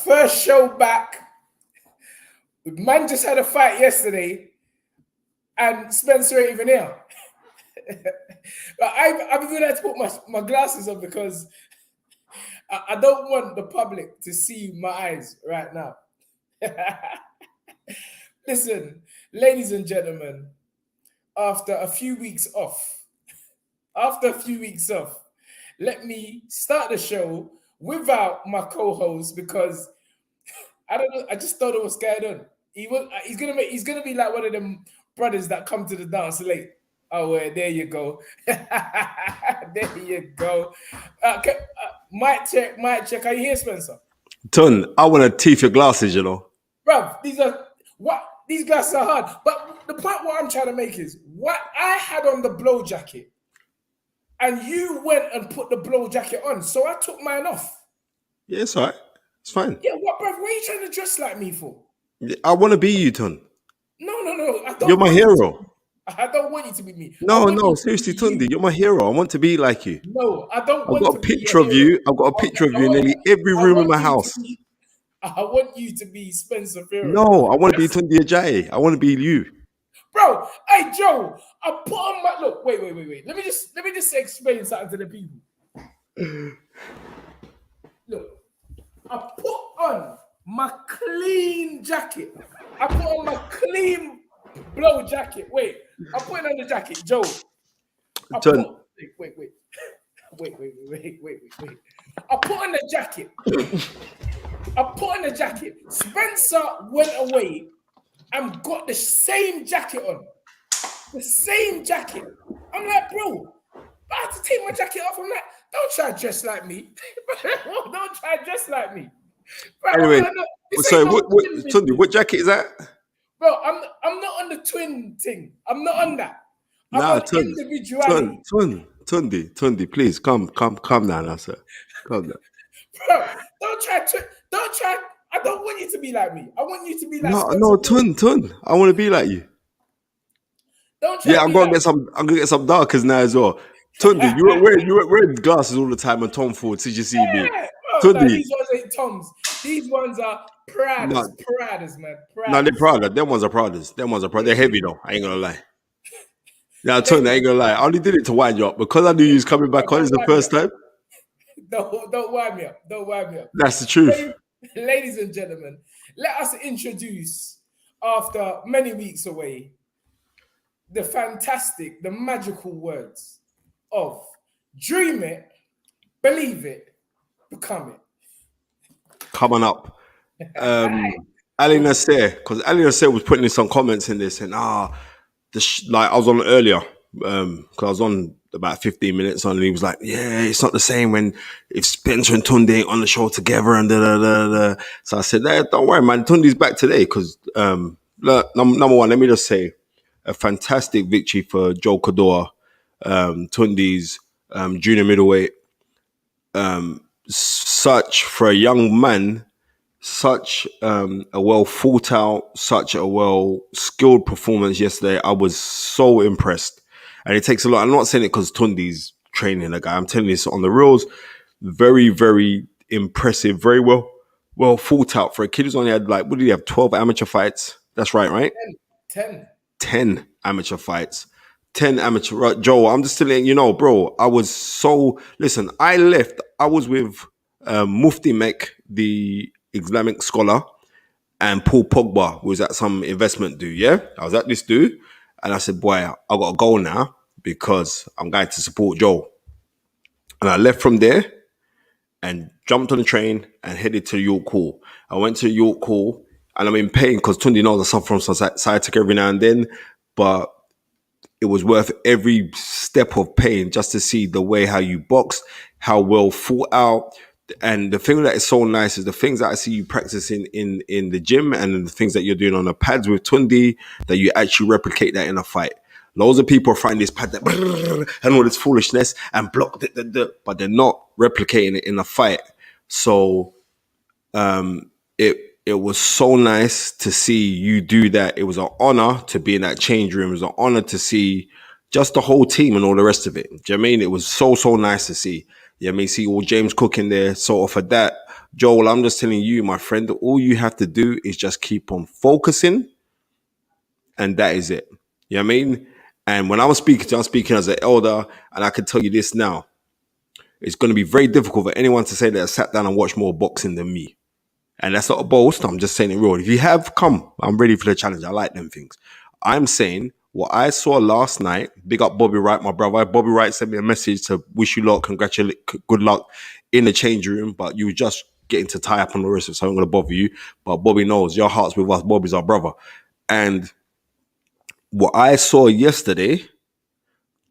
First show back. Man just had a fight yesterday, and Spencer ain't even here. But I've even had to put my glasses on because I don't want the public to see my eyes right now. Listen, ladies and gentlemen, after a few weeks off, let me start the show without my co-host because I don't know. I just don't know what's going on. He's gonna be like one of them brothers that come to the dance late. Oh, there you go. There you go. Mic check, mic check. Are you here, Spencer? Ton, I want to teeth your glasses, you know. Bruv, these glasses are hard. But the point what I'm trying to make is what I had on the blow jacket, and you went and put the blow jacket on, so I took mine off. Yeah, it's all right. It's fine. Yeah, what, bruv? What are you trying to dress like me for? I want to be you, Ton. No. I don't. You're my hero. I don't want you to be me. No, seriously, Tundi, you're my hero. I want to be like you. No, I don't. I've got a picture of you. I've got a picture of you in nearly every room in my house. I want you to be Spencer Ferry. No, I want to be Tundi Ajayi. I want to be you. Bro, hey Joe, I put on my look. Wait. Let me just explain something to the people. Look, I put on my clean jacket. I put on my clean blow jacket. Wait, I'm putting on the jacket, Joe. Wait. I put on the jacket. Spencer went away and got the same jacket on. The same jacket. I'm like, bro, I have to take my jacket off. I'm like, don't try to dress like me. Don't try to dress like me. Bro, anyway, sorry, what jacket is that? Bro, I'm not on the twin thing. I'm not on that. I'm on individuality. Tundi, please calm down now, sir. Calm down. Bro, don't try. I don't want you to be like me. I want you to be like No, Tun. I want to be like you. Don't try. Yeah, I'm gonna get some darkers now as well. Tundi, you were wearing glasses all the time on Tom Ford. Did you see me? Tundi, these ones ain't Toms. These ones are Pradas, man. No, they're Prada. Them ones are Pradas. They're heavy though. I ain't gonna lie. Yeah, Tundi, I ain't gonna lie. I only did it to wind you up because I knew you was coming back on. It's the first time. Don't wind me up. That's the truth. Ladies and gentlemen, let us introduce, after many weeks away, the fantastic, the magical words of dream it, believe it, become it. Coming up. Ali Nasser, because Ali Nasser was putting in some comments in this, and I was on earlier, because I was on about 15 minutes on, and he was like, yeah, it's not the same if Spencer and Tundi ain't on the show together, and da. So I said, don't worry, man, Tundi's back today, because number one, let me just say, a fantastic victory for Joe Cordova, Tundi's junior middleweight. Such, for a young man, such a well thought out, such a well skilled performance yesterday. I was so impressed. And it takes a lot. I'm not saying it because Tundi's training a guy. I'm telling you this on the reels. Very, very impressive. Very well thought out for a kid who's only had, what did he have? 12 amateur fights. That's right? 10 amateur fights. 10 amateur. Right, Joe, I'm just telling you, bro, I was so... Listen, I was with Mufti Mek, the Islamic scholar, and Paul Pogba, who was at some investment dude, yeah? I was at this dude, and I said, boy, I got to go now because I'm going to support Joe. And I left from there and jumped on the train and headed to York Hall. I went to York Hall, and I'm in pain because Tundi knows I suffer from some sciatica every now and then, but it was worth every step of pain just to see the way how you boxed, how well thought out. And the thing that is so nice is the things that I see you practicing in the gym and the things that you're doing on the pads with Tundi, that you actually replicate that in a fight. Loads of people find this pad that and all this foolishness and block it, but they're not replicating it in a fight. So it was so nice to see you do that. It was an honor to be in that change room. It was an honor to see just the whole team and all the rest of it. Do you know what I mean? It was so nice to see. Yeah, I mean, see all James Cook in there. So for that, Joel, I'm just telling you, my friend, all you have to do is just keep on focusing, and that is it. You know what I mean? And when I was speaking I'm speaking as an elder, and I can tell you this now. It's going to be very difficult for anyone to say that I sat down and watched more boxing than me. And that's not a boast. I'm just saying it real. If you have, come. I'm ready for the challenge. I like them things. I'm saying what I saw last night. Big up Bobby Wright, my brother. Bobby Wright sent me a message to wish you luck, congratulate, good luck in the change room. But you were just getting to tie up on the wrist, so I'm going to bother you. But Bobby knows your heart's with us. Bobby's our brother. And what I saw yesterday,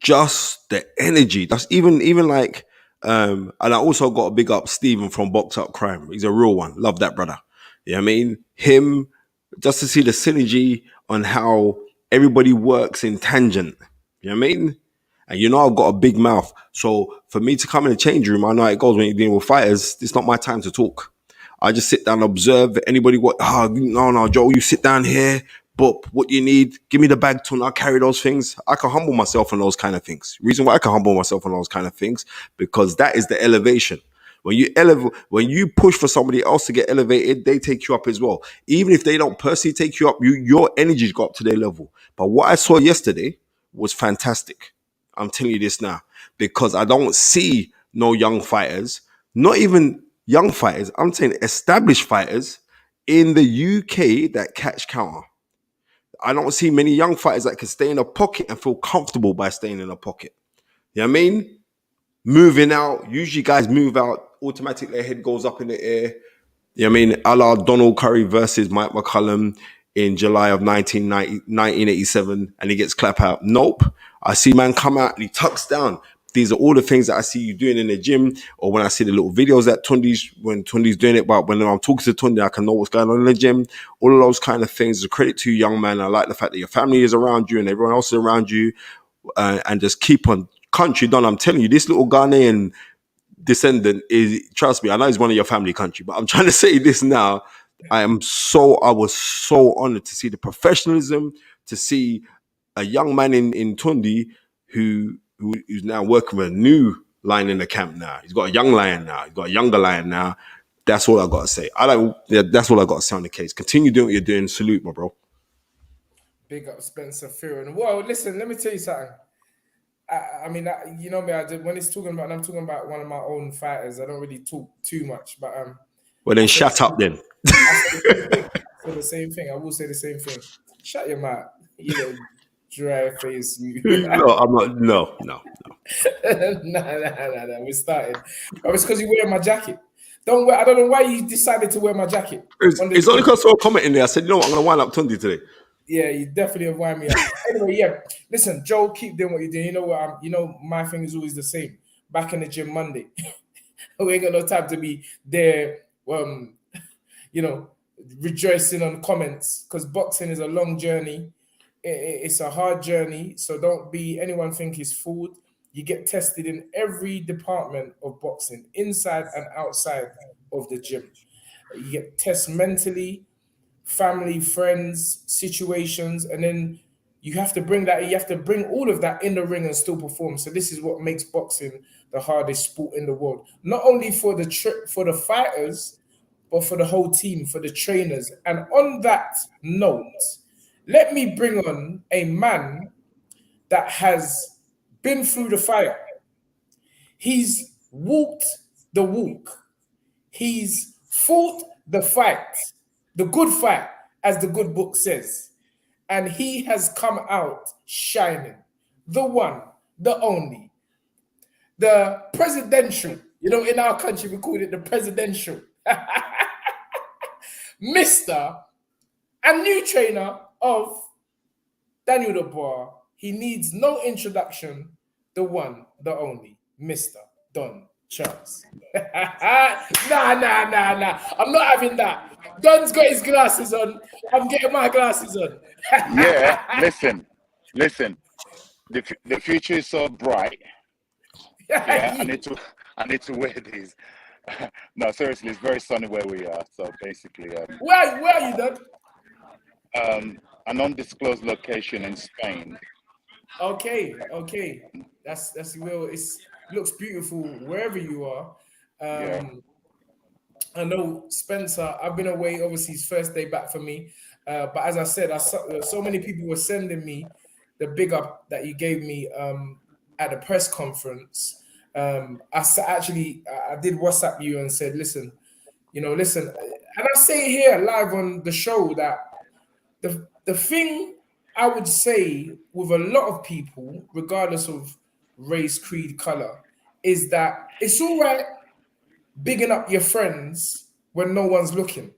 just the energy. That's even like and I also got a big up Stephen from Box Up Crime. He's a real one. Love that brother. You know what I mean? Him, just to see the synergy on how everybody works in tangent. You know what I mean? And you know I've got a big mouth. So for me to come in the change room, I know how it goes when you're dealing with fighters. It's not my time to talk. I just sit down and observe. Anybody what? Oh, no, Joe, you sit down here. But what you need, give me the bag tune. I'll carry those things. I can humble myself on those kind of things. Reason why I can humble myself on those kind of things, because that is the elevation. When you elevate, when you push for somebody else to get elevated, they take you up as well. Even if they don't personally take you up, your energy's got up to their level. But what I saw yesterday was fantastic. I'm telling you this now because I don't see no young fighters, not even young fighters. I'm saying established fighters in the UK that catch counter. I don't see many young fighters that can stay in a pocket and feel comfortable by staying in a pocket. You know what I mean? Moving out, usually guys move out, automatically their head goes up in the air. You know what I mean? A la Donald Curry versus Mike McCullum in July of 1987, and he gets clap out. Nope. I see man come out and he tucks down. These are all the things that I see you doing in the gym, or when I see the little videos that when Tundi's doing it. But when I'm talking to Tundi, I can know what's going on in the gym. All of those kind of things. A credit to you, young man. I like the fact that your family is around you and everyone else is around you, and just keep on country done. I'm telling you, this little Ghanaian descendant is, trust me, I know he's one of your family country, but I'm trying to say this now. I was so honored to see the professionalism, to see a young man in Tundi who's now working with a new lion in the camp now. He's got a young lion now. He's got a younger lion now. That's all I got to say. That's all I got to say on the case. Continue doing what you're doing. Salute, my bro. Big up Spencer Fearon. Well, listen, let me tell you something. I mean, you know me. When it's talking about, I'm talking about one of my own fighters. I don't really talk too much, but Well, then shut up then. I say the same thing. I say the same thing. I will say the same thing. Shut your mouth, you little dry face. You. No, I'm not. No. Nah. We started. But it's because you wear my jacket. Don't wear. I don't know why you decided to wear my jacket. It's only because I saw a comment in there. I said, you know what, I'm going to wind up Tundi today. Yeah, you definitely have wind me up. Anyway, yeah. Listen, Joe, keep doing what you're doing. You know what? You know, my thing is always the same. Back in the gym Monday. We ain't got no time to be there. You know, rejoicing on comments because boxing is a long journey. It's a hard journey. So don't be anyone think it's fooled. You get tested in every department of boxing, inside and outside of the gym. You get tested mentally, family, friends, situations, and then you have to bring that. You have to bring all of that in the ring and still perform. So this is what makes boxing the hardest sport in the world. Not only for the fighters, but for the whole team, for the trainers. And on that note, let me bring on a man that has been through the fire. He's walked the walk. He's fought the fight, the good fight, as the good book says. And he has come out shining. The one, the only, the presidential. You know, in our country, we call it the presidential. Mr. and new trainer of Daniel Dubois. He needs no introduction. The one, the only, Mr. Don Charles. Nah. I'm not having that. Don's got his glasses on. I'm getting my glasses on. Yeah, listen. The future is so bright. Yeah, I need to wear these. No, seriously, it's very sunny where we are. So basically, where are you, Don? an undisclosed location in Spain. Okay. That's real. looks beautiful wherever you are. Yeah. I know Spencer. I've been away. Obviously, his first day back for me. But as I said, so many people were sending me the big up that you gave me at the press conference. Actually, I did WhatsApp you and said, listen, listen, and I say here live on the show that the thing I would say with a lot of people, regardless of race, creed, color, is that it's all right bigging up your friends when no one's looking.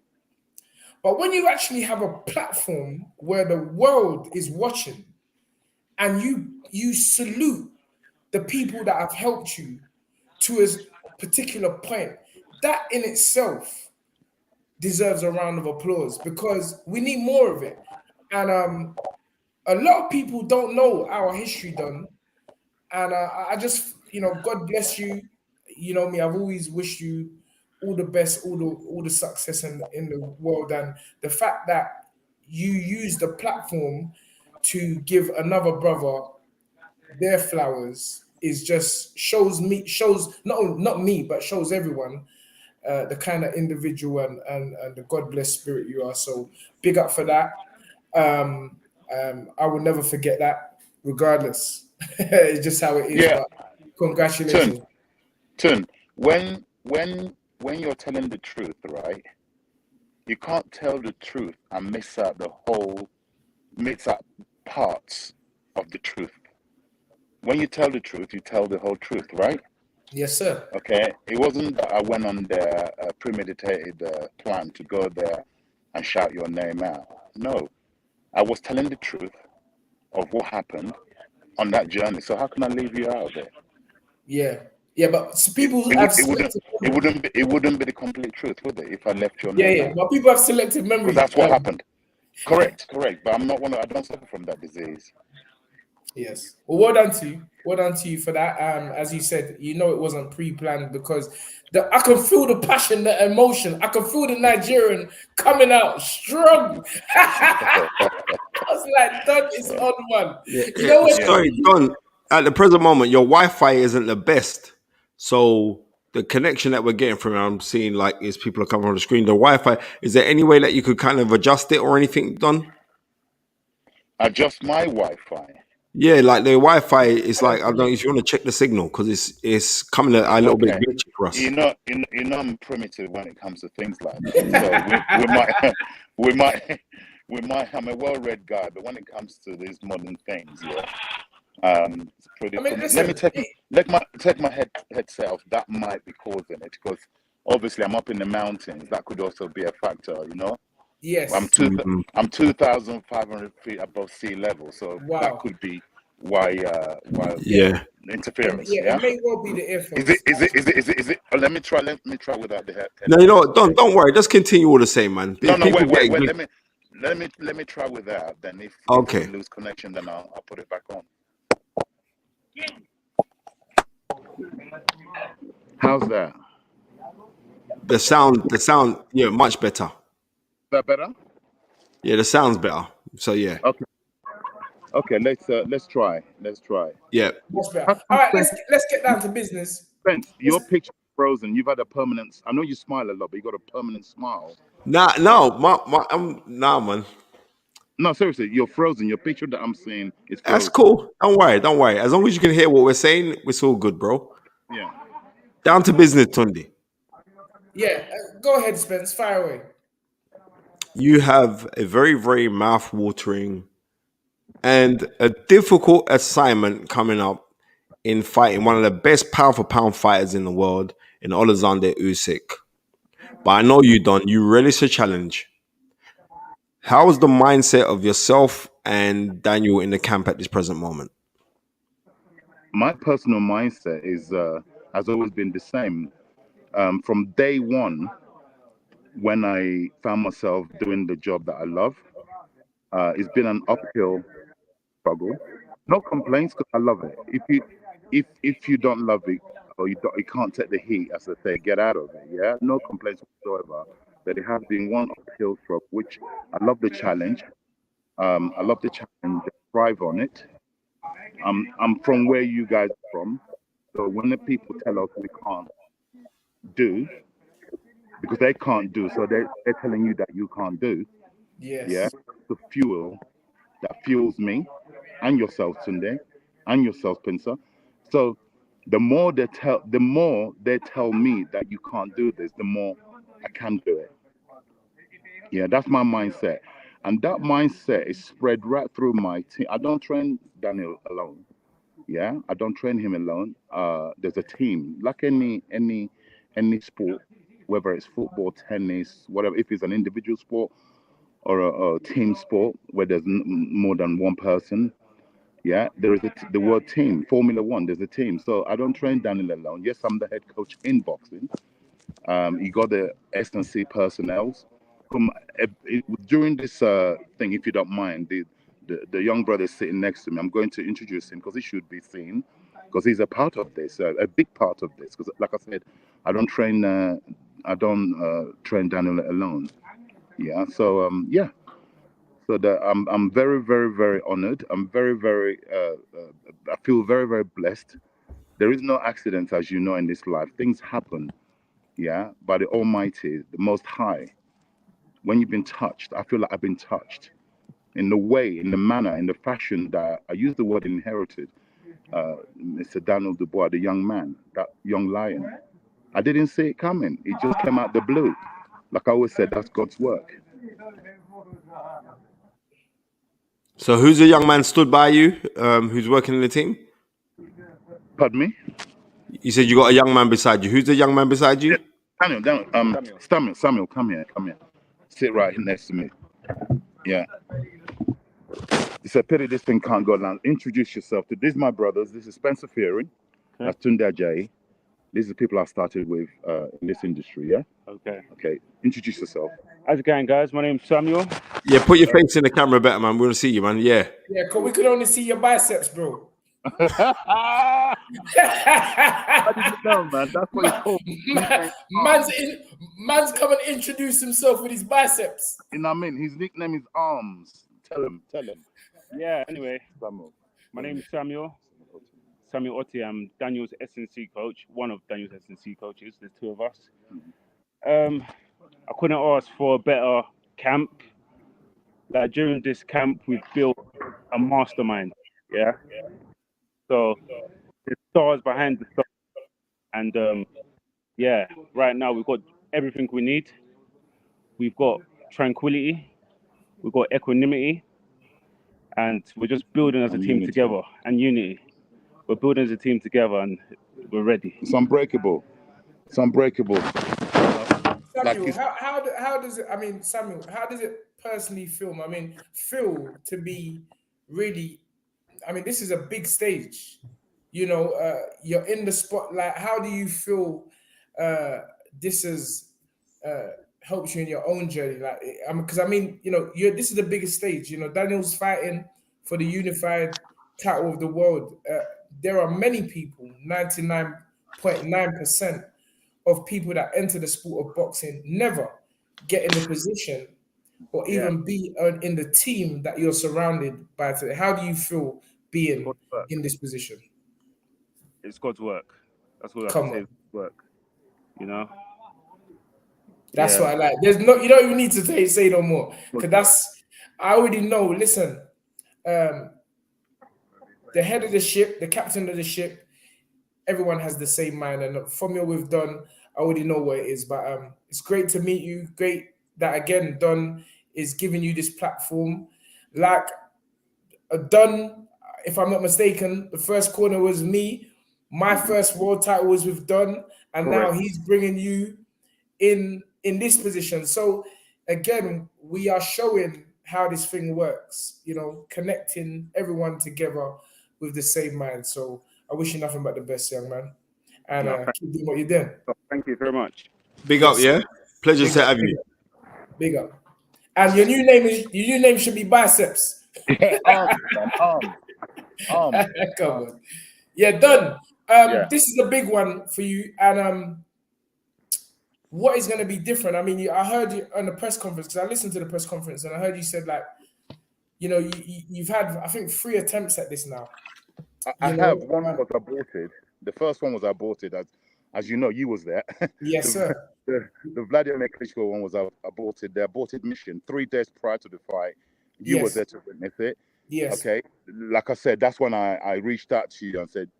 But when you actually have a platform where the world is watching and you salute the people that have helped you to a particular point, that in itself deserves a round of applause because we need more of it. And a lot of people don't know our history done. And I just, God bless you. You know me, I've always wished you all the best, all the success in the world. And the fact that you use the platform to give another brother their flowers is just shows not me, but shows everyone the kind of individual and the God bless spirit you are. So big up for that. I will never forget that, regardless. It's just how it is. Yeah. But Turn, congratulations. turn. When you're telling the truth, right? You can't tell the truth and miss out parts of the truth. When you tell the truth, you tell the whole truth, right? Yes, sir. Okay. It wasn't that I went on their premeditated plan to go there and shout your name out. No, I was telling the truth of what happened on that journey. So how can I leave you out of it? Yeah, yeah. But It, people it, have would, it wouldn't selective memory. it wouldn't be the complete truth, would it, if I left your Yeah, name yeah. out? But people have selective Because memory. that's what happened. Correct. But I'm not one. I don't suffer from that disease. Yes. Well done to you. Well done to you for that. As you said, it wasn't pre-planned because I can feel the passion, the emotion. I can feel the Nigerian coming out strong. I was like, Don is on one. Yeah, You know what? Yeah. sorry, Don. At the present moment, your Wi-Fi isn't the best, so the connection that we're getting from, I'm seeing like is people are coming on the screen. The Wi-Fi. Is there any way that you could kind of adjust it or anything, Don? Adjust my Wi-Fi. Yeah, like the Wi-Fi is like I don't know if you want to check the signal because it's coming a little bit Okay. glitchy for us. I'm primitive when it comes to things like that. So we might we might I'm a well-read guy, but when it comes to these modern things, yeah, it's pretty. I mean, Let me listen. take my headset off. That might be causing it because obviously I'm up in the mountains. That could also be a factor, you know. I'm Yes. two I'm 2,500 feet above sea level, so that Wow. could be why Yeah. Yeah. interference. Yeah. Yeah. It may well be the Is it? earphones. Is it? Let me try. Let me try without the No, you know headphones. what? Okay. Don't worry. Just continue all the same, man. No, no. People Wait. getting Let me try without. Then if we okay. lose connection, then I'll put it back on. How's that? The sound, yeah, much better. Is that better? Yeah, the sound's better. So yeah, Okay. Okay. Let's try. Let's try. yeah. Much better. How All come right. Let's get down to business. Spence, your picture frozen? You've had a permanent. I know you smile a lot, but you got a permanent smile. Nah, no, nah, man. No, seriously, you're frozen. Your picture that I'm seeing is That's frozen. cool. Don't worry, don't worry. As long as you can hear what we're saying, it's all good, bro. Yeah. Down to business, Tundi. Yeah. Go ahead, Spence. Fire away. You have a very, very mouth-watering and a difficult assignment coming up in fighting one of the best pound for pound fighters in the world in Alexander Usyk. But I know you, Don. You relish a challenge. How is the mindset of yourself and Daniel in the camp at this present moment? My personal mindset is has always been the same. From day one, when I found myself doing the job that I love, it's been an uphill struggle. No complaints because I love it. If you don't love it or you can't take the heat, as I say, get out of it. Yeah, no complaints whatsoever. But it has been one uphill struggle, which I love the challenge. I love the challenge. I thrive on it. I'm from where you guys are from. So when the people tell us we can't do, because they can't do, so they're telling you that you can't do. Yes. Yeah, the fuel that fuels me and yourself, Tunde, and yourself, Pincer. So the more they tell me that you can't do this, the more I can do it. Yeah, that's my mindset. And that mindset is spread right through my team. I don't train Daniel alone. Yeah, I don't train him alone. There's a team, like any sport, whether it's football, tennis, whatever. If it's an individual sport or a team sport where there's more than one person, yeah, there is the word team. Formula One, there's a team. So I don't train Daniel alone. Yes, I'm the head coach in boxing. You got the S&C personnel. Come during this thing, if you don't mind, the young brother sitting next to me. I'm going to introduce him because he should be seen, because he's a part of this, a big part of this. Because, like I said, I don't train Daniel alone. Yeah. So yeah. So I'm very, very, very honored. I'm very, very. I feel very, very blessed. There is no accident, as you know, in this life. Things happen. Yeah, by the Almighty, the Most High. When you've been touched, I feel like I've been touched in the way, in the manner, in the fashion that I use the word inherited. Mr. Daniel Dubois, the young man, that young lion. I didn't see it coming. It just came out the blue. Like I always said, that's God's work. So who's the young man stood by you? Who's working in the team? Pardon me? You said you got a young man beside you. Who's the young man beside you? Samuel, come here. Sit right here next to me. Yeah. It's a pity this thing can't go down. Introduce yourself to these my brothers. This is Spencer Fury. That's Tunde Ajayi. These are the people I started with in this industry, yeah? Okay. Introduce yourself. How's it going, guys? My name's Samuel. Yeah, put your face in the camera better, man. We want to see you, man. Yeah. Yeah, because we could only see your biceps, bro. How did you know, man? That's what it's called. Man's come and introduce himself with his biceps. You know what I mean? His nickname is Arms. Tell him. Yeah, anyway, my name's Samuel Otti. I'm Daniel's S&C coach, one of Daniel's S&C coaches. There's two of us. I couldn't ask for a better camp. Like during this camp, we've built a mastermind. Yeah. So the stars behind the stars, and yeah, right now we've got everything we need. We've got tranquility, we've got equanimity, and we're just building as a team together, and unity. We're building as a team together, and we're ready. It's unbreakable. Samuel, how does it? I mean, Samuel, how does it personally feel? I mean, feel to be really. I mean, this is a big stage. You know, you're in the spotlight. How do you feel? This has helped you in your own journey. Like, because I mean, you know, this is the biggest stage. You know, Daniel's fighting for the unified title of the world. There are many people, 99.9% of people that enter the sport of boxing never get in the position or even be in the team that you're surrounded by today. How do you feel being in this position? It's God's work. That's all I can say. It's work. You know. That's what I like. You don't even need to say no more, because I already know. Listen, the head of the ship, the captain of the ship, everyone has the same mind, and from your with Don, I already know what it is. But it's great to meet you. Great that again Don is giving you this platform. Like Don, if I'm not mistaken, the first corner was me. My first world title was with Don, and now he's bringing you in this position. So again, we are showing how this thing works. You know, connecting everyone together with the same mind. So I wish you nothing but the best, young man, and keep doing what you're doing. Thank you very much. Big up, yeah. Pleasure to have you. Big up. And your new name should be Biceps. Arm. Come on. Yeah, done. This is a big one for you. And what is going to be different? I mean, I heard you on the press conference, because I listened to the press conference, and I heard you said, like, you know, you've had, I think, 3 attempts at this now. I have. One was aborted. The first one was aborted, as you know, you was there. Yes, sir. The Vladimir Klitschko one was aborted. The aborted mission 3 days prior to the fight. You were Yes. there to witness it. Yes. Okay. Like I said, that's when I reached out to you and said,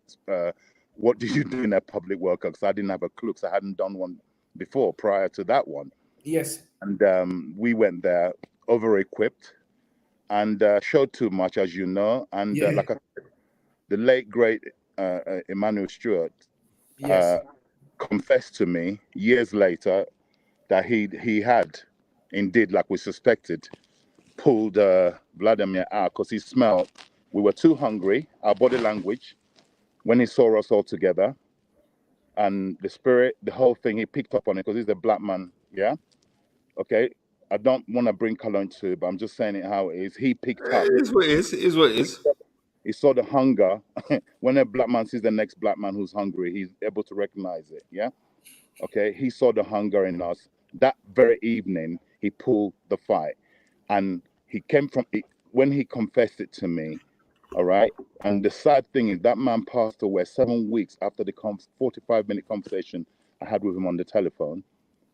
what did you do in that public workout? Because I didn't have a clue, because I hadn't done one before prior to that one. Yes. And we went there over equipped and showed too much, as you know. And Yeah. like I said, the late great Emmanuel Stewart Yes. confessed to me years later that he had indeed, like we suspected, pulled Vladimir out because he smelled we were too hungry. Our body language, when he saw us all together, and the spirit, the whole thing, he picked up on it because he's a black man. Yeah. Okay. I don't want to bring color into it, but I'm just saying it how it is. He picked up. It is what it is. It is what it is. He saw the hunger. When a black man sees the next black man who's hungry, he's able to recognize it. Yeah. Okay. He saw the hunger in us. That very evening, he pulled the fight, and he came from it when he confessed it to me. All right. And the sad thing is that man passed away 7 weeks after the 45-minute conversation I had with him on the telephone.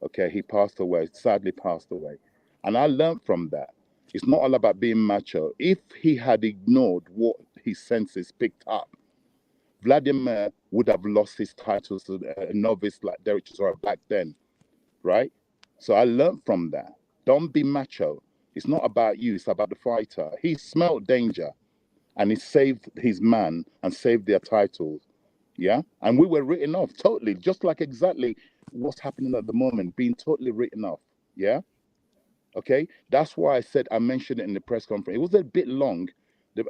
Okay. He passed away, sadly passed away. And I learned from that. It's not all about being macho. If he had ignored what his senses picked up, Vladimir would have lost his title to a novice like Derek Chisora back then. Right. So I learned from that. Don't be macho. It's not about you. It's about the fighter. He smelled danger. And he saved his man and saved their titles. Yeah. And we were written off totally, just like exactly what's happening at the moment, being totally written off. Yeah. Okay. That's why I mentioned it in the press conference. It was a bit long.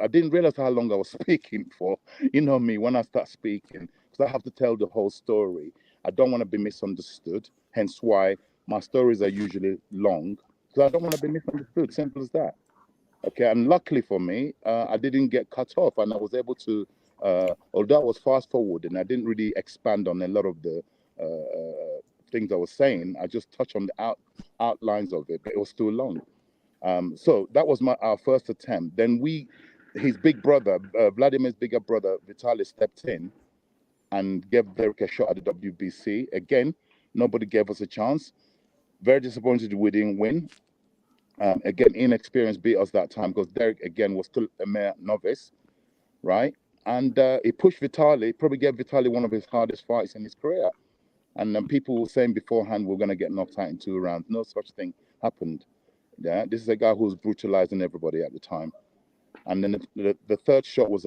I didn't realize how long I was speaking for. You know me, when I start speaking, because I have to tell the whole story. I don't want to be misunderstood. Hence why my stories are usually long, because I don't want to be misunderstood. Simple as that. Okay, and luckily for me, I didn't get cut off, and I was able to, although I was fast forward and I didn't really expand on a lot of the things I was saying. I just touched on the outlines of it, but it was too long. So that was our first attempt. Then his big brother, Vladimir's bigger brother, Vitaly, stepped in and gave Derek a shot at the WBC. Again, nobody gave us a chance. Very disappointed we didn't win. Again, inexperience beat us that time because Derek, again, was still a mere novice, right? And he pushed Vitaly, probably gave Vitaly one of his hardest fights in his career. And people were saying beforehand, we're going to get knocked out in 2 rounds. No such thing happened. Yeah, this is a guy who was brutalizing everybody at the time. And then the third shot was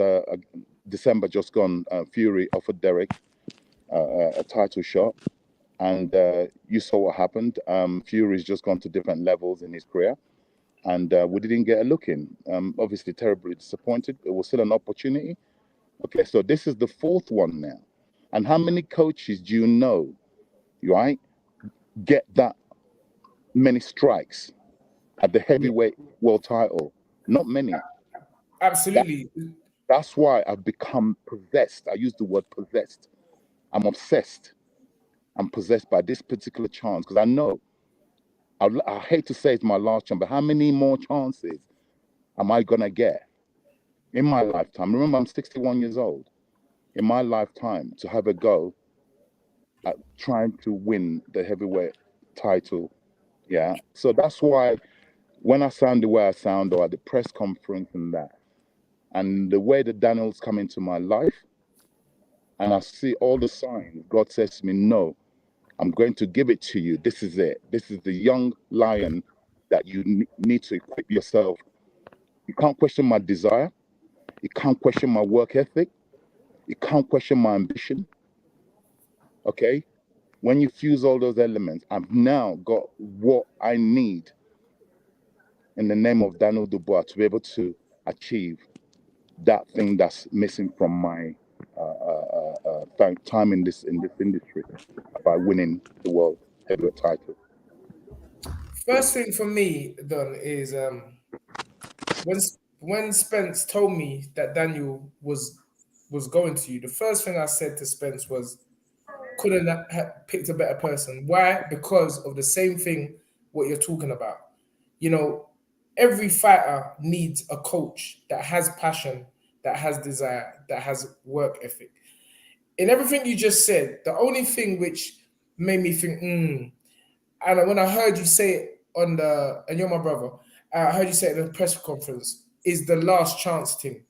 December just gone. Fury offered Derek a title shot. And you saw what happened. Fury's just gone to different levels in his career. And we didn't get a look in. Obviously, terribly disappointed. It was still an opportunity. Okay, so this is the 4th one now. And how many coaches do you know, right, get that many strikes at the heavyweight world title? Not many. Absolutely. That's why I've become possessed. I use the word possessed. I'm obsessed. I'm possessed by this particular chance because I know, I hate to say it's my last chance, but how many more chances am I going to get in my lifetime? Remember, I'm 61 years old. In my lifetime, to have a go at trying to win the heavyweight title. Yeah. So that's why when I sound the way I sound, or at the press conference and that, and the way that Daniel's come into my life, and I see all the signs, God says to me, no, I'm going to give it to you. This is it. This is the young lion that you need to equip yourself. You can't question my desire. You can't question my work ethic. You can't question my ambition. Okay? When you fuse all those elements, I've now got what I need in the name of Daniel Dubois to be able to achieve that thing that's missing from my time in this industry by winning the world heavyweight title. First thing for me, Don, is when Spence told me that Daniel was going to you, the first thing I said to Spence was, couldn't have picked a better person. Why? Because of the same thing what you're talking about. You know, every fighter needs a coach that has passion, that has desire, that has work ethic. in everything you just said, the only thing which made me think, and when I heard you say it and you're my brother, I heard you say it in the press conference, is the last chance thing.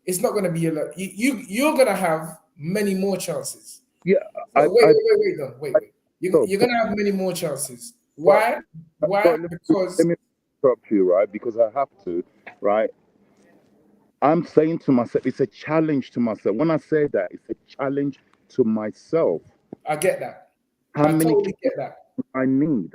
It's not going to be a lot. You're going to have many more chances. Yeah, Wait. You're going to have many more chances. Why? Why? Because let me interrupt you, right? Because I have to, right? I'm saying to myself, it's a challenge to myself. When I say that, it's a challenge to myself. I get that. How many totally get that. I need?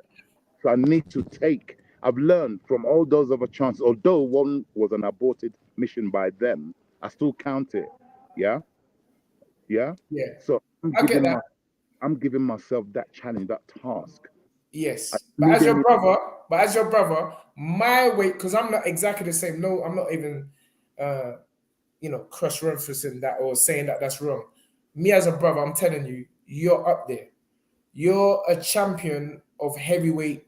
So I need to take. I've learned from all those other chances, although one was an aborted mission by them, I still count it. Yeah? Yeah? Yeah. So I get that. I'm giving myself that challenge, that task. Yes. But as your brother, my way, because I'm not exactly the same. No, I'm not even cross-referencing that or saying that that's wrong. Me as a brother, I'm telling you, you're up there. You're a champion of heavyweight.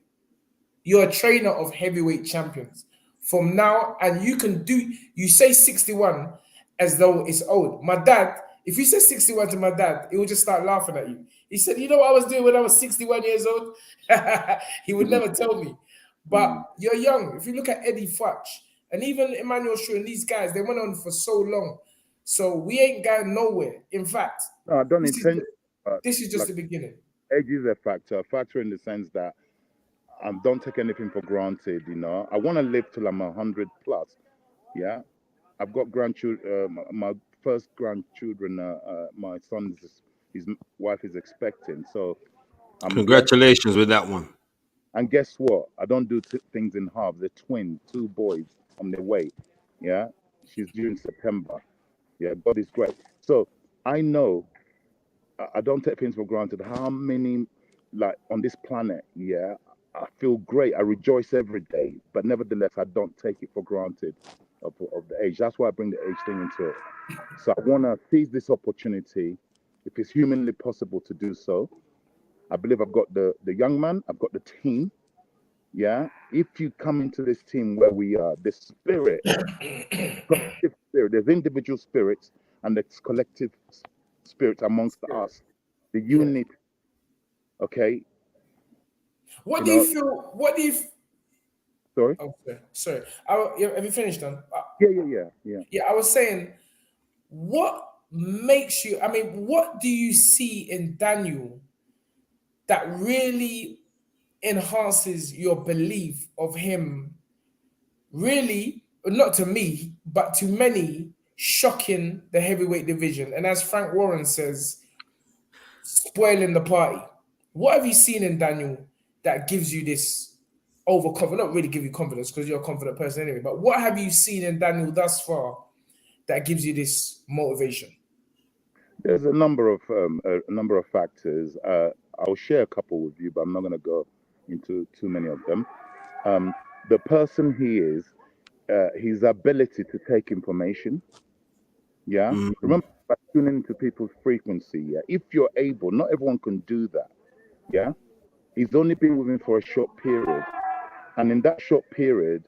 You're a trainer of heavyweight champions. From now, and you say 61 as though it's old. My dad, if you say 61 to my dad, he would just start laughing at you. He said, you know what I was doing when I was 61 years old? He would never tell me. But you're young. If you look at Eddie Futch and even Emmanuel Shaw and these guys, they went on for so long. So we ain't going nowhere. In fact, no, I don't intend. This is just the beginning. Age is a factor in the sense that don't take anything for granted. I want to live till I'm 100 plus. Yeah, I've got grandchildren. My first grandchildren. My son, his wife is expecting. So, congratulations with that one. And guess what? I don't do things in halves. They're twins, 2 boys on their way. Yeah, she's due in September. Yeah, God is great. So I know. I don't take things for granted. How many, like on this planet? Yeah, I feel great. I rejoice every day, but nevertheless, I don't take it for granted of the age. That's why I bring the age thing into it. So I want to seize this opportunity, if it's humanly possible to do so. I believe I've got the young man. I've got the team. Yeah. If you come into this team where we are, the spirit, collective spirit, there's individual spirits and there's collective spirit amongst us, the unit. Okay. What do you feel? Sorry. Okay, sorry. Have you finished, then? Yeah. I was saying, what makes you? I mean, what do you see in Daniel that really enhances your belief of him? Really, not to me, but to many, shocking the heavyweight division, and as Frank Warren says, spoiling the party. What have you seen in Daniel that gives you this overconfidence? Not really give you confidence because you're a confident person anyway, but what have you seen in Daniel thus far that gives you this motivation? There's a number of factors. I'll share a couple with you, but I'm not going to go into too many of them. The person he is, his ability to take information. Yeah. Remember, tuning into people's frequency. Yeah. If you're able, not everyone can do that. Yeah. He's only been with me for a short period. And in that short period,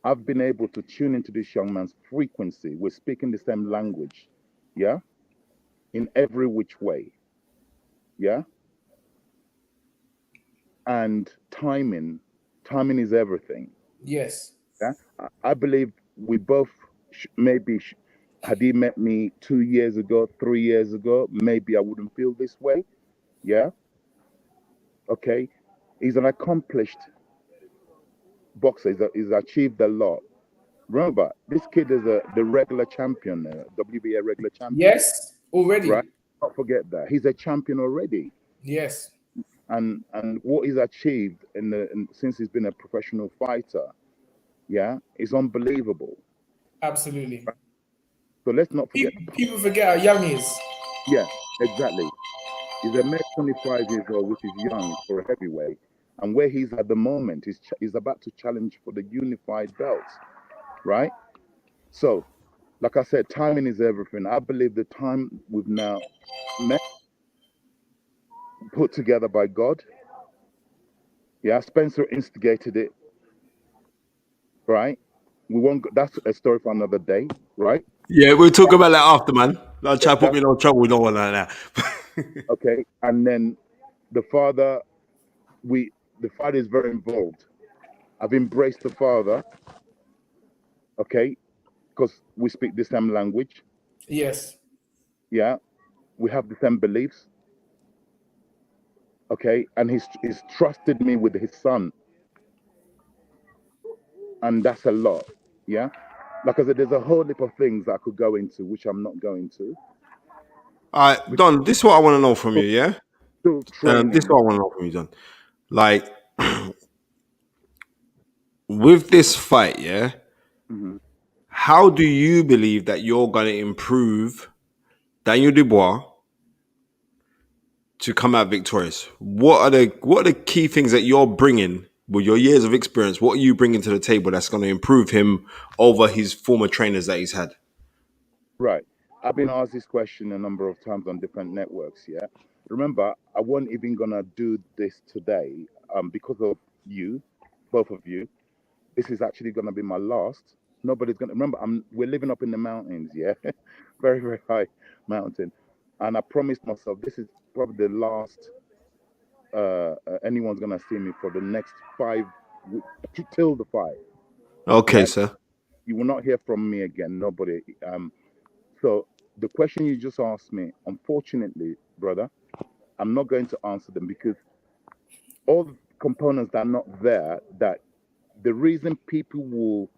I've been able to tune into this young man's frequency. We're speaking the same language. Yeah. In every which way. Yeah. And timing is everything. Yes. Yeah. I believe we both had he met me 2 years ago, 3 years ago, maybe I wouldn't feel this way. Yeah. Okay. He's an accomplished boxer. He's achieved a lot. Remember, this kid is the regular champion, WBA regular champion. Yes, already. Right? Don't forget that. He's a champion already. Yes. And what he's achieved since he's been a professional fighter, yeah, is unbelievable. Absolutely. Right? So let's not forget. People forget how young he is. Yeah, exactly. He's a mere 25 years old, which is young for a heavyweight. And where he's at the moment, he's about to challenge for the unified belts, right? So, like I said, timing is everything. I believe the time we've now met, put together by God. Yeah, Spencer instigated it, right? That's a story for another day, right? Yeah, we'll talk about that after, man. Don't try to put me in no trouble with no one like that. Okay, and then the father is very involved. I've embraced the father, okay, because we speak the same language. Yes. Yeah, we have the same beliefs. Okay, and he's trusted me with his son, and that's a lot. Yeah, like I said, there's a whole heap of things I could go into, which I'm not going to. All right, Don, this is what I want to know from you, yeah? Still This is training. what I want to know from you, Don. Like, with this fight, yeah? Mhm. How do you believe that you're going to improve Daniel Dubois to come out victorious? What are the key things that you're bringing with your years of experience? What are you bringing to the table that's going to improve him over his former trainers that he's had? Right. I've been asked this question a number of times on different networks. Yeah. Remember, I wasn't even gonna do this today, because of you, both of you. This is actually gonna be my last. Nobody's gonna remember. We're living up in the mountains. Yeah, very very high mountain, and I promised myself this is probably the last anyone's gonna see me for the next 5 till the fight. Okay, Yeah, sir. you will not hear from me again. Nobody. So the question you just asked me, unfortunately, brother, I'm not going to answer them because all the components that are not there, that the reason people will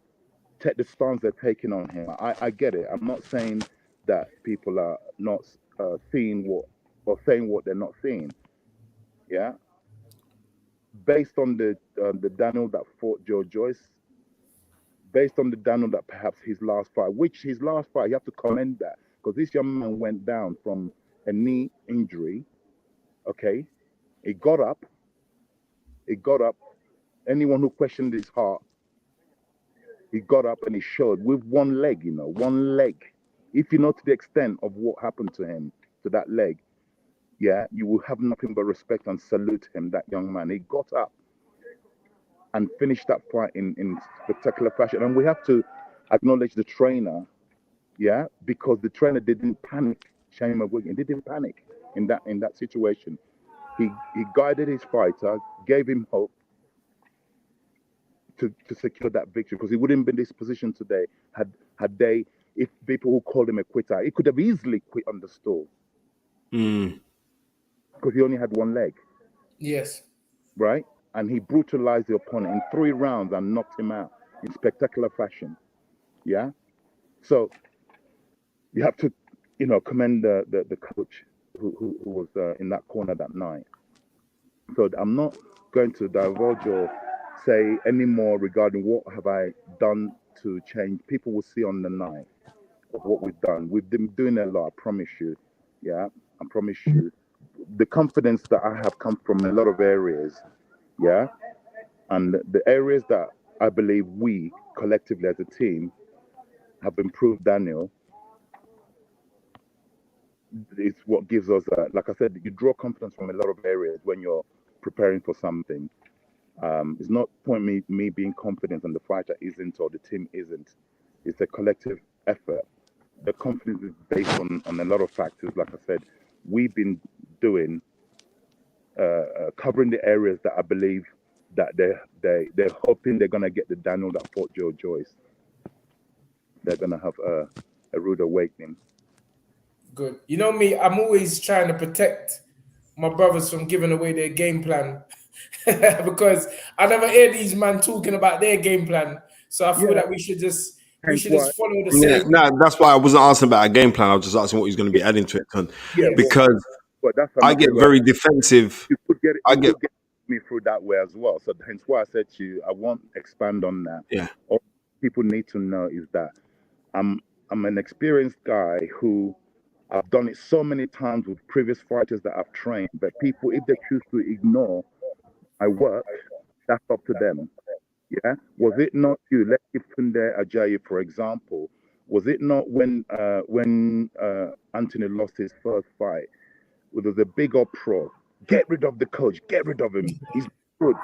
take the stance they're taking on him, I get it. I'm not saying that people are not seeing what or saying what they're not seeing. Yeah. Based on the Daniel that fought Joe Joyce, based on the Daniel that perhaps his last fight, you have to commend that because this young man went down from a knee injury. Okay, he got up. He got up. Anyone who questioned his heart, he got up and he showed with one leg. One leg. If you know to the extent of what happened to him, to that leg, yeah, you will have nothing but respect and salute him. That young man. He got up and finished that fight in spectacular fashion. And we have to acknowledge the trainer, yeah, because the trainer didn't panic. Shane McGuigan didn't panic in that situation. He guided his fighter, gave him hope to secure that victory because he wouldn't be in this position today had they, if people who called him a quitter, he could have easily quit on the stall because he only had one leg, Yes. right? And he brutalized the opponent in 3 rounds and knocked him out in spectacular fashion. Yeah. So you have to, commend the coach who was in that corner that night. So I'm not going to divulge or say any more regarding what have I done to change. People will see on the night of what we've done. We've been doing a lot, I promise you. Yeah, I promise you. The confidence that I have come from a lot of areas. Yeah, and the areas that I believe we collectively as a team have improved Daniel. It's what gives us, like I said, you draw confidence from a lot of areas when you're preparing for something. It's not point me being confident and the fighter isn't or the team isn't. It's a collective effort. The confidence is based on a lot of factors. Like I said, we've been doing covering the areas that I believe that they're hoping they're gonna get the Daniel that fought Joe Joyce. They're gonna have a rude awakening. Good. You know me, I'm always trying to protect my brothers from giving away their game plan because I never hear these men talking about their game plan. So I feel Yeah, like we should just hence why. follow the Yeah, same. no, that's why I wasn't asking about a game plan. I was just asking what he's going to be adding to it, Yeah, Yes. because but that's I get another. very defensive. I You get could get me through that way as well. So hence why I said to you, I won't expand on that. yeah. All people need to know is that I'm an experienced guy who I've done it so many times with previous fighters that I've trained. But people, if they choose to ignore my work, that's up to them. Yeah. Was it not you? Let's give Tunde Ajayi, for example. Was it not when Anthony lost his first fight? There was a big uproar. Get rid of the coach. Get rid of him. He's good.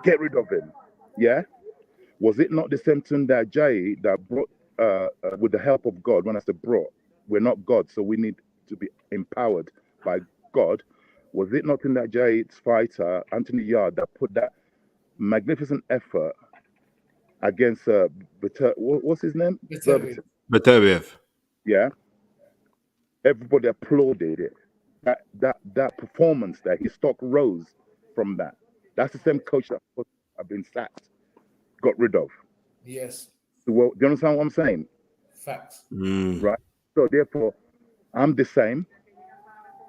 Get rid of him. Yeah. Was it not the same Tunde Ajayi that brought, with the help of God, when I say brought, we're not God, so we need to be empowered by God. Was it not in that Jade's fighter, Anthony Yard, that put that magnificent effort against what's his name? Vitamin. Batayev. Yeah, everybody applauded it. That performance there, his stock rose from that. That's the same coach that have been sacked, got rid of. Yes. Well, do you understand what I'm saying? Facts. Right. So therefore, I'm the same.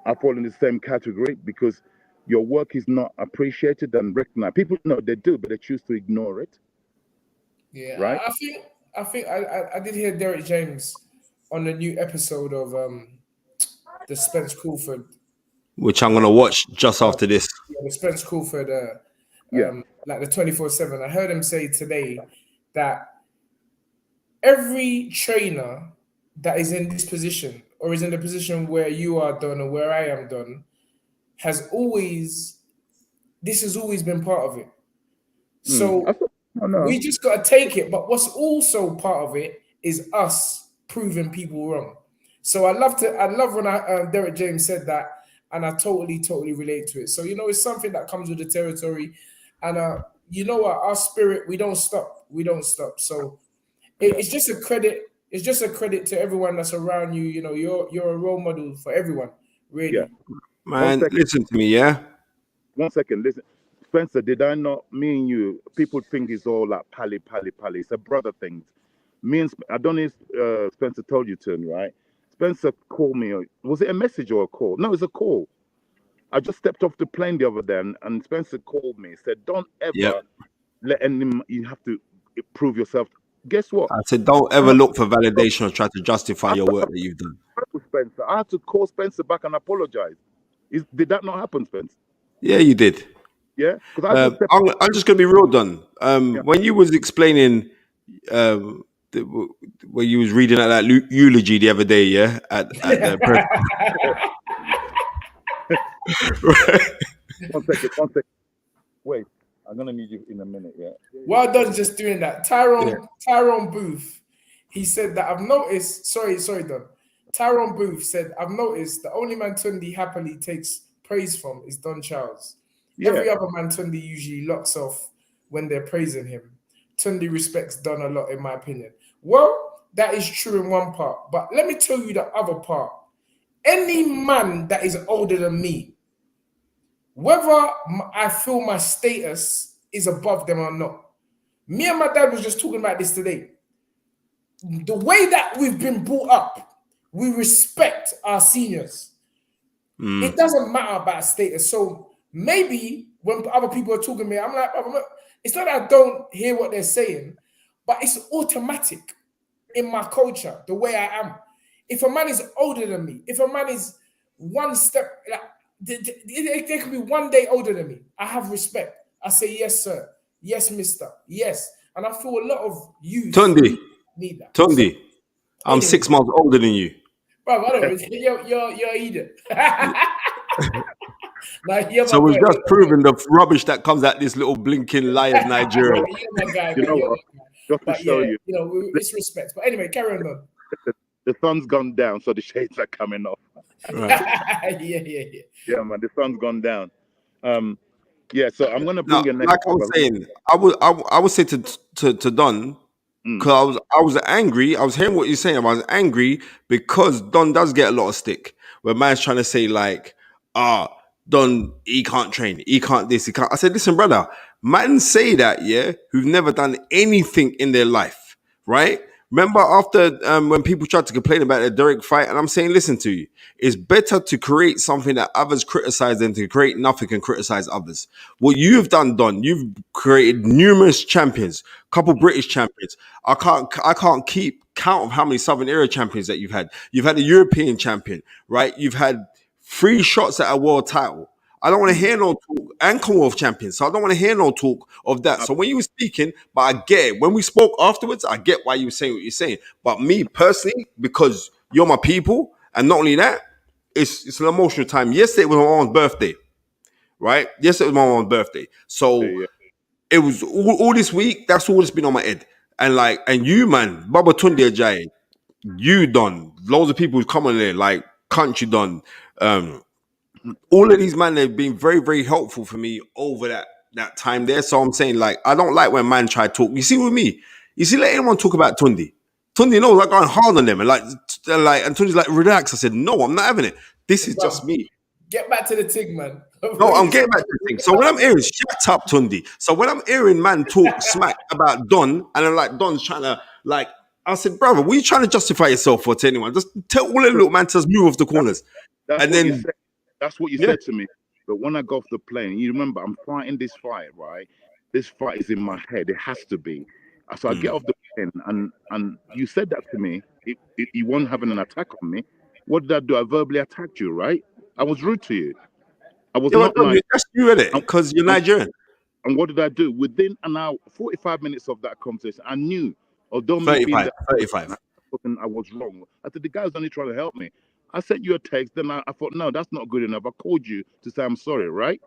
I fall in the same category because your work is not appreciated and recognized. People know they do, but they choose to ignore it. Yeah. Right. I think I did hear Derek James on the new episode of the Spence Crawford. Which I'm gonna watch just after this. Yeah, the Spence Crawford Yeah. like the 24/7. I heard him say today that every trainer that is in this position or is in the position where you are done or where I am done has always been part of it. So we just got to take it. But what's also part of it is us proving people wrong. So I love when Derek James said that, and I totally relate to it. So it's something that comes with the territory, and you know what, our spirit, we don't stop. So it's just a credit. It's just a credit to everyone that's around you. You're a role model for everyone, really. Yeah. Man, listen to me, yeah? 1 second, listen. Spencer, did I not, me and you, people think it's all like pally. It's a brother thing. Me and, I don't know if Spencer told you to, right? Spencer called me. Was it a message or a call? No, it's a call. I just stepped off the plane the other day and Spencer called me, said, don't ever let any, you have to prove yourself. Guess what? I said, don't ever look for validation or try to justify your work that you've done. Spencer, I had to call Spencer back and apologize. Did that not happen, Spencer? Yeah, you did. Yeah? I'm just going to be real, Don. When you was explaining, when you was reading out that eulogy the other day, yeah, at the press. One second. Wait, I'm going to need you in a minute, yeah? Well done just doing that. Tyrone Booth, he said that I've noticed, sorry, Don. Tyrone Booth said, I've noticed the only man Tundi happily takes praise from is Don Charles. Yeah. Every other man Tundi usually locks off when they're praising him. Tundi respects Don a lot, in my opinion. Well, that is true in one part, but let me tell you the other part. Any man that is older than me, whether I feel my status is above them or not, me and my dad was just talking about this today. The way that we've been brought up, we respect our seniors. It doesn't matter about status. So maybe when other people are talking to me, I'm like, it's not that I don't hear what they're saying, but it's automatic in my culture, the way I am. If a man is older than me, if a man is one step, like they can be 1 day older than me, I have respect. I say, yes, sir. Yes, mister. Yes. And I feel a lot of youth need that. Tundi, I'm 6 months older than you. Bro, I don't know. You're Eden. So we've just proven the rubbish that comes out this little blinking lie of Nigeria. You're my guy, just to show you. It's respect. But anyway, carry on. The sun's gone down, so the shades are coming off. Right. Yeah, man, the sun's gone down. So I'm gonna bring you next. Like I was saying, I would say to Don, because I was angry. I was hearing what you're saying. I was angry because Don does get a lot of stick. Where man's trying to say like, Don, he can't train, he can't this, he can't. I said, listen, brother, man say that, yeah, who've never done anything in their life, right? Remember after when people tried to complain about the Derek fight, and I'm saying, listen to you, it's better to create something that others criticize than to create nothing and criticize others. What you've done, Don, you've created numerous champions, couple British champions. I can't keep count of how many Southern Area champions that you've had. You've had a European champion, right? You've had 3 shots at a world title. I don't want to hear no talk, and Commonwealth champions. So I don't want to hear no talk of that. So when you were speaking, but I get it. When we spoke afterwards, I get why you were saying what you're saying. But me personally, because you're my people, and not only that, it's an emotional time. Yesterday was my mom's birthday, right? Yesterday was my mom's birthday. So it was all this week. That's all that's been on my head. And you, man, Baba Tunde Ajayi, you done. Loads of people who come on there, like Country done. All of these men have been very, very helpful for me over that time there. So I'm saying, like, I don't like when man try to talk. You see, with me, you see, let anyone talk about Tundi. Tundi knows I'm going hard on them, and and Tundi's like, relax. I said, no, I'm not having it. This is just me. Get back to the thing, man. No, I'm getting back to the thing. So when I'm hearing, shut up, Tundi. So when I'm hearing man talk smack about Don, and I'm like, Don's trying to, like, I said, brother, what are you trying to justify yourself for to anyone? Just tell all the little man to just move off the corners. That's what you said to me. But when I got off the plane, you remember, I'm fighting this fight, right? This fight is in my head. It has to be. So I get off the plane, and you said that to me. You weren't having an attack on me. What did I do? I verbally attacked you, right? I was rude to you. I was not nice. That's you, innit? Because you're Nigerian. And what did I do? Within an hour, 45 minutes of that conversation, I knew, although 35. I was wrong. I said, the guy's only trying to help me. I sent you a text, then I thought, no, that's not good enough. I called you to say I'm sorry, right?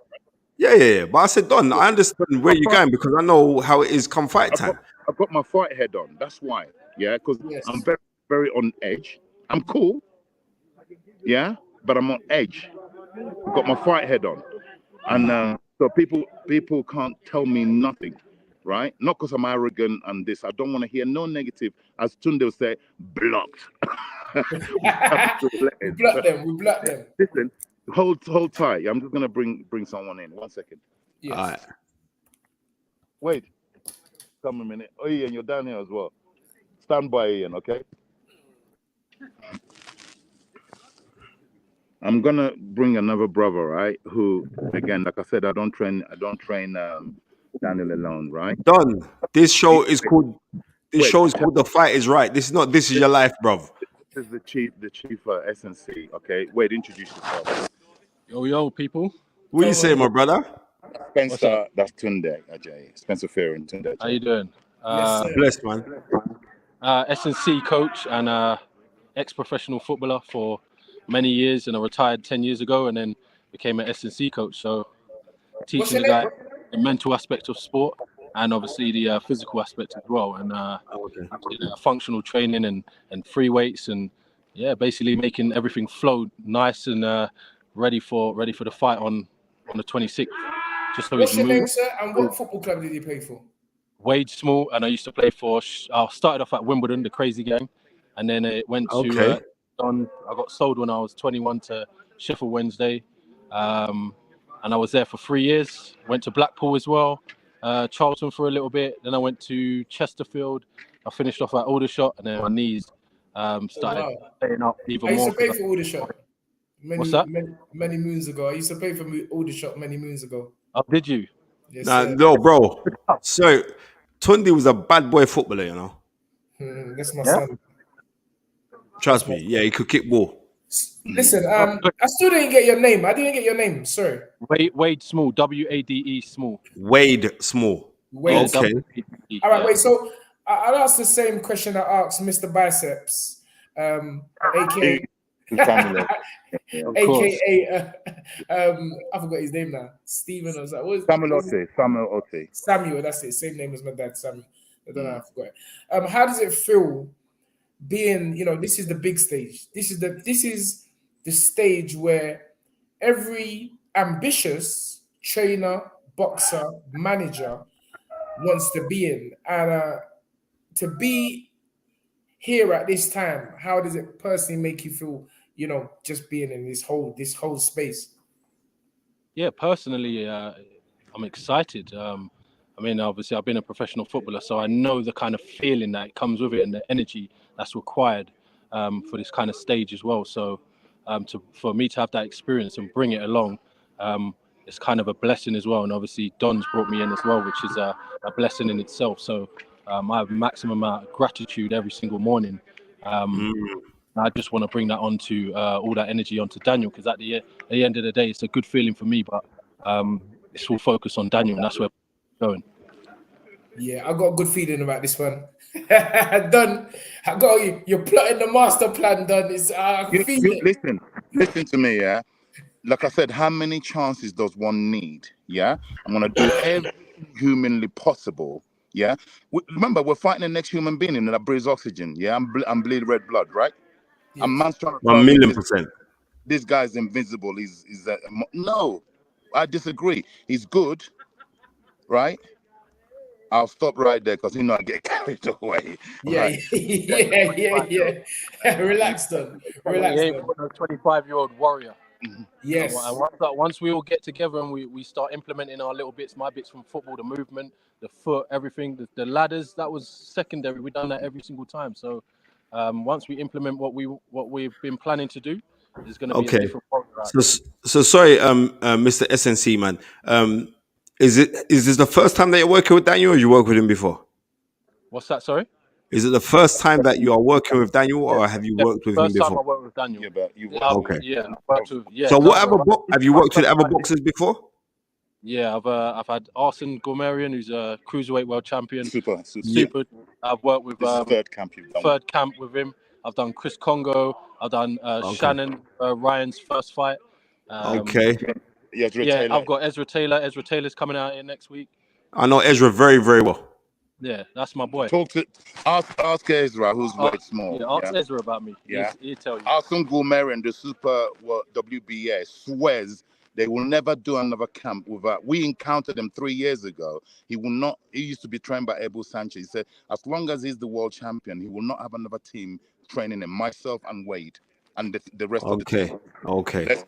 Yeah. But I said, Don, I understand where you're going because I know how it is come fight time. I've got my fight head on. That's why. Yeah, because I'm very, very on edge. I'm cool. Yeah, but I'm on edge. I've got my fight head on. And so people can't tell me nothing, right? Not because I'm arrogant and this. I don't want to hear no negative. As Tunde would say, blocked. We block them. Listen, hold tight. I'm just gonna bring someone in. 1 second. Yes. All right. Wait. Come a minute. Oh, Ian, you're down here as well. Stand by, Ian. Okay. I'm gonna bring another brother, right? Who, again, like I said, I don't train Daniel alone, right? Don, this show is called. This show is called The Fight Is Right. This is not. This is your life, bro. This is the chief SNC. Okay, wait, introduce yourself. Yo, people. What you say, my brother? Spencer, that's Tunde Ajay. Spencer Fear and Tunde Ajay. How you doing? Blessed, man. SNC coach and ex-professional footballer for many years, and I retired 10 years ago, and then became an SNC coach. So teaching the guy the mental aspect of sport and obviously the physical aspect as well, and functional training and free weights, and basically making everything flow nice and ready for the fight on the 26th. Just so What's your name, sir? And what football club did you play for? Wade Small, and I used to play for. I started off at Wimbledon, the Crazy Gang, and then it went to. I got sold when I was 21 to Sheffield Wednesday, and I was there for 3 years. Went to Blackpool as well, Charlton for a little bit. Then I went to Chesterfield. I finished off at Aldershot, and then my knees started playing up even more. I used to play for Aldershot. What's that? Many moons ago. I used to play for Aldershot many moons ago. Oh, did you? Yes, no, bro. So Tundi was a bad boy footballer, you know. That's my son. Trust me. Yeah, he could kick ball. Listen, I still didn't get your name. I didn't get your name. Sorry. Wade Small. Wade Small. Wade Small. Wade. Okay. All right. Wait. So I'll ask the same question I asked Mr. Biceps, aka. AKA I forgot his name now. Stephen or something. Samuel, that's it. Same name as my dad, Samuel. I don't know, I forgot. How does it feel being, this is the big stage. This is the stage where every ambitious trainer, boxer, manager wants to be in. And to be here at this time, how does it personally make you feel, just being in this whole space? Yeah, personally, I'm excited. I mean, obviously, I've been a professional footballer, so I know the kind of feeling that comes with it and the energy that's required for this kind of stage as well. So for me to have that experience and bring it along, it's kind of a blessing as well. And obviously, Don's brought me in as well, which is a blessing in itself. So I have a maximum amount of gratitude every single morning. I just want to bring that onto all that energy onto Daniel, because at the end of the day, it's a good feeling for me, but it's all focused on Daniel, and that's where we're going. Yeah, I got a good feeling about this one. Done. I got you're plotting the master plan, Done. It's listen to me, yeah. Like I said, how many chances does one need? Yeah, I'm gonna do everything humanly possible, Yeah. Remember, we're fighting the next human being that breathes oxygen. Yeah. I'm bleeding red blood, right? Yes. A man's trying to tell 1 me million percent. this guy's invincible. No, I disagree. He's good, right? I'll stop right there because I get carried away. Yeah, Right. yeah. Relax, Don. He Relax, ain't Don. a 25-year-old warrior. Yes. And once we all get together and we start implementing our little bits, my bits from football, the movement, the foot, everything, the ladders, that was secondary. We've done that every single time. So once we implement what we've been planning to do, there's going to be a Okay. different warrior out So sorry, Mr. SNC man. Is this the first time that you're working with Daniel, or you worked with him before? What's that? Sorry. Is it the first time that you are working with Daniel, or have you worked with him First time I before? worked with Daniel. Yeah, but you Okay. Yeah, I worked with, So no, whatever have you worked with other like this. boxers before? Yeah, I've had Arsene Goumarian, who's a cruiserweight world champion. super. I've worked with This is third camp you've done. third camp with him. I've done Chris Congo. I've done Shannon Ryan's first fight. Okay. Yeah, Yeah, I've got Ezra Taylor. Ezra Taylor's coming out here next week. I know Ezra very, very well. Yeah, that's my boy. Ask Ezra, who's weight small. Yeah, ask Ezra about me. Yeah. He'll tell you. Arsene Goumarian, the super WBA, swears they will never do another camp without. We encountered him 3 years ago. He will not. He used to be trained by Abel Sanchez. He said, as long as he's the world champion, he will not have another team training him. Myself and Wade, and the rest of the team. Okay.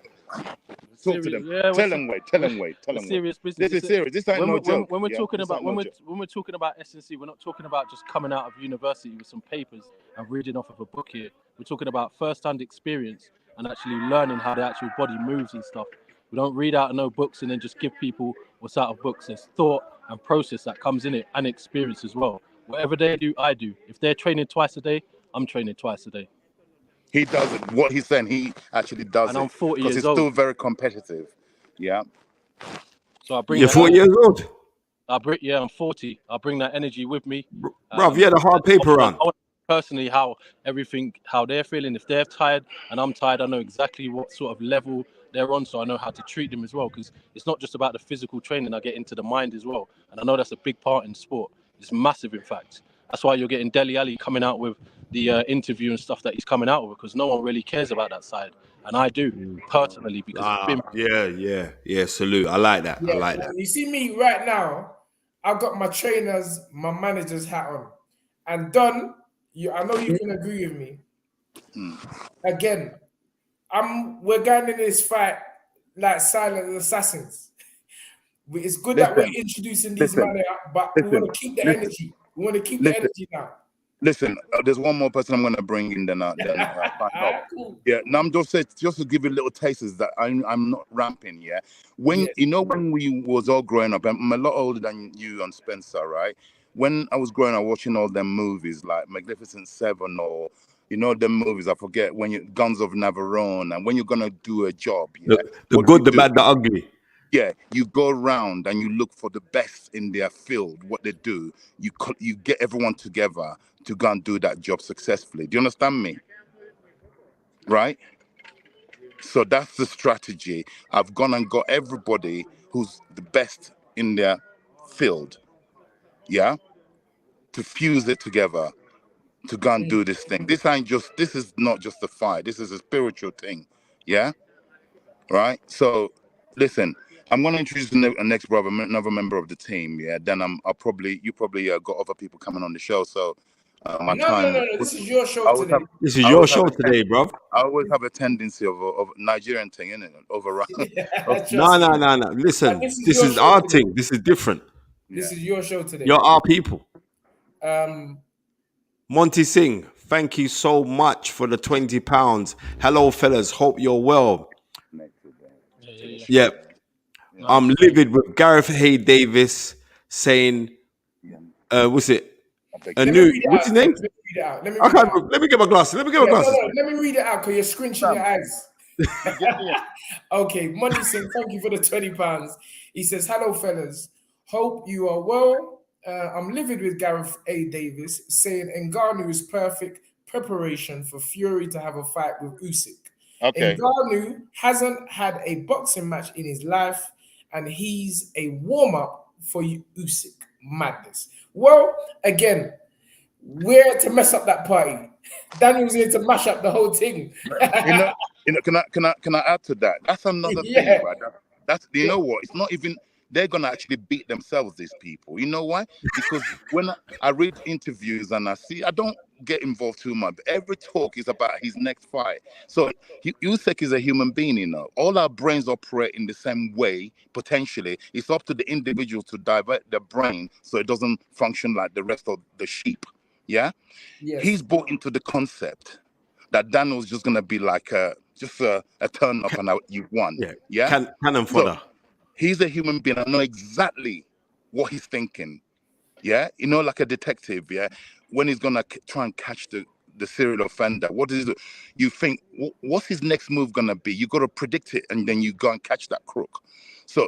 Talk to them. Tell them Wade. Serious business. This is serious. This ain't no joke. When we're talking about when we're talking about S&C, we're not talking about just coming out of university with some papers and reading off of a book here. We're talking about first-hand experience and actually learning how the actual body moves and stuff. We don't read out of no books and then just give people what's out of books. There's thought and process that comes in it, and experience as well. Whatever they do, I do. If they're training twice a day, I'm training twice a day. He does it. What he's saying, he actually does and it. I'm 40 because years he's old. still very competitive. Yeah. So I bring. You're 40 years old. I'm 40. I bring that energy with me. Bruv, you had a hard paper on. Personally, how they're feeling. If they're tired and I'm tired, I know exactly what sort of level they're on, so I know how to treat them as well. Because it's not just about the physical training. I get into the mind as well, and I know that's a big part in sport. It's massive, in fact. That's why you're getting Dele Alli coming out with the interview and stuff that he's coming out with, because no one really cares about that side, and I do personally because it's been. Yeah. Salute. I like that. Yeah, I like that. You see me right now. I've got my trainers, my manager's hat on, and Don. I know you can agree with me. Again, we're going in this fight like silent assassins. It's good that we're introducing these men, but we want to keep the energy. We want to keep the energy now. Listen, there's one more person I'm going to bring in. Then Cool. Yeah. Now I'm just to give you little tasters that I'm not ramping. Yeah. When we was all growing up, I'm a lot older than you and Spencer, right? When I was growing up, watching all them movies like Magnificent Seven or them movies. I forget Guns of Navarone, and when you're gonna do a job. Yeah. The good, the bad, the ugly. Yeah, you go around and you look for the best in their field, what they do. You get everyone together to go and do that job successfully. Do you understand me? Right? So that's the strategy. I've gone and got everybody who's the best in their field, yeah, to fuse it together to go and do this thing. This is not just a fight. This is a spiritual thing, yeah? Right? So, listen, I'm going to introduce the next brother, another member of the team. Yeah. Then you probably got other people coming on the show. So No. This is your show today. This is your show today, bro. I always have a tendency of Nigerian thing, innit? Overrun. No. Listen, this is our thing. This is different. This is your show today. You're our people. Monty Singh, thank you so much for the £20. Hello, fellas. Hope you're well. Yep. I'm livid with Gareth Hay Davis saying, what's it? What's his name? Let me get my glasses. Let me read it out because you're squinching your eyes. Okay, Monty Singh, thank you for the £20. He says, hello, fellas. Hope you are well. I'm livid with Gareth A. Davis saying Ngannou is perfect preparation for Fury to have a fight with Usyk. Okay. Ngannou hasn't had a boxing match in his life, and he's a warm-up for Usyk. Madness. Well, again, we're to mess up that party. Daniel's here to mash up the whole thing. Can I add to that? That's another thing, Yeah. brother. That's know what? It's not even they're gonna actually beat themselves, these people. You know why? Because when I read interviews and I don't get involved too much. But every talk is about his next fight. So Usyk is a human being, you know. All our brains operate in the same way, potentially. It's up to the individual to divert the brain so it doesn't function like the rest of the sheep. Yeah? Yes. He's bought into the concept that Daniel's just gonna be like just a turn up and you won. Yeah. Cannon fodder. So, he's a human being. I know exactly what he's thinking. Yeah, you know, like a detective. Yeah, when he's gonna try and catch the serial offender, what is it? You think what's his next move gonna be? You got to predict it, and then you go and catch that crook. So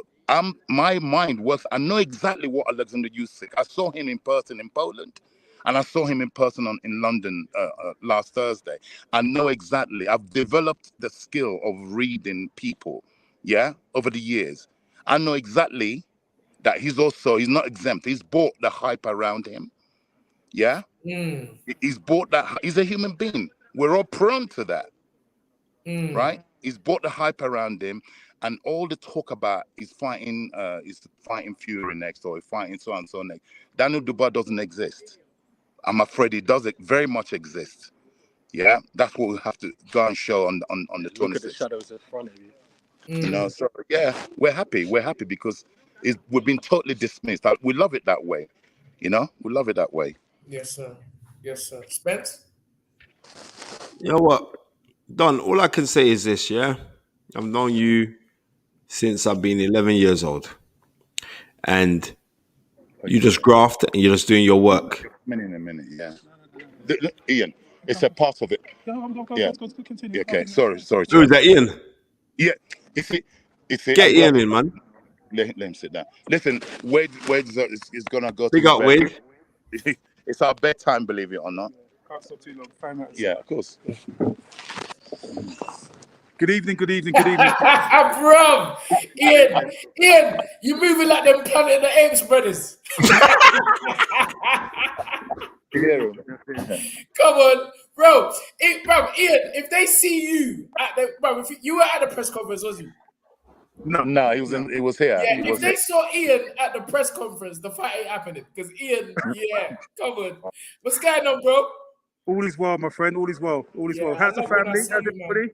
my mind was. I know exactly what Alexander Usyk. I saw him in person in Poland. And I saw him in person in London last Thursday. I know exactly. I've developed the skill of reading people, yeah, over the years. I know exactly that he's not exempt. He's bought the hype around him, yeah. He's bought that. He's a human being. We're all prone to that, right? He's bought the hype around him, and all the talk about he's fighting Fury next, or he's fighting so and so next. Daniel Dubois doesn't exist. I'm afraid it does very much exist. Yeah, that's what we have to go and show on the 26th. Look at the shadows in front of you. You know, so yeah, we're happy. We're happy because we've been totally dismissed. We love it that way. You know, we love it that way. Yes, sir. Yes, sir. Spence? You know what, Don, all I can say is this, yeah? I've known you since I've been 11 years old. And you just graft and you're just doing your work. A minute, yeah. Ian, it's a part of it. Yeah. Continue. Okay, sorry. Who is that, Ian? Yeah, it's Get Ian in, man. Let him sit down. Listen, Wade is gonna go Big to up, Wade. It's our bedtime, believe it or not. Can't stop too long. 5 minutes. Yeah, of course. Good evening. Bro, Ian, you moving like them Planet of the Apes brothers. Come on, bro. Ian, if they see you if you were at the press conference, was you? No, he was here. Yeah, if they saw Ian at the press conference, the fight ain't happening. Because Ian, come on. What's going on, bro? All is well, my friend. All is well. How's the family? How's everybody?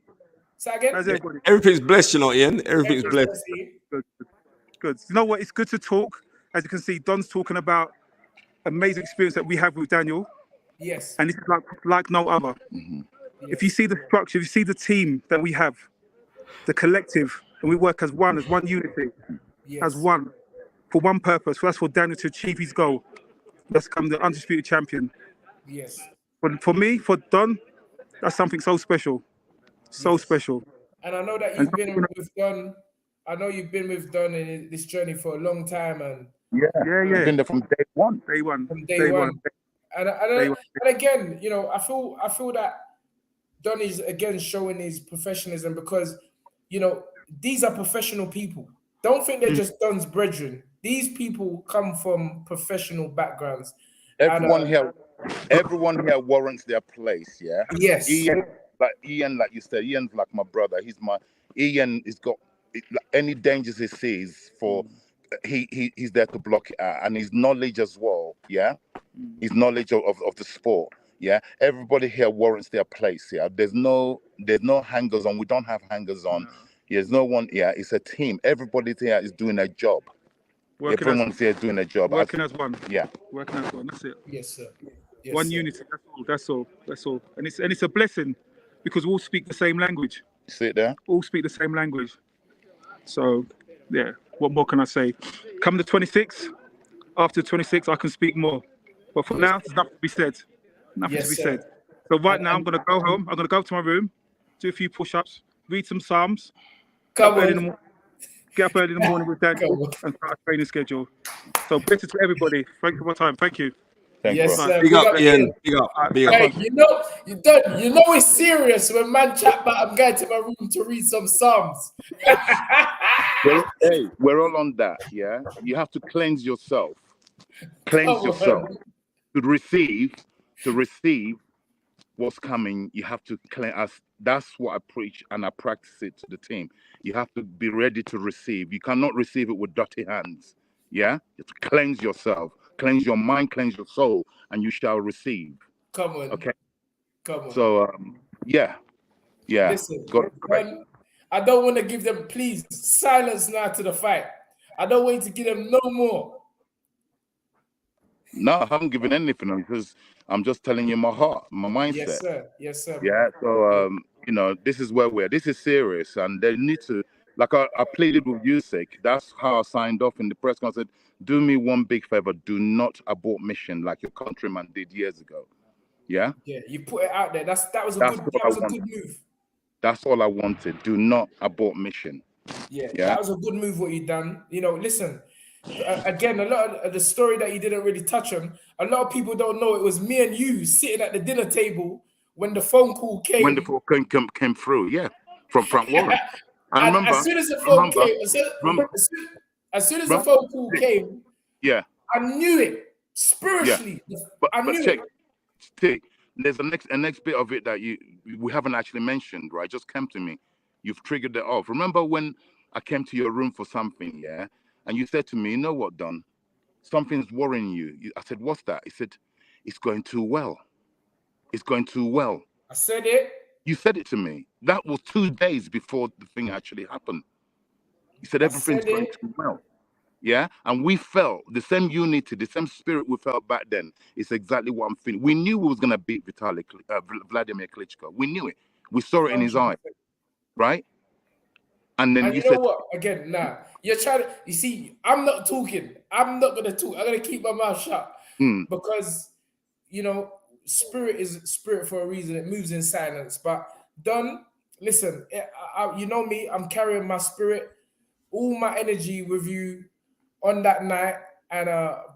Say again? How's everybody? Everything's blessed, you know, Ian. Everything's blessed. Good. You know what? It's good to talk. As you can see, Don's talking about amazing experience that we have with Daniel. Yes. And it's like no other. Mm-hmm. Yes. If you see the structure, if you see the team that we have, the collective, and we work as one unity, as one, for one purpose. That's for Daniel to achieve his goal. Let's become the undisputed champion. Yes. But for me, for Don, that's something so special. So special. And I know that you've been with Don. I know you've been with Don in this journey for a long time, and I've been there from day one. From day one. And again, you know, I feel that Don is again showing his professionalism because, you know, these are professional people. Don't think they're just Don's brethren. These people come from professional backgrounds. Everyone here warrants their place. Yeah. Yes. Ian, like you said, Ian's like my brother. Ian has got any dangers he sees for. He's there to block it out, and his knowledge as well. Yeah, his knowledge of the sport. Yeah, everybody here warrants their place. Yeah, there's no hangers on. We don't have hangers on. There's no one. Yeah, it's a team. Everybody here is doing a job. Everyone's here doing a job. Working as one. Yeah, working as one. That's it. Yes, sir. Yes, one sir. unity. That's all. And it's a blessing because we all speak the same language. You see it there? All speak the same language. So, yeah. What more can I say? Come the 26th. After 26, I can speak more. But for now, there's nothing to be said. Nothing to be said. So now, I'm going to go home. I'm going to go to my room, do a few push-ups, read some Psalms. Get up early in the morning with Daniel and start a training schedule. So blessings to everybody. Thank you for my time. Thank you. Yes, sir. Big up, Ian. Big up. Hey, you know it's serious when man chat about I'm going to my room to read some Psalms. Hey, we're all on that, yeah? You have to cleanse yourself Cleanse Come yourself. on. To receive what's coming, you have to cleanse. That's what I preach and I practice it to the team. You have to be ready to receive. You cannot receive it with dirty hands. Yeah? You have to cleanse yourself, cleanse your mind, cleanse your soul, and you shall receive. Come on. Okay. Come on. So yeah. Listen, God is great. I don't want to give them, please, silence now to the fight. I don't want to give them no more. No, I haven't given anything because I'm just telling you my heart, my mindset. Yes, sir. Yes, sir. Yeah. So this is where we're. This is serious, and they need to. Like I pleaded with Usyk. That's how I signed off in the press conference. Do me one big favor. Do not abort mission like your countryman did years ago. Yeah. Yeah, you put it out there. That was a That's good. what That I was a wanted. good move. That's all I wanted. Do not abort mission. Yeah, Yeah. that was a good move. What you done. Listen. Again, a lot of the story that you didn't really touch on. A lot of people don't know it was me and you sitting at the dinner table when the phone call came. When the phone came through, yeah, from Frank Warren. I and remember. as soon as the phone came, as soon as the phone call came, yeah, I knew it spiritually. Yeah. I knew check, it. There's a next bit of it that we haven't actually mentioned, right? Just came to me. You've triggered it off. Remember when I came to your room for something, yeah? And you said to me, you know what, Don? Something's worrying you. I said, what's that? He said, it's going too well. It's going too well. I said it. You said it to me. That was 2 days before the thing actually happened. You said everything's going too well. Yeah, and we felt the same unity, the same spirit we felt back then. It's exactly what I'm feeling. We knew we was gonna beat Vladimir Klitschko. We knew it. We saw it in his eye, right? And then you know what? Again, you're trying to. You see, I'm not talking. I'm not gonna talk. I'm gonna keep my mouth shut because spirit is spirit for a reason. It moves in silence. But Don, listen, you know me. I'm carrying my spirit, all my energy with you on that night, and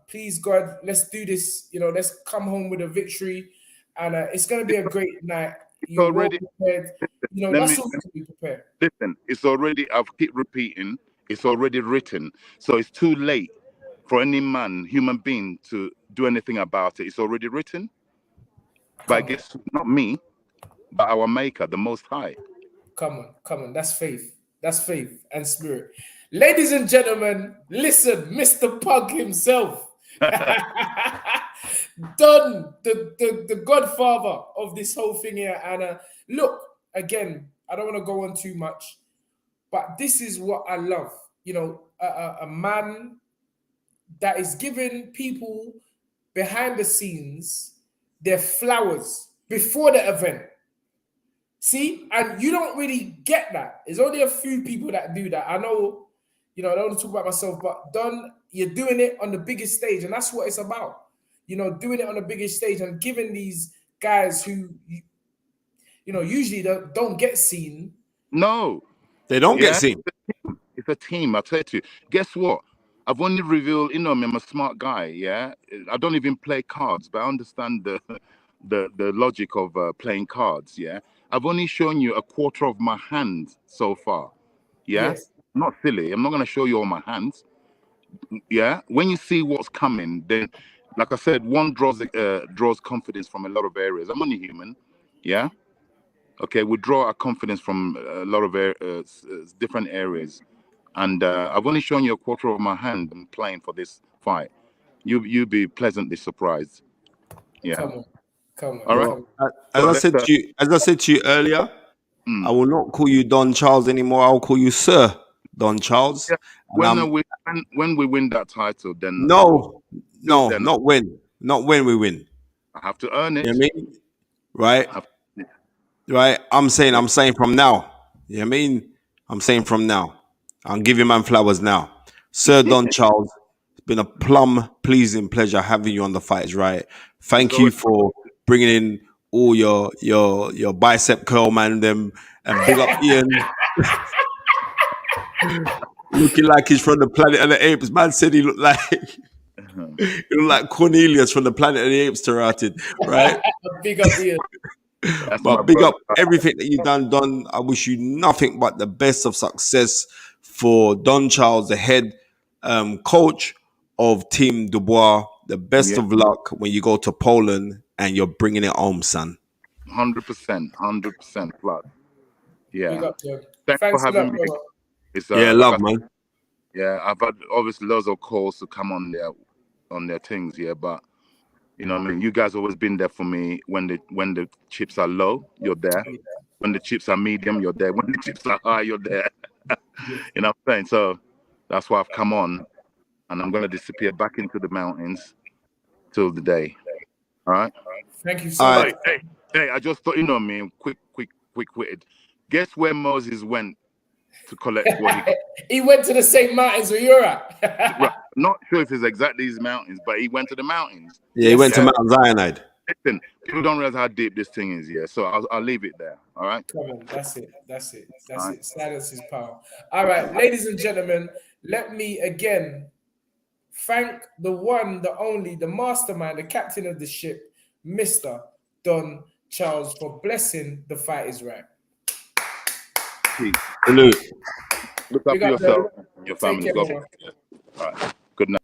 please God, let's do this. Let's come home with a victory, and it's gonna be a great night. You're already prepared. That's all we can be prepared. Listen, it's already. I've keep repeating. It's already written, so it's too late for any human being, to do anything about it. It's already written. But I guess not me, but our Maker, the Most High. Come on. That's faith. That's faith and spirit. Ladies and gentlemen, listen, Mr. Pug himself. Don, the godfather of this whole thing here. And look, again, I don't want to go on too much, but this is what I love. A man that is giving people behind the scenes their flowers before the event. See, and you don't really get that. There's only a few people that do that. I know, I don't want to talk about myself, but Don, you're doing it on the biggest stage, and that's what it's about. Doing it on the biggest stage and giving these guys who, usually don't get seen. No, they don't get seen. It's a team. I tell you. Guess what? I've only revealed, I'm a smart guy. Yeah, I don't even play cards, but I understand the logic of playing cards. Yeah, I've only shown you a quarter of my hand so far. Yeah, yes. Not silly. I'm not going to show you all my hands. Yeah, when you see what's coming, then, like I said, one draws confidence from a lot of areas. I'm only human. Yeah. Okay, we draw our confidence from a lot of different areas. And I've only shown you a quarter of my hand I'm playing for this fight. You'll be pleasantly surprised. Yeah. Come on. All right. As I said to you earlier, I will not call you Don Charles anymore. I'll call you Sir Don Charles. Yeah. When we win that title, then not when we win. I have to earn it. You know what I mean? Right. I'm saying from now. You know what I mean? I'm saying from now. I'll give you man flowers now. Sir Don Charles, it's been a plum pleasing pleasure having you on the Fight Is Right. Thank you for bringing in all your bicep curl man them, and big up Ian. Looking like he's from the Planet of the Apes. Man said he looked like Cornelius from the Planet of the Apes started, right? Big up Ian. But big up everything that you've done, Don. I wish you nothing but the best of success for Don Charles, the head coach of Team Dubois. The best Yeah. of luck when you go to Poland and you're bringing it home, son. 100% plus. Big Yeah. up, John. Thanks for Thanks a lot, having me. brother. It's Yeah, like love, man. yeah, I've had obviously loads of calls to come on their things, yeah, but you know what I mean, you guys always been there for me when the chips are low, you're there. When the chips are medium, you're there. When the chips are high, you're there. You know what I'm saying? So that's why I've come on, and I'm gonna disappear back into the mountains till the day. All right. Thank you so All much. right. Hey, I just thought, you know me, quick-witted. Guess where Moses went to collect what he got? He went to the same mountains where you're at. Right. Not sure if it's exactly these mountains, but he went to the mountains. Yeah, he Yes, went to sir. Mount Cyanide. Listen, people don't realize how deep this thing is, yeah. So I'll leave it there. All right. Come on, that's it. That's it. That's All right. it. Silence is power. All right, ladies and gentlemen, let me again thank the one, the only, the mastermind, the captain of the ship, Mr. Don Charles, for blessing The Fight Is Right. Peace. Salute. Look Big after up, yourself Don. and your Take family. care, God brother. bless. All right. Good night.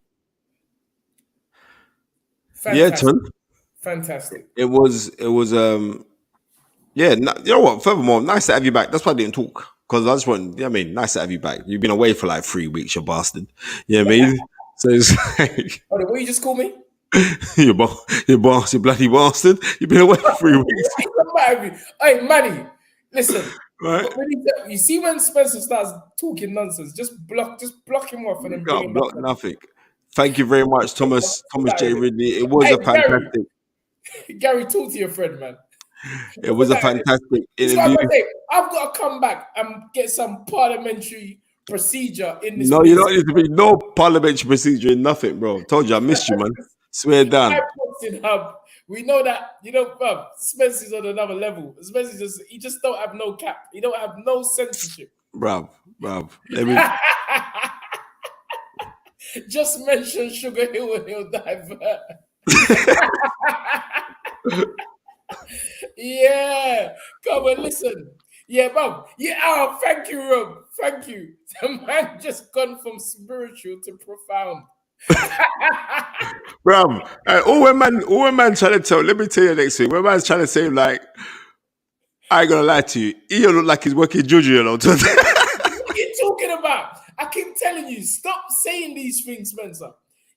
Yeah, Fantastic. Ton. Fantastic. It was yeah, you know what? Furthermore, nice to have you back. That's why I didn't talk. Because I just want, I mean, nice to have you back. You've been away for like 3 weeks, you bastard. You know what I mean? So it's like, Hold on, what you just call me? you bloody bastard. You've been away for 3 weeks. Hey, Manny, listen. Right? You see when Spencer starts talking nonsense, just block him off and You then bring can't him back block on. nothing. Thank you very much, Thomas J. Ridley. It was Hey, a fantastic, Gary, talk to your friend, man. it was a fantastic This is what I'm interview. gonna say. I've got to come back and get some parliamentary procedure in this No, you place. don't need to be no parliamentary procedure in nothing, bro. Told you I missed you, man. Swear down. Boxing hub. We know that, bruv, Spencer's on another level. Spencer he just don't have no cap. He don't have no censorship. Bruv. Let me Just mention Sugar Hill and he'll divert. Yeah, come on, listen. Yeah, Bob. Yeah, oh, thank you, Rob. Thank you. The man just gone from spiritual to profound. Bruv, all when man trying to tell, let me tell you next thing. When man's trying to say, like, I ain't gonna lie to you, he look like he's working juju, you know. What are you talking about? I keep telling you, stop saying these things, Spencer.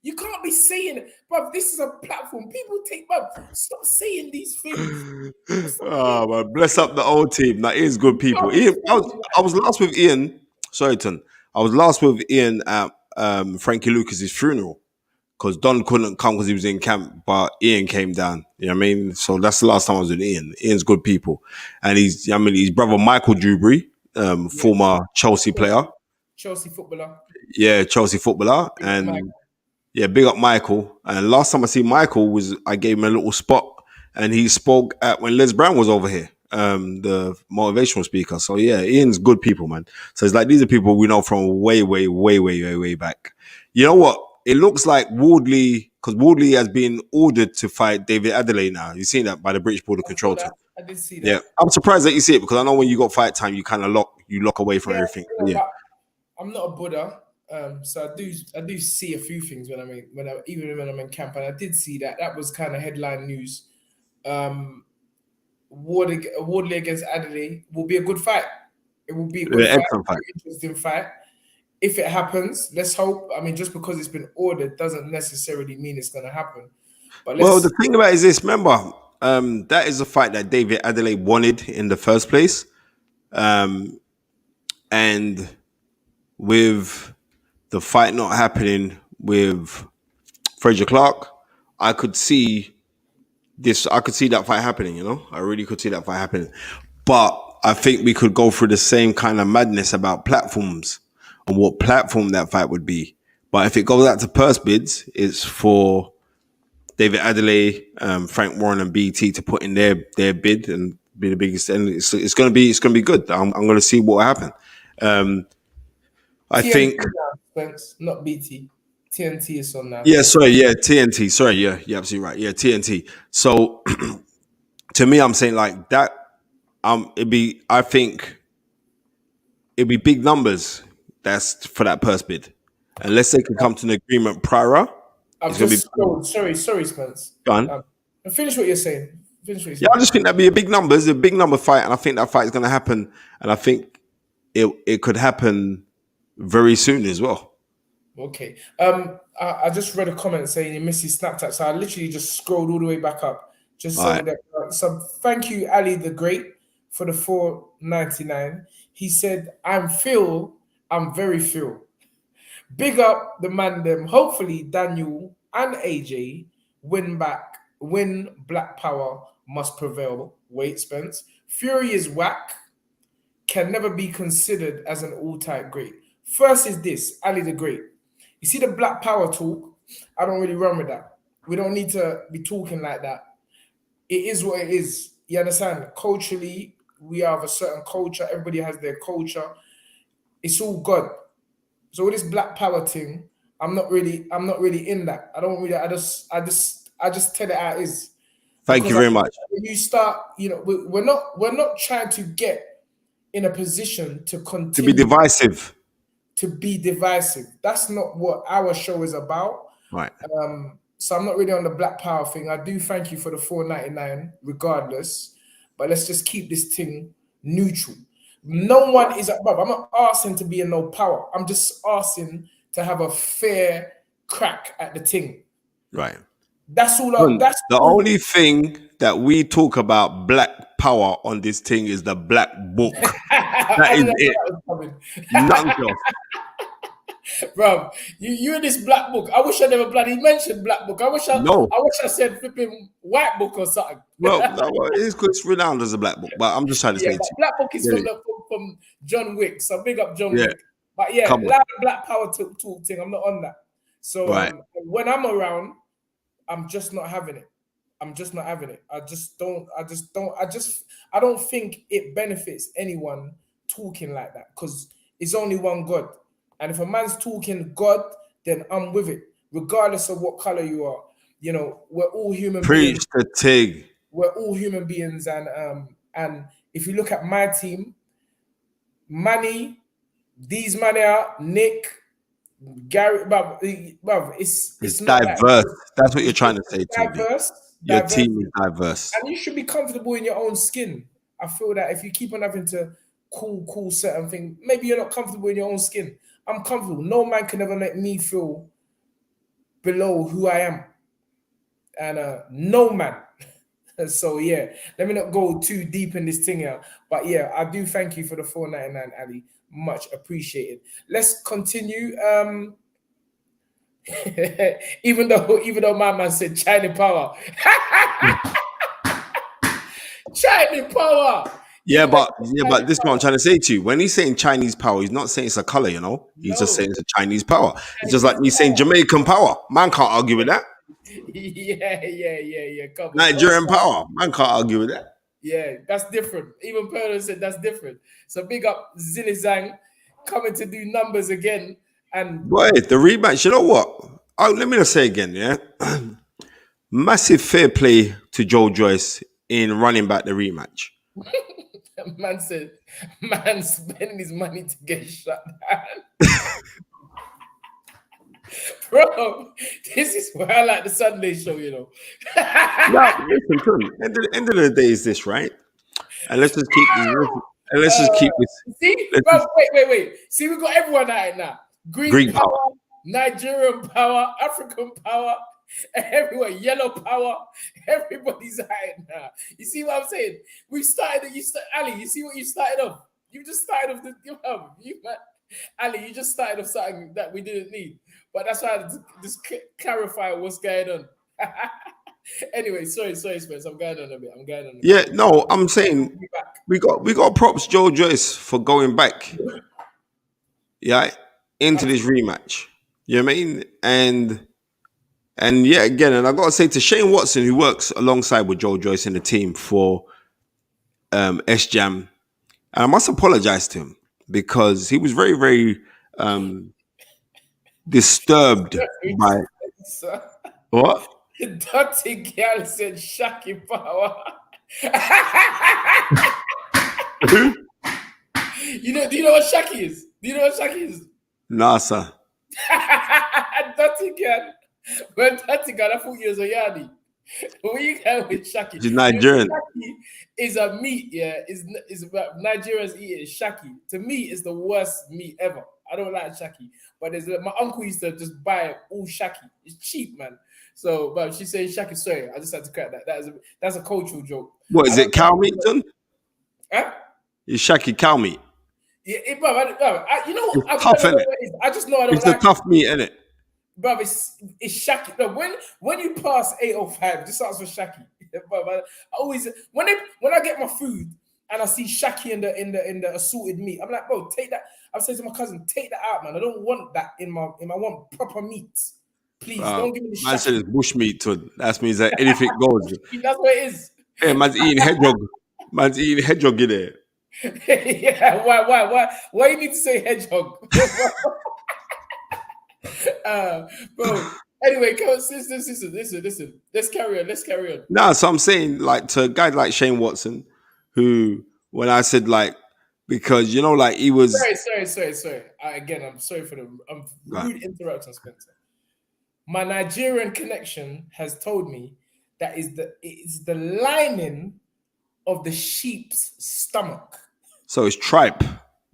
You can't be saying it, bruv. This is a platform. People take, bruv. Stop saying these things. Oh man, bless up the old team. That is good people. Ian, I was last with Ian. Sorry, Ton. I was last with Ian at Frankie Lucas's funeral because Don couldn't come because he was in camp, but Ian came down. You know what I mean? So that's the last time I was with Ian. Ian's good people, and his brother Michael Dewberry, former Chelsea player. Chelsea footballer. Yeah, Chelsea footballer, and yeah, big up Michael. And last time I see Michael was I gave him a little spot, and he spoke at when Les Brown was over here, the motivational speaker. So yeah, Ian's good people, man. So it's like these are people we know from way back. You know what? It looks like Wardley, because Wardley has been ordered to fight David Adelaide now. You've seen that by the British Border Control Team. I did see that. Yeah, I'm surprised that you see it because I know when you got fight time, you kind of lock away from everything. Yeah, I'm not a Buddha. So I do see a few things even when I'm in camp, and I did see that was kind of headline news. Wardley against Adelaide will be a good fight. It will be a good fight. Interesting fight. If it happens, let's hope. I mean, just because it's been ordered doesn't necessarily mean it's going to happen. But the thing about it is this. Remember, that is a fight that David Adelaide wanted in the first place, and with the fight not happening with Fraser Clark, I could see that fight happening, you know? I really could see that fight happening. But I think we could go through the same kind of madness about platforms and what platform that fight would be. But if it goes out to purse bids, it's for David Adelaide, Frank Warren and BT to put in their bid and be the biggest. And it's gonna be good. I'm gonna see what will happen. I think not BT. TNT is on now. Yeah, sorry, yeah, TNT. Sorry, yeah, you're absolutely right. Yeah, TNT. So to me, I'm saying like that. I think it'd be big numbers. That's for that purse bid, unless they can come to an agreement prior, I've it's going to just be scrolled. Sorry, Spence. done. Finish what you're saying. Finish what you're Yeah, saying. I just think that'd be a big number. It's a big number fight, and I think that fight is going to happen. And I think it could happen very soon as well. Okay. I just read a comment saying you missed his Snapchat, so I literally just scrolled all the way back up just so All right. that. So thank you, Ali the Great, for the $4.99. He said, "I'm very Phil. Big up the man them. Hopefully Daniel and AJ win back. Win Black Power must prevail. Wait, Spence. Fury is whack. Can never be considered as an all-time great. First is this, Ali the Great. You see the Black Power talk? I don't really run with that. We don't need to be talking like that. It is what it is. You understand? Culturally, we have a certain culture. Everybody has their culture. It's all God. So with this Black Power thing, I'm not really in that. I don't really. I just tell it how it is. Thank you Because very much. when you start, we're not trying to get in a position to To continue be divisive. That's not what our show is about. Right. So I'm not really on the Black Power thing. I do thank you for the $4.99 regardless, but let's just keep this thing neutral. No one is above. I'm not asking to be in no power. I'm just asking to have a fair crack at the thing. Right. That's all. The only thing that we talk about Black Power on this thing is the Black Book. That is it. Nothing else. Bro, you in this Black Book. I wish I never bloody mentioned Black Book. I wish I said flipping White Book or something. Well, it's renowned as a Black Book, but I'm just trying to say to you. Black Book is from John Wick, so big up John Wick. But Black Power talk thing, I'm not on that. So when I'm around, I'm just not having it. I don't think it benefits anyone talking like that because it's only one God. And if a man's talking God, then I'm with it, regardless of what color you are. We're all human beings. Preach the tig. We're all human beings, and if you look at my team, Manny, these man are Nick, Gary, it's diverse. That's what you're trying to say to me. Your team is diverse, and you should be comfortable in your own skin. I feel that if you keep on having to cool certain thing, maybe you're not comfortable in your own skin. I'm comfortable. No man can ever make me feel below who I am, and no man. So let me not go too deep in this thing here, but I do thank you for the $4.99, Ali. Much appreciated. Let's continue. Even though my man said China power, China power. But this is what I'm trying to say to you. When he's saying Chinese power, he's not saying it's a color, He's just saying it's a Chinese power. It's just like me saying Jamaican power. Man can't argue with that. Come Nigerian power. Man can't argue with that. Yeah, that's different. Even Perlo said that's different. So big up Zilizang coming to do numbers again. And boy, the rematch, you know what? Let me just say again, massive fair play to Joe Joyce in running back the rematch. Man said, man spending his money to get shut down. Bro, this is why I like the Sunday show, No, listen, end of the day is this, right? And let's just keep this. See, bro, wait. See, we got everyone out now. Green power, Nigerian power, African power, everywhere, yellow power, everybody's out now. You see what I'm saying? We started, Ali, you see what you started off? You just started off Ali, you just started off something that we didn't need. But that's why I just clarify what's going on. Anyway, sorry, Spence. I'm going on a bit. I'm saying we got props Joe Joyce for going back. Into this rematch. You know what I mean? And again, and I gotta say to Shane Watson, who works alongside with Joe Joyce in the team for S-Jam, and I must apologize to him because he was very, very disturbed by what? Dirty girl said Shaki power. Do you know what Shaki is? Nah, sir. Dirty girl. Well, dirty girl, I thought you was a yardy. Where you going with Shaki? She's Nigerian. Shaki is a meat, yeah. Is about Nigerians eat it. Shaki. To me, is the worst meat ever. I don't like Shaki. But my uncle used to just buy all Shaki. It's cheap, man. So, but she says Shaki. Sorry, I just had to crack that. That's a cultural joke. What is it? Cow meat, son? Huh? It's Shaki cow meat. Yeah, you know, It's tough, innit? I just know I don't It's the like tough meat, innit? Bruv, it's Shaki. No, when you pass 805, just ask for Shaki. Bruv, I always when I get my food and I see Shaki in the assorted meat, I'm like, bro, take that. I'm saying to my cousin, take that out, man. I don't want that in my I want proper meat. Please don't give me the Man said Shaki. it's bush meat, too. That means that anything goes. That's what it is. Hey, man's eating hedgehog. Man's eating hedgehog in there. Yeah, why you need to say hedgehog? Bro. Anyway, come on, listen. Let's carry on. No, so I'm saying, like, to a guy like Shane Watson, who, when I said, like, because, you know, like, he was... Sorry. Again, I'm sorry for the Right. rude interruption, Spencer. My Nigerian connection has told me that it's the lining of the sheep's stomach. So it's tripe.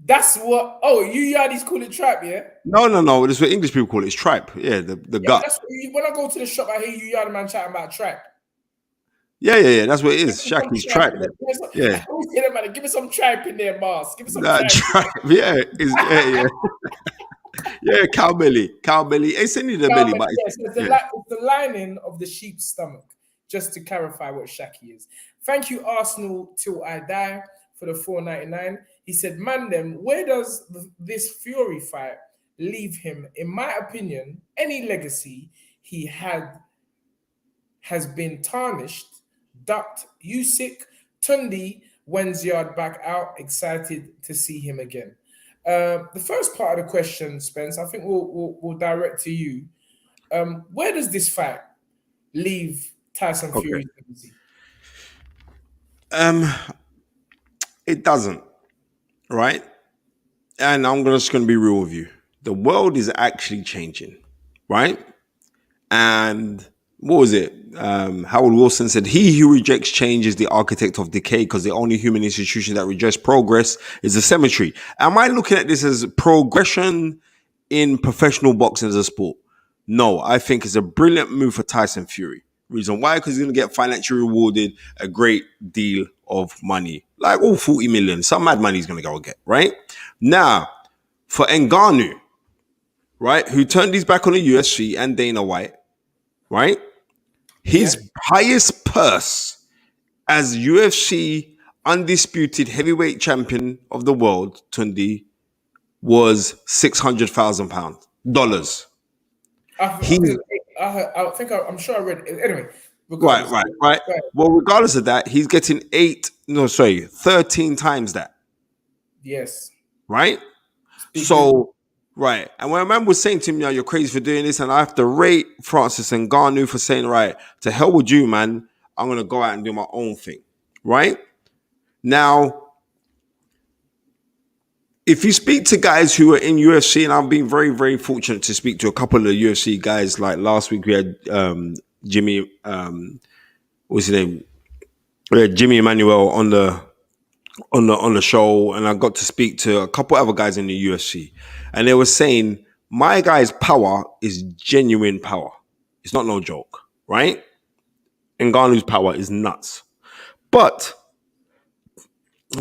That's what... Oh, you Yardis call it tripe, yeah? No. That's what English people call it. It's tripe. Yeah, the gut. That's when I go to the shop, I hear you Yard man chatting about tripe. Yeah. That's what it is. Shaki's tripe. Yeah. I always hear them, man. Give me some tripe in there, boss. Give me some Nah, tripe. tripe. Yeah. Yeah, cow belly. It's only the belly, but yes, it's the lining of the sheep's stomach. Just to clarify what Shaki is. Thank you, Arsenal till I die for the $4.99. He said, "Man, them, where does this Fury fight leave him? In my opinion, any legacy he had has been tarnished. Ducked Usyk, Tundi, Wenzyard back out. Excited to see him again." The first part of the question, Spence, I think we'll direct to you. Where does this fight leave Tyson Fury's legacy? It doesn't, right? And I'm just going to be real with you. The world is actually changing, right? And what was it? Howard Wilson said, "He who rejects change is the architect of decay, because the only human institution that rejects progress is the cemetery." Am I looking at this as progression in professional boxing as a sport? No, I think it's a brilliant move for Tyson Fury. Reason why? Because he's going to get financially rewarded a great deal of money, like all 40 million. Some mad money he's going to go get, right? Now, for Ngannou, right, who turned his back on the UFC and Dana White, right? His highest purse as UFC undisputed heavyweight champion of the world, Tundi, was $600,000. I'm sure I read it. Anyway. Right. Well, regardless of that, he's getting 13 times that. Yes. Right? So, right. And when a man was saying to me, "You're crazy for doing this," and I have to rate Francis Ngannou for saying, "Right, to hell with you, man. I'm going to go out and do my own thing." Right? Now, if you speak to guys who are in UFC, and I've been very, very fortunate to speak to a couple of UFC guys, like last week we had Jimmy, what's his name? We had Jimmy Emmanuel on the show, and I got to speak to a couple other guys in the UFC, and they were saying my guy's power is genuine power. It's not no joke, right? Ngannou's power is nuts. But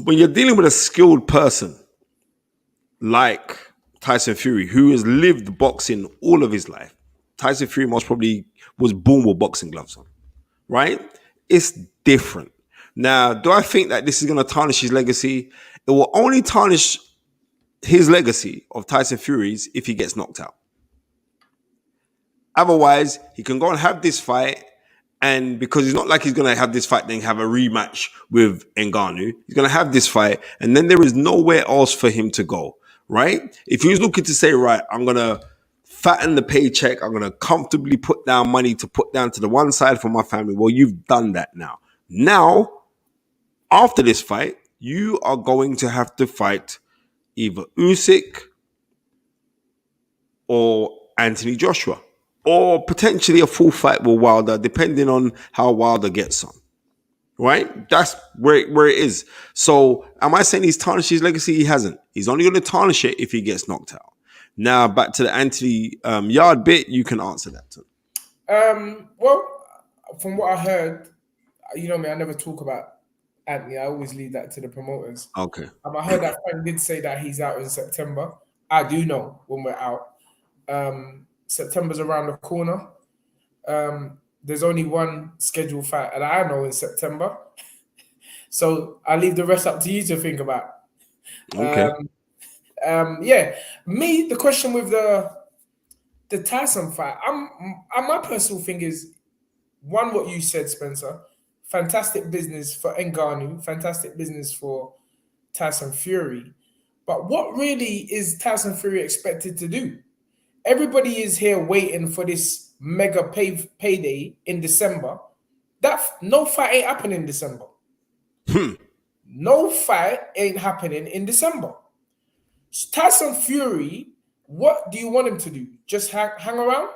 when you're dealing with a skilled person like Tyson Fury, who has lived boxing all of his life, Tyson Fury most probably was born with boxing gloves on, right? It's different. Now, do I think that this is going to tarnish his legacy? It will only tarnish his legacy of Tyson Fury's if he gets knocked out. Otherwise, he can go and have this fight, and because it's not like he's going to have this fight then have a rematch with Ngannou, he's going to have this fight, and then there is nowhere else for him to go, right? If he's looking to say, right, I'm going to fatten the paycheck, I'm going to comfortably put down money to put down to the one side for my family, well, you've done that now. Now, after this fight, you are going to have to fight either Usyk or Anthony Joshua, or potentially a full fight with Wilder, depending on how Wilder gets on. Right? That's where it is. So am I saying he's tarnished his legacy? He hasn't. He's only going to tarnish it if he gets knocked out. Now back to the Anthony Yard bit. You can answer that too. Well, from what I heard, you know me, I never talk about Anthony. I always leave that to the promoters. Okay. I heard that Frank did say that he's out in September. I do know when we're out. September's around the corner. There's only one scheduled fight, and I know in September. So I leave the rest up to you to think about. Okay. Yeah, me. The question with the Tyson fight, my personal thing is one, what you said, Spencer. Fantastic business for Ngannou. Fantastic business for Tyson Fury. But what really is Tyson Fury expected to do? Everybody is here waiting for this mega payday in December. No fight ain't happening in December. No fight ain't happening in December. Tyson Fury, what do you want him to do? Just hang around?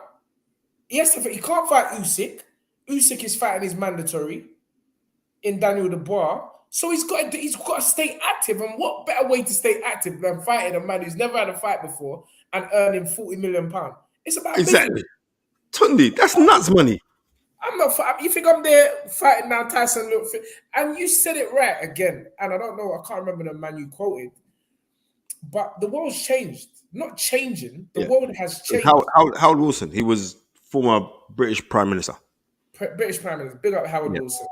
He can't fight Usyk. Usyk is fighting his mandatory in Daniel Dubois. So he's got to stay active. And what better way to stay active than fighting a man who's never had a fight before and earning £40 million? It's about exactly. business. Tundi, that's nuts money. I'm not. You think I'm there fighting now, Tyson? And you said it right again. And I don't know. I can't remember the man you quoted. But the world's changed. Not changing. The world has changed. Howard Wilson. He was former British Prime Minister. British Prime Minister. Big up Howard Wilson.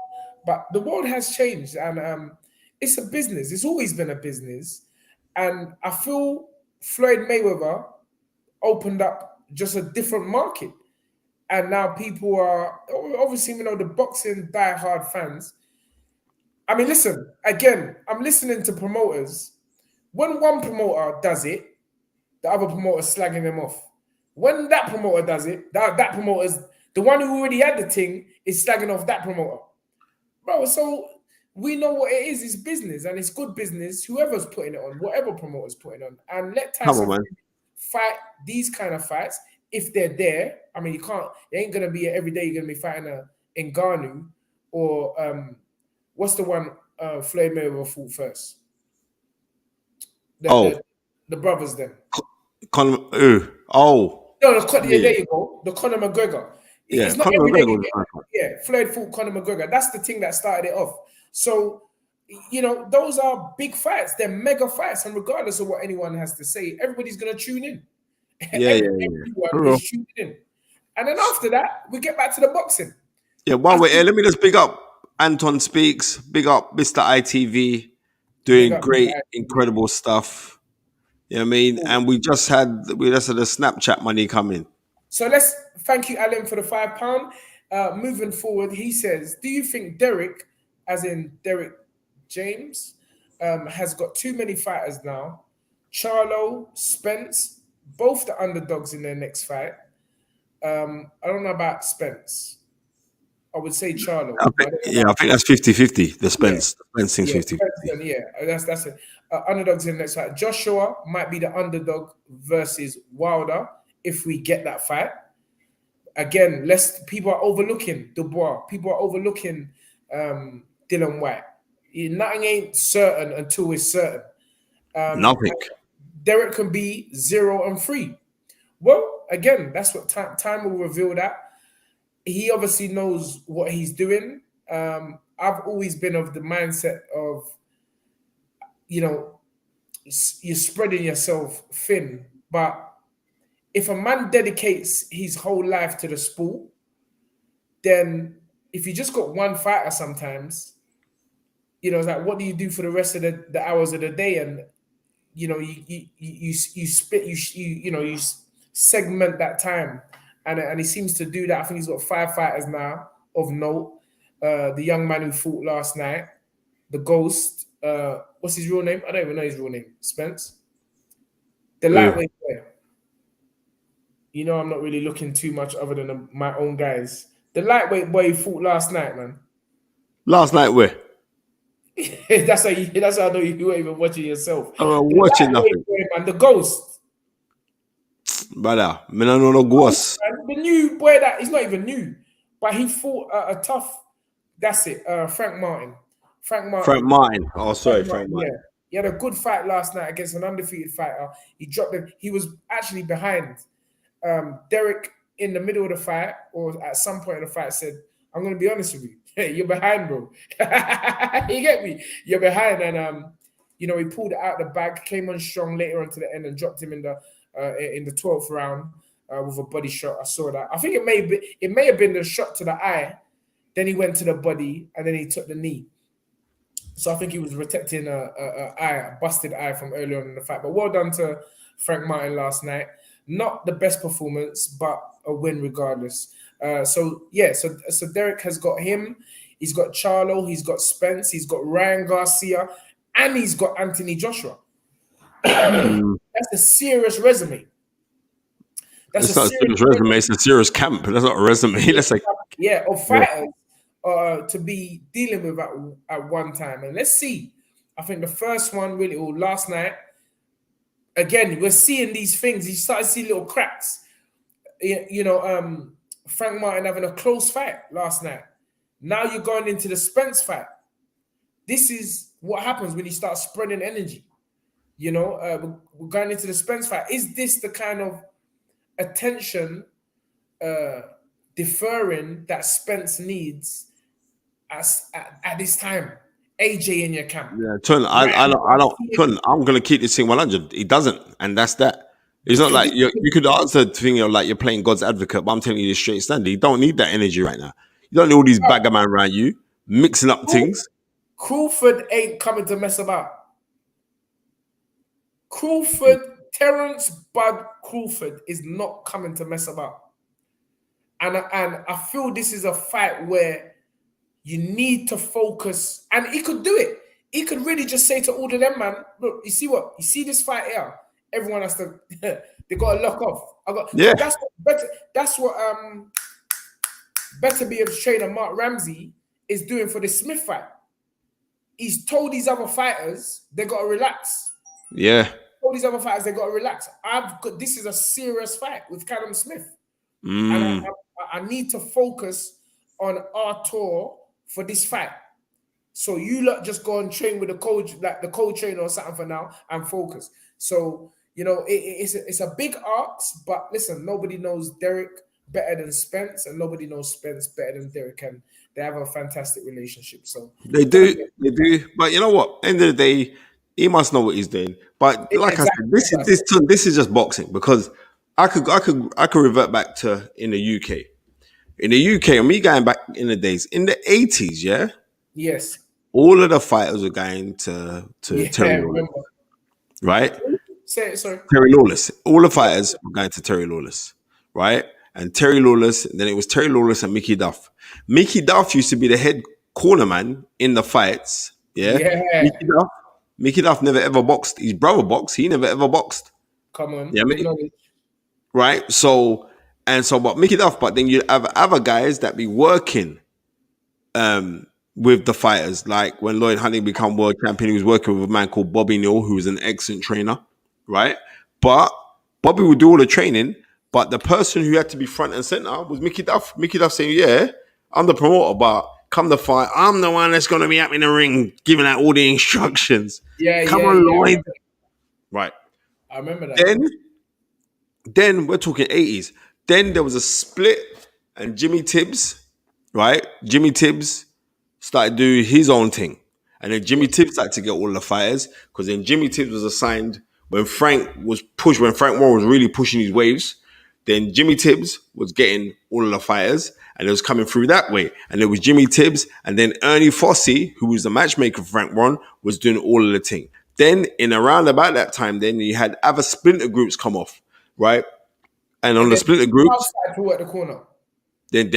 But the world has changed, and it's a business. It's always been a business. And I feel Floyd Mayweather opened up just a different market. And now people are, obviously, you know, the boxing diehard fans. I mean, listen, again, I'm listening to promoters. When one promoter does it, the other promoter is slagging them off. When that promoter does it, that promoter's, the one who already had the thing is slagging off that promoter. Bro, so we know what it is. It's business, and it's good business. Whoever's putting it on, whatever promoter's putting it on. And let Tyson fight these kind of fights if they're there. I mean, it ain't going to be every day you're going to be fighting a Ngannou or what's the one Floyd Mayweather fought first? The brothers then. No, there you go. The Conor McGregor. It's not every day. Floyd fought Conor McGregor. That's the thing that started it off. So, you know, those are big fights. They're mega fights. And regardless of what anyone has to say, everybody's going to tune in. Everyone is tuning in. And then after that, we get back to the boxing. Yeah, while we're here, let me just big up Anton Speaks. Big up Mr. ITV. Doing great, incredible stuff. You know what I mean? And we just had the Snapchat money coming. So let's thank you, Alan, for the £5. Moving forward, he says, do you think Derek, as in Derek James, has got too many fighters now? Charlo, Spence, both the underdogs in their next fight. I don't know about Spence. I would say Charlo. I think that's 50-50. The Spence thing's 50-50. That's it. Underdogs in the next fight. Joshua might be the underdog versus Wilder if we get that fight. Again, people are overlooking Dubois. People are overlooking Dylan White. Nothing ain't certain until it's certain. Nothing. Derek can be 0-3. Well, again, that's what time will reveal that. He obviously knows what he's doing. I've always been of the mindset of, you know, you're spreading yourself thin. But if a man dedicates his whole life to the sport, then if you just got one fighter sometimes, you know, it's like, what do you do for the rest of the hours of the day? And, you know, you segment that time. And he seems to do that. I think he's got 5 fighters now of note. The young man who fought last night, the Ghost. What's his real name? I don't even know his real name. Spence. The lightweight player. You know, I'm not really looking too much other than my own guys. The lightweight boy who fought last night, man. Last night where? That's how I know you weren't even watching yourself. Watching nothing. Boy, man, the Ghost. Brother, me no know no ghost. And the new boy that he's not even new, but he fought a tough. That's it. Frank Martin. Frank Frank Martin. Martin. Oh, sorry, Frank Frank Martin. Yeah, Martin. he had a good fight last night against an undefeated fighter. He dropped him. He was actually behind. Derek in the middle of the fight, or at some point in the fight, said, "I'm going to be honest with you. Hey, you're behind, bro. You get me? You're behind." And he pulled it out the bag, came on strong later on to the end, and dropped him in the 12th round with a body shot. I saw that. I think it may have been the shot to the eye. Then he went to the body, and then he took the knee. So I think he was protecting a busted eye from earlier on in the fight. But well done to Frank Martin last night. Not the best performance, but a win regardless. So Derek has got him. He's got Charlo. He's got Spence. He's got Ryan Garcia, and he's got Anthony Joshua. That's a serious resume. It's not a serious resume. It's a serious camp. That's not a resume. That's like of fighters to be dealing with at one time. And let's see. I think the first one really, last night. Again, we're seeing these things. You start to see little cracks. Frank Martin having a close fight last night. Now you're going into the Spence fight. This is what happens when you start spreading energy. We're going into the Spence fight. Is this the kind of attention deferring that Spence needs at this time? AJ in your camp. Yeah, Tun, I don't. Tun, I'm gonna keep this thing 100. He doesn't, and that's that. It's not like you could answer the thing like you're playing God's advocate, but I'm telling you this straight standard. You don't need that energy right now. You don't need all these bagger man around you mixing up things. Crawford ain't coming to mess about. Terrence Bud Crawford is not coming to mess about. And I feel this is a fight where you need to focus, and he could do it. He could really just say to all of them, man, look, you see this fight here? Everyone has to, they got to lock off. That's what Better Be a trainer Mark Ramsey is doing for the Smith fight. He's told these other fighters they got to relax. Yeah. All these other fighters, they got to relax. This is a serious fight with Callum Smith. And I need to focus on our tour for this fight. So you lot just go and train with the coach, like the co-trainer or something for now, and focus. So, it's a big ask, but listen, nobody knows Derek better than Spence, and nobody knows Spence better than Derek, and they have a fantastic relationship. So they do. But you know what? End of the day, he must know what he's doing. But like I said, this is just boxing, because I could revert back to in the UK. In the UK, and me going back in the days, in the 80s, yeah? Yes. All of the fighters were going to Terry Lawless. Right? Sorry. Terry Lawless. All the fighters were going to Terry Lawless. Right? And Terry Lawless, then it was Terry Lawless and Mickey Duff. Mickey Duff used to be the head corner man in the fights. Yeah. Mickey Duff never ever boxed. His brother boxed. He never ever boxed. Come on. Yeah, right? But Mickey Duff, but then you have other guys that be working with the fighters. Like when Lloyd Hunting became world champion, he was working with a man called Bobby Neal, who was an excellent trainer, right? But Bobby would do all the training, but the person who had to be front and center was Mickey Duff. Mickey Duff saying, yeah, I'm the promoter, but come the fight, I'm the one that's going to be up in the ring giving out all the instructions. Come on, Lloyd. Right. I remember that. Then we're talking 80s. Then there was a split, and Jimmy Tibbs, right? Jimmy Tibbs started doing his own thing. And then Jimmy Tibbs started to get all the fighters, because then Jimmy Tibbs was assigned when Frank Warren was really pushing his waves. Then Jimmy Tibbs was getting all of the fighters, and it was coming through that way. And it was Jimmy Tibbs, and then Ernie Fossey, who was the matchmaker for Frank Warren, was doing all of the thing. Then in around about that time, then you had other splinter groups come off, right? And on the splinter groups, to work the corner. Then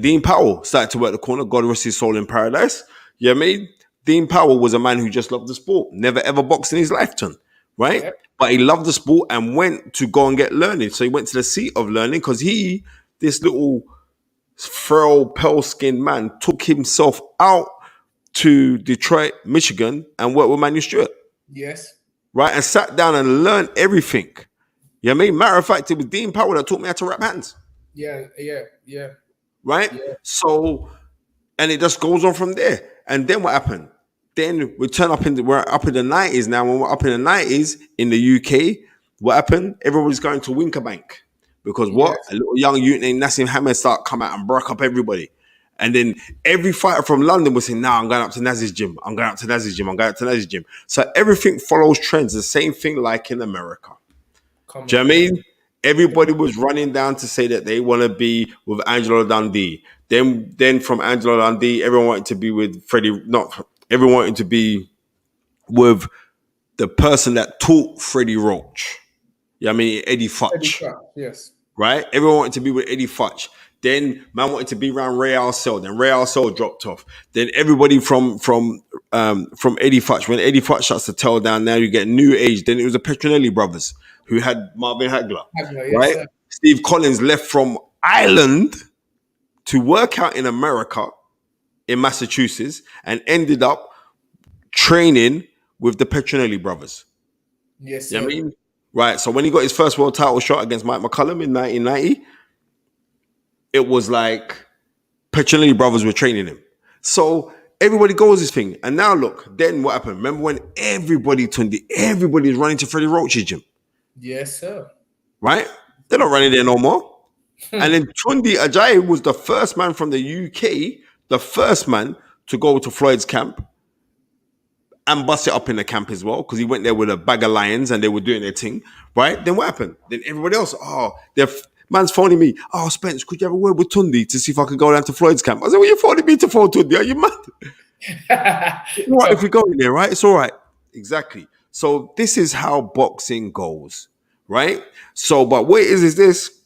Dean Powell started to work the corner. God rest his soul in paradise. You know what I mean? Dean Powell was a man who just loved the sport. Never ever boxed in his lifetime, right? Yep. But he loved the sport and went to go and get learning. So he went to the seat of learning, because this little frail, pale-skinned man, took himself out to Detroit, Michigan, and worked with Manu Stewart. Yes. Right? And sat down and learned everything. You know what I mean? Matter of fact, it was Dean Powell that taught me how to wrap hands. Yeah. Right? Yeah. So, and it just goes on from there. And then what happened? Then we're up in the 90s now. When we're up in the 90s in the UK, what happened? Everybody's going to Winkerbank. Because what? Yes. A little young youth named Nassim Hamed start come out and broke up everybody. And then every fighter from London was saying, I'm going up to Naz's gym. I'm going up to Naz's gym. I'm going up to Naz's gym. So everything follows trends. The same thing like in America. Come Do you know on. what I mean? Everybody was running down to say that they want to be with Angelo Dundee. Then from Angelo Dundee, everyone wanted to be with Freddie. Not everyone wanted to be with the person that taught Freddie Roach. Yeah, I mean Eddie Futch. Yes. Right? Everyone wanted to be with Eddie Futch. Then man wanted to be around Ray Arcel. Then Ray Arcel dropped off. Then everybody from Eddie Futch. When Eddie Futch starts to tell down, now you get new age. Then it was the Petronelli brothers who had Marvin Hagler. Yes, Right? sir. Steve Collins left from Ireland to work out in America, in Massachusetts, and ended up training with the Petronelli brothers. Yes, You know sir. what I mean? Right. So when he got his first world title shot against Mike McCullum in 1990, it was like Petronelli brothers were training him. So everybody goes this thing. And now look, then what happened? Remember when everybody is running to Freddie Roach's gym, Yes, sir. right? They're not running there no more. And then Tundi Ajayi was the first man from the UK, the first man to go to Floyd's camp and bust it up in the camp as well, because he went there with a bag of lions and they were doing their thing, right? Then what happened? Then everybody else, man's phoning me. Oh, Spence, could you have a word with Tundi to see if I could go down to Floyd's camp? I said, well, you phoning me to phone Tundi? Are you mad? It's all right if we go in there, right? It's all right. Exactly. So this is how boxing goes, right? So, but what it is this?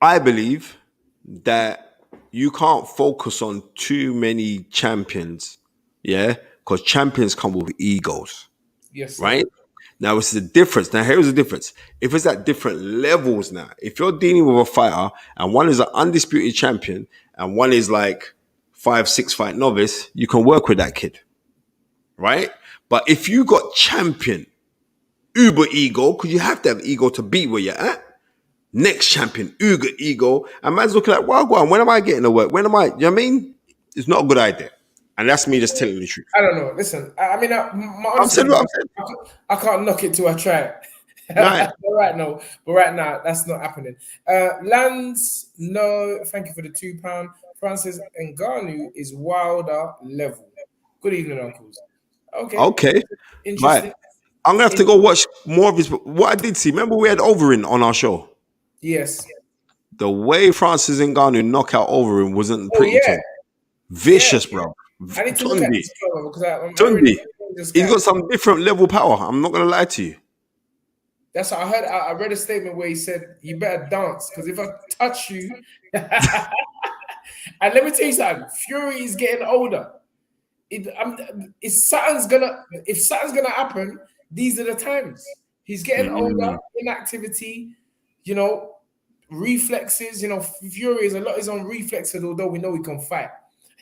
I believe that you can't focus on too many champions, yeah, because champions come with egos, Yes, sir. right? Now it's the difference. Now here's the difference. If it's at different levels now, if you're dealing with a fighter and one is an undisputed champion and one is like 5-6 fight novice, you can work with that kid, right? But if you got champion, uber ego, because you have to have ego to be where you're at. Next champion, uber ego, and man's looking like, well, go on, when am I getting to work? When am I? You know what I mean? It's not a good idea. And that's me just telling the truth. I don't know. Listen, I mean, my I'm saying what I'm saying. I can't knock it till I try it. Right. But right now, that's not happening. Lands, no, thank you for the £2. Francis Ngannou is wilder level. Good evening, uncles. Okay. Interesting. Right. I'm gonna have to go watch more of his. What I did see, remember we had Overeem on our show. Yes. The way Francis Ngannou knock out Overeem wasn't pretty. Yeah. Vicious, bro. I need to look at this because Tundi, he's got some different level power. I'm not gonna lie to you. That's what I heard. I read a statement where he said, "You better dance because if I touch you," and let me tell you something. Fury is getting older. If something's gonna happen, these are the times. He's getting older, inactivity, reflexes. Fury is on reflexes, although we know he can fight.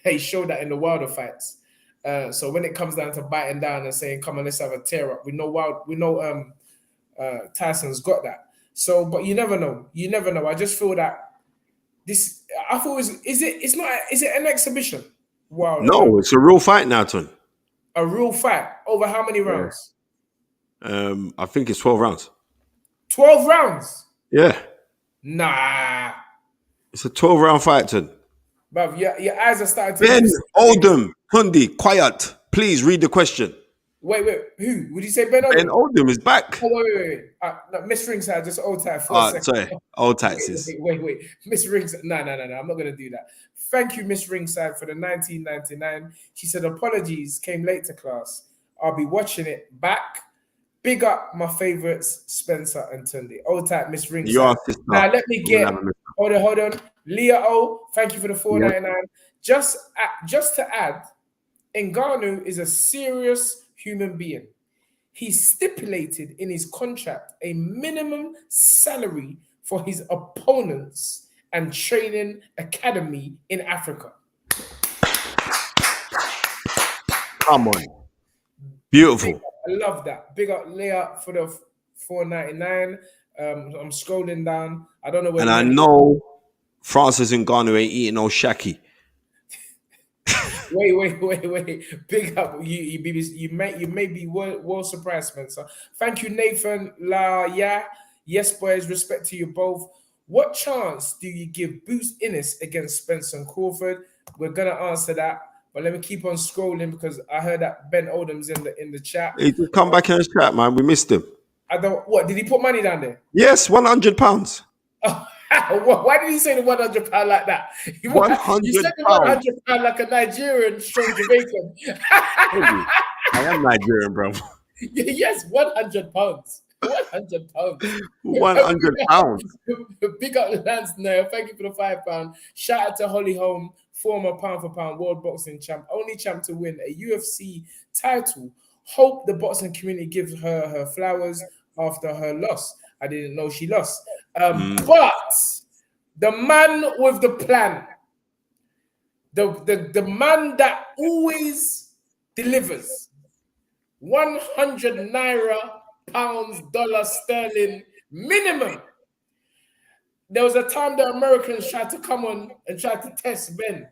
He showed that in the Wilder fights. So when it comes down to biting down and saying, "Come on, let's have a tear up," we know Tyson's got that. So, but you never know. You never know. I just feel that this. I thought is it an exhibition? Wow. No, it's a real fight now, Ton. A real fight over how many rounds? I think it's 12 rounds. 12 rounds? Yeah. Nah. It's a 12-round fight, Ton. Bruv, your eyes are starting to... Ben Oldham, Hundi, quiet. Please read the question. Wait. Who? Would you say Ben Oldham? Ben Oldham is back. Oh, wait. No, Miss Ringside, just hold tight for a second. Sorry. Hold tight, sis. Wait. Miss Ringside. No. I'm not going to do that. Thank you, Miss Ringside, for the 1999. She said, apologies, came late to class. I'll be watching it back. Big up my favorites, Spencer and Tunde. Hold tight, Miss Ringside. Now, let me get... Hold on. Leah O, thank you for the $4.99. Just to add, Ngannou is a serious human being. He stipulated in his contract a minimum salary for his opponents and training academy in Africa. Come on. Beautiful. I love that. Big up Leah for the $4.99. I'm scrolling down. I don't know where. And I know Francis and Ghana ain't eating no shaki. Wait. Big up. You may be well surprised, Spencer. Thank you, Nathan. Yes, boys, respect to you both. What chance do you give Boots Innes against Spencer and Crawford? We're gonna answer that, but let me keep on scrolling because I heard that Ben Oldham's in the chat. He just come back in the chat, man. We missed him. I don't. What did he put money down there? Yes, £100. Why did he say the £100 like that? You said the £100 like a Nigerian strong Jamaican. I am Nigerian, bro. Yes, £100. £100. £100. Big up Lance Nair. Thank you for the £5. Shout out to Holly Holm, former pound for pound world boxing champ, only champ to win a UFC title. Hope the boxing community gives her flowers after her loss. I didn't know she lost. But the man with the plan, the man that always delivers, 100 naira, pounds, dollars, sterling minimum. There was a time the Americans tried to come on and tried to test Ben.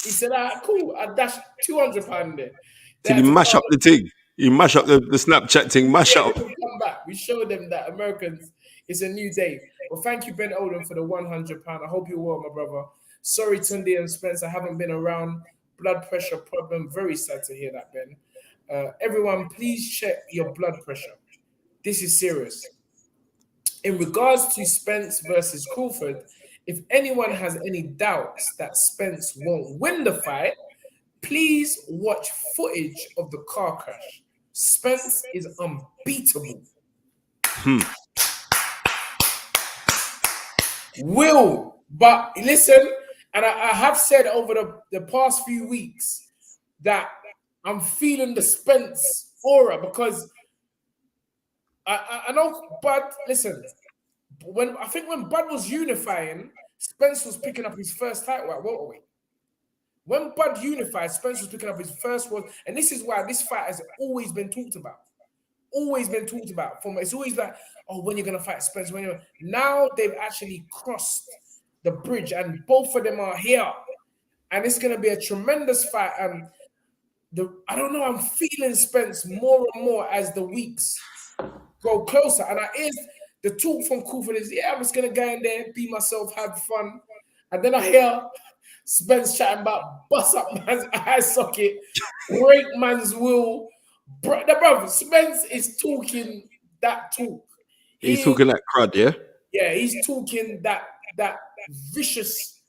He said, cool, I dashed £200 there. Did he mash up the thing? He mash up the Snapchat thing, mash up. Come back. We showed them that Americans, it's a new day. Well, thank you, Ben Oldham, for the £100. I hope you're well, my brother. Sorry, Tunde and Spence, I haven't been around. Blood pressure problem. Very sad to hear that, Ben. Everyone, please check your blood pressure. This is serious. In regards to Spence versus Crawford, if anyone has any doubts that Spence won't win the fight, please watch footage of the car crash. Spence is unbeatable. But listen, and I have said over the past few weeks that I'm feeling the Spence aura because I know Bud, listen, when Bud was unifying, Spence was picking up his first title at welterweight. When Bud unified, Spence was picking up his first one, and this is why this fight has always been talked about. Always been talked about. It's always like, oh, when you're gonna fight Spence? Now they've actually crossed the bridge, and both of them are here, and it's gonna be a tremendous fight. And I don't know, I'm feeling Spence more and more as the weeks go closer. And the talk from Crawford is, I'm just gonna go in there, be myself, have fun, and then I hear Spence chatting about bust up man's eye socket, break man's will. Brother, Spence is talking that talk. He's talking that crud, yeah? Yeah, he's talking that vicious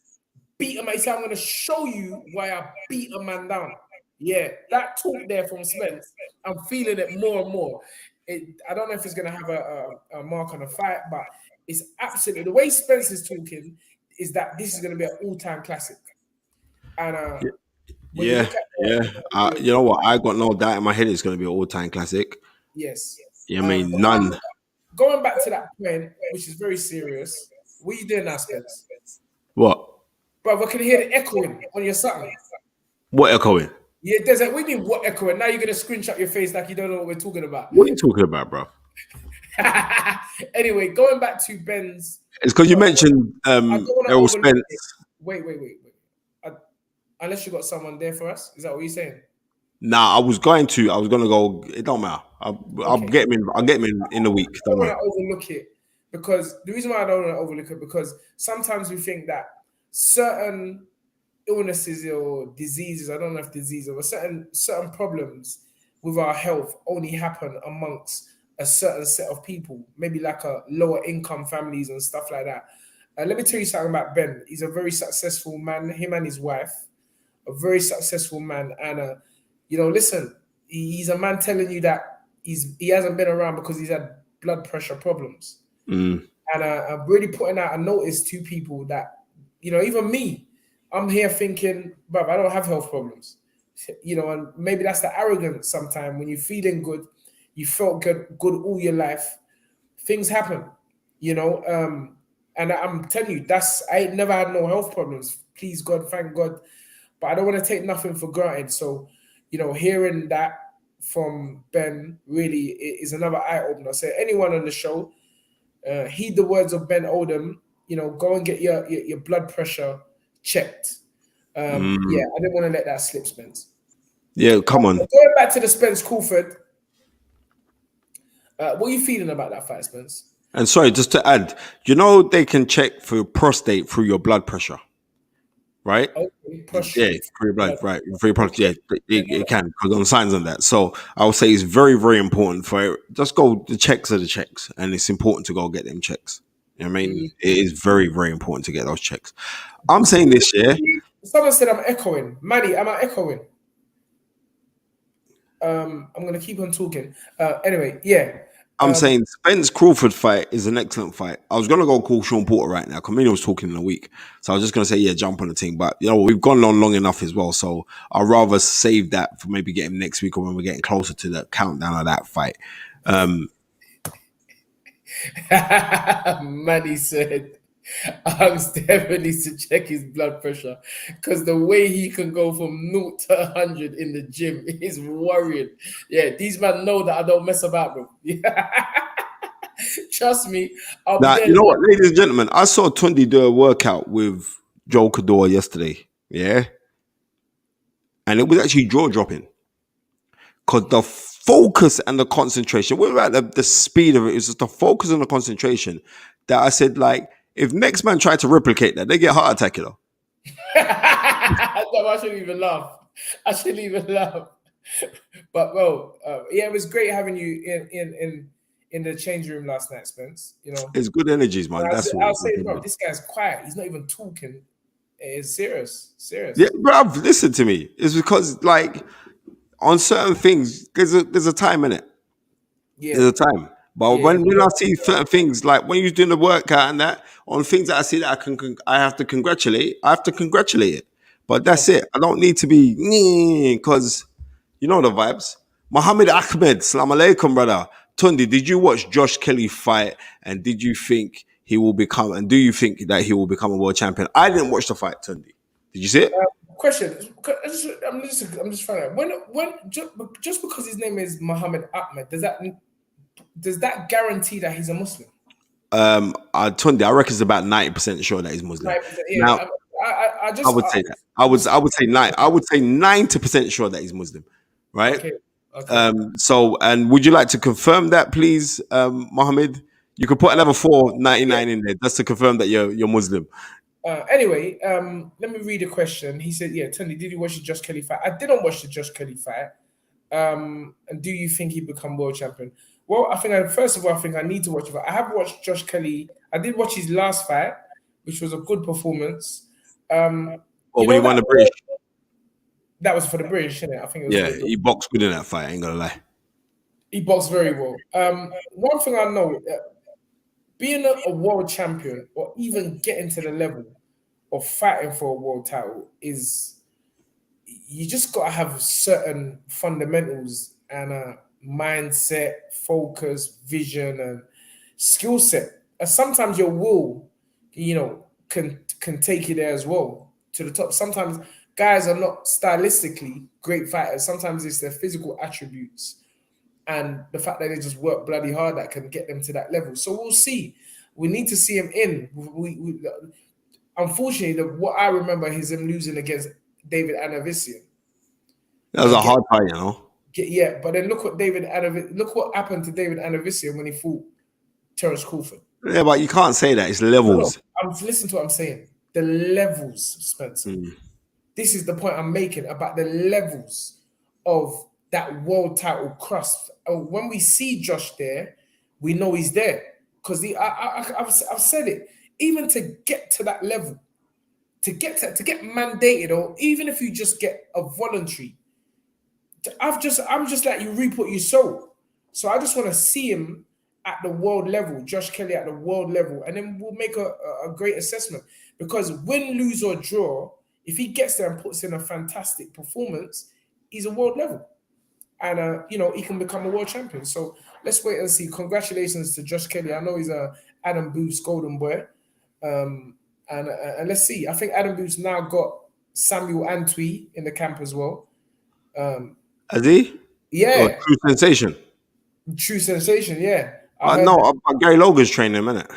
beat a man. He said, I'm going to show you why I beat a man down. Yeah, that talk there from Spence, I'm feeling it more and more. I don't know if it's going to have a mark on the fight, but it's absolutely, the way Spence is talking is that this is going to be an all-time classic. And you know what? I got no doubt in my head it's going to be an all-time classic. Yes. I mean, none. Going back to that point, which is very serious, what are you doing now, Spence? What? Brother, can you hear the echoing on your something? What echoing? Yeah, there's what do you mean, what echoing? Now you're going to screenshot your face like you don't know what we're talking about. What are you talking about, bro? Anyway, going back to Ben's... It's because you mentioned Errol Spence. Wait. Unless you got someone there for us. Is that what you're saying? Nah, I was going to go. It don't matter. I'll get him in. I'll get him in the week. I don't want to overlook it because the reason why I don't want to overlook it because sometimes we think that certain illnesses or diseases, I don't know if diseases, but certain problems with our health only happen amongst a certain set of people, maybe like a lower income families and stuff like that. Let me tell you something about Ben. He's a very successful man. Him and his wife, a very successful man, and listen, he's a man telling you that he hasn't been around because he's had blood pressure problems. And I'm really putting out a notice to people that, even me, I'm here thinking, bruv, I don't have health problems. And maybe that's the arrogance sometimes when you're feeling good, you felt good all your life, things happen, and I'm telling you, I ain't never had no health problems. Please God, thank God. But I don't want to take nothing for granted. So, hearing that from Ben really is another eye opener. So anyone on the show, heed the words of Ben Oldham. Go and get your blood pressure checked. Yeah, I didn't want to let that slip, Spence. Yeah, come on. Going back to the Spence Crawford, what are you feeling about that fight, Spence? And sorry, just to add, they can check for your prostate through your blood pressure, right? Okay, Yeah, for your blood, right? For your prostate, it can because on signs on that. So I would say it's very, very important for it. Just go. The checks are the checks, and it's important to go get them checks. You know what I mean, it is very, very important to get those checks. I'm saying this year. Someone said I'm echoing. Maddie, am I echoing? I'm gonna keep on talking. Anyway, yeah. I'm saying Spence Crawford fight is an excellent fight. I was gonna go call Sean Porter right now. Camino was talking in a week, so I was just gonna say jump on the team. But we've gone on long enough as well, so I'd rather save that for maybe getting next week or when we're getting closer to the countdown of that fight. Manny said, "Ask Devin needs to check his blood pressure because the way he can go from 0 to 100 in the gym is worrying." Yeah, these men know that I don't mess about, bro. Trust me. Now, you know what, ladies and gentlemen, I saw Tundi do a workout with Joe Cador yesterday. Yeah, and it was actually jaw dropping because the focus and the concentration. We're at the speed of it. It's just the focus and the concentration that I said, like, if next man tried to replicate that, they get heart attack, I shouldn't even laugh. But bro, it was great having you in the change room last night, Spence. It's good energies, man. I'll say, bro, this guy's quiet. He's not even talking. It's serious. Yeah, bro, listen to me. It's because, like, on certain things, there's a time in it. Yeah. There's a time. But when I see certain things, like when you're doing the workout and that, on things that I see that I have to congratulate it. But that's it. I don't need to be, because you know the vibes. Muhammad Ahmed, salam alaikum, brother. Tundi, did you watch Josh Kelly fight? And did you think do you think that he will become a world champion? I didn't watch the fight, Tundi. Did you see it? Question. I'm just trying to. When just because his name is Muhammad Ahmed, does that guarantee that he's a Muslim? Tundi, I reckon it's about 90% sure that he's Muslim. 90%, yeah. Now, I would say that. I would say 90% sure that he's Muslim, right? Okay. So, and would you like to confirm that, please, Mohammed? You could put another 499 in there just to confirm that you're Muslim. Anyway, let me read a question. He said, Tony, did you watch the Josh Kelly fight? I didn't watch the Josh Kelly fight. And do you think he become world champion? Well, I think I need to watch it. I have watched Josh Kelly. I did watch his last fight, which was a good performance. When he won the British. That was for the British, isn't it? I think it was he boxed good in that fight, I ain't gonna lie. He boxed very well. One thing I know, being a world champion or even getting to the level of fighting for a world title is, you just got to have certain fundamentals and a mindset, focus, vision, and skill set. And sometimes your will, can take you there as well to the top. Sometimes guys are not stylistically great fighters. Sometimes it's their physical attributes and the fact that they just work bloody hard that can get them to that level. So we'll see. We need to see him in. Unfortunately, what I remember is him losing against David Anavisian. That was a hard fight, Yeah, but then look what happened to David Anavisian when he fought Terence Crawford. Yeah, but you can't say that. It's levels. No, listen to what I'm saying. The levels, Spencer. This is the point I'm making about the levels of that world title crust. When we see Josh there, we know he's there. Because I've said it. Even to get to that level, to get mandated, or even if you just get a voluntary, I'm just like, you reap what you sow. So I just want to see him at the world level, Josh Kelly at the world level, and then we'll make a great assessment. Because win, lose, or draw, if he gets there and puts in a fantastic performance, he's a world level. And, he can become a world champion. So let's wait and see. Congratulations to Josh Kelly. I know he's a Adam Booth's golden boy. And let's see. I think Adam Booth's now got Samuel Antwi in the camp as well. Has he? Yeah, True Sensation. True Sensation. Yeah, I heard No, that. Gary Logan's training him, innit?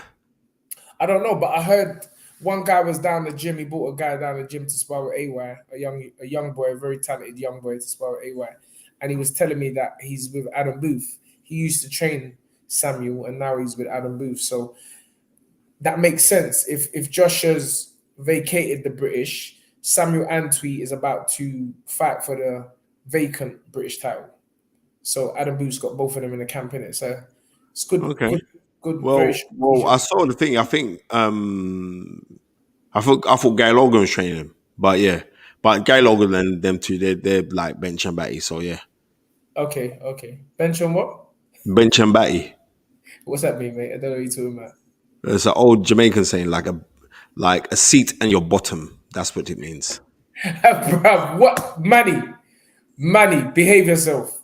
I don't know, but I heard one guy was down the gym. He brought a guy down the gym to spar with AY, a young boy, a very talented young boy to spar with AY, and he was telling me that he's with Adam Booth. He used to train Samuel, and now he's with Adam Booth. So that makes sense. If Josh has vacated the British, Samuel Antwi is about to fight for the vacant British title. So Adam Booth's got both of them in the camp, innit? So it's good, Okay. good, very Well, strategic. I saw the thing. I think I thought Gary Logan was training him, but yeah, but Gary Logan and them two, they're like bench and batty. So yeah, Okay. Bench on what? bench and batty. What's that mean, mate? I don't know what you're talking about. It's an old Jamaican saying, like a seat and your bottom. That's what it means. Bruv, what? Manny, behave yourself.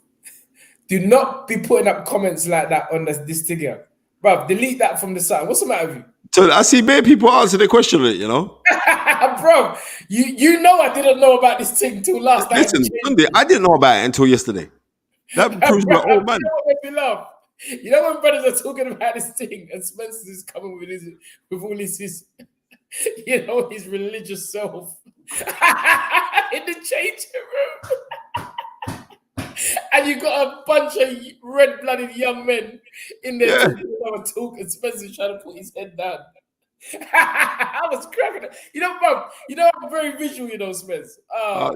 Do not be putting up comments like that on this thing here. Bruv, delete that from the site. What's the matter with you? So I see many people answer the question, you know. Bro, you know I didn't know about this thing till last night. Listen, Sunday, I didn't know about it until yesterday. That proves my old man. You know what made me laugh? You know when brothers are talking about this thing and Spencer is coming with all his his religious self in the changing room. And you got a bunch of red-blooded young men in there talking. Spencer's trying to put his head down. I was cracking it. You know, bro, I'm very visual, Spence.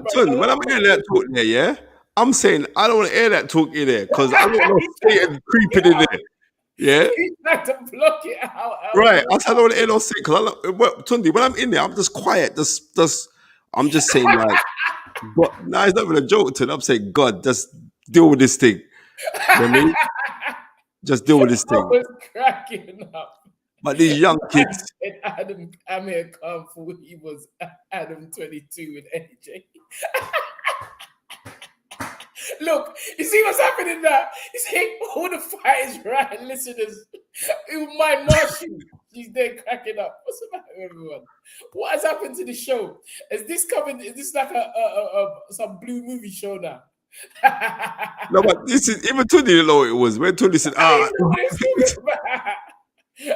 Son, when I'm hearing that talk there, yeah, I'm saying I don't want to hear that talk in there because I don't know Satan creeping in there. Yeah, he's trying to block it out. Right. I don't want to hear no Satan because Tundi, when I'm in there, I'm just quiet. I'm just saying like, God, it's not even a joke. I'm saying, God, just deal with this thing. You know what I mean? Just deal with this thing. I was cracking up. But these young kids. Adam Amir Khan thought he was Adam 22 with AJ. Look, you see what's happening now? You see all the fighters, right, listeners who might march you. She's there cracking up. What's the matter with everyone? What has happened to the show? Is this like a some blue movie show now? No, but this is even Tundi didn't know what it was. When Tundi said,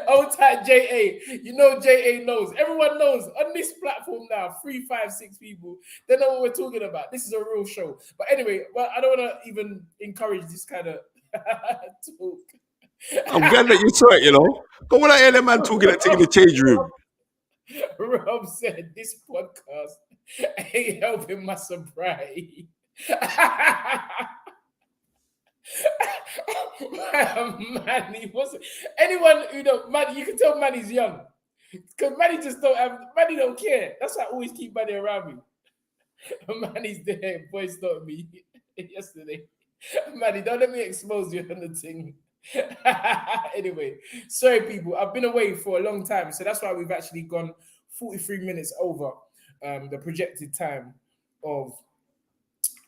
old type JA. You know JA knows. Everyone knows on this platform now, 3, 5, 6 people, they know what we're talking about. This is a real show. But anyway, I don't want to even encourage this kind of talk. I'm glad that you saw it, But when I hear that man talking at taking the change room. Rob said this podcast ain't helping my sobriety. Manny, anyone who don't Manny, you can tell Manny's young. Because Manny Manny don't care. That's why I always keep Manny around me. Manny's there, voice not me yesterday. Manny, don't let me expose you on the thing. Anyway, sorry people, I've been away for a long time, so that's why we've actually gone 43 minutes over the projected time of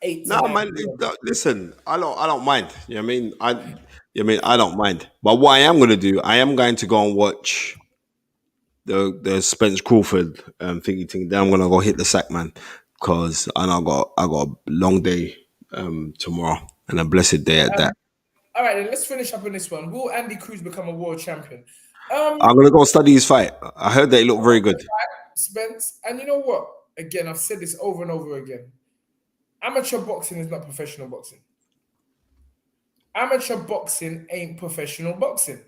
8 to 9 man, listen, I don't mind. You know what I mean? I don't mind. But what I am going to do, I am going to go and watch the Spence Crawford thingy thing. Then I'm going to go hit the sack, man, because I got a long day tomorrow and a blessed day at that. All right, then let's finish up on this one. Will Andy Cruz become a world champion? I'm going to go study his fight. I heard that he looked very good. Spence, and you know what? Again, I've said this over and over again. Amateur boxing is not professional boxing. Amateur boxing ain't professional boxing.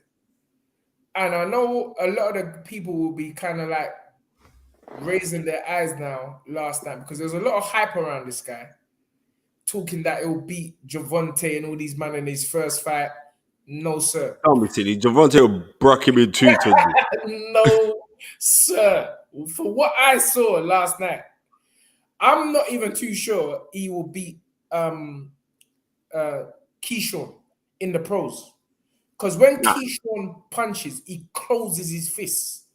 And I know a lot of the people will be kind of like raising their eyes now last night because there's a lot of hype around this guy. Talking that he'll beat Javante and all these men in his first fight. No, sir. Tell me, silly. Javante will broke him in two. No, sir. For what I saw last night, I'm not even too sure he will beat Keyshawn in the pros. Because when Keyshawn punches, he closes his fists.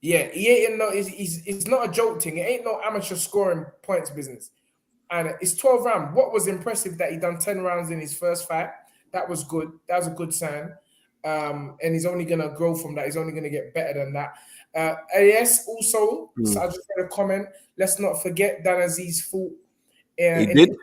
Yeah, he ain't it's not a joke thing. It ain't no amateur scoring points business. And it's 12 rounds. What was impressive that he done 10 rounds in his first fight. That was good. That was a good sign. And he's only going to grow from that. He's only going to get better than that. Yes, also, so I just read a comment. Let's not forget Dan Aziz fought. He did?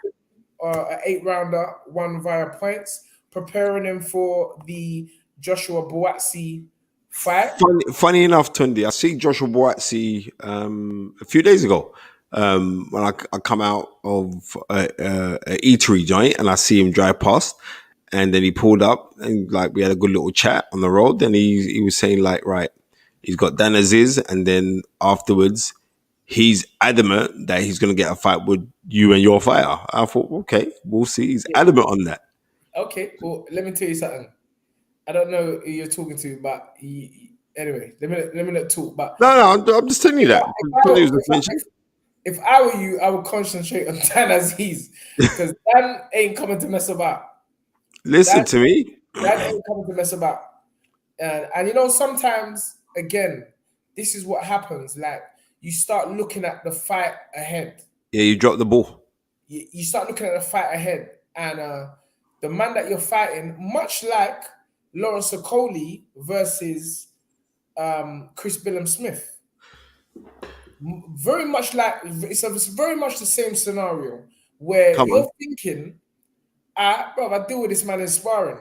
an 8-rounder, won via points, preparing him for the Joshua Buatsi fight. Funny enough, Tundi, I see Joshua Boatsi a few days ago when I come out of a eatery joint and I see him drive past, and then he pulled up and like we had a good little chat on the road. Then he was saying like, right, he's got Dan Aziz, and then afterwards he's adamant that he's going to get a fight with you and your fighter. I thought, okay, we'll see. He's adamant on that. Okay, well, let me tell you something. I don't know who you're talking to, but anyway, let me not talk. But I'm just telling you that. If I were you, I would concentrate on Dan Aziz because Dan ain't coming to mess about. Listen to me. Dan ain't coming to mess about. And you know, sometimes again, this is what happens. Like you start looking at the fight ahead. Yeah, you dropped the ball. You start looking at the fight ahead, and the man that you're fighting, much like Lawrence Okoli versus Chris Billum Smith, very much like it's very much the same scenario where you're thinking, bro, I deal with this man in sparring.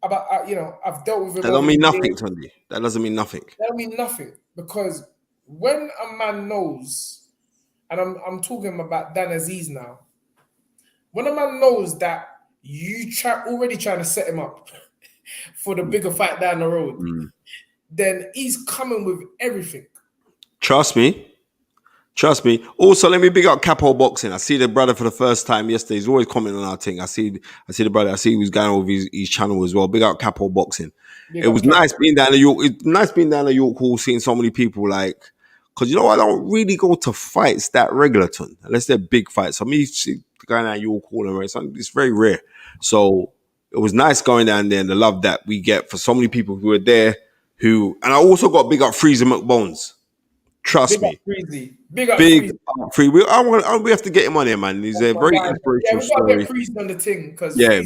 About I've dealt with him. That don't mean nothing, Tundi. That doesn't mean nothing. That don't mean nothing because when a man knows, and I'm talking about Dan Aziz now, when a man knows that you already trying to set him up for the bigger fight down the road, then he's coming with everything. Trust me. Also, let me big up Capo Boxing. I see the brother for the first time yesterday. He's always commenting on our thing. I see the brother. I see he was going over his channel as well. Big up Capo Boxing. It was nice being down at York. It's nice being down at York Hall, seeing so many people like. Because I don't really go to fights that regular, unless they're big fights. So me going down York Hall and it's very rare. So it was nice going down there and the love that we get for so many people who are there. And I also got big up Freezer McBones. Trust me. Big up Free. We have to get him on here, man. He's a very inspirational story. On the thing,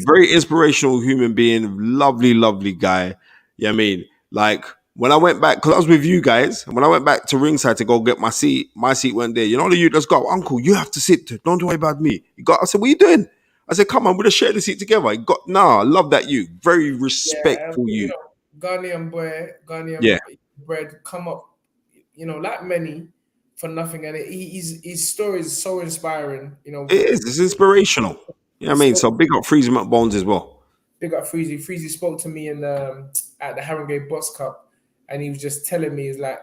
very inspirational human being, lovely, lovely guy. Yeah, I mean, like when I went back, because I was with you guys, and when I went back to ringside to go get my seat went there. You know, let's go, Uncle. You have to sit. Don't worry about me. I said, what are you doing? I said, come on, we'll share the seat together. I love that you. Very respectful you. Ghanaian bread come up. Like many for nothing, and his story is so inspiring. It's inspirational. I mean, so big up Freezy McBones as well. Big up Freezy. Freezy spoke to me at the Harringay Box Cup, and he was just telling me, he's like,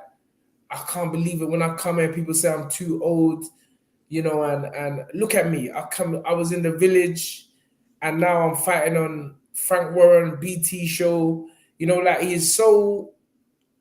I can't believe it when I come here. People say I'm too old, and look at me. I was in the village, and now I'm fighting on Frank Warren BT show. Like he is so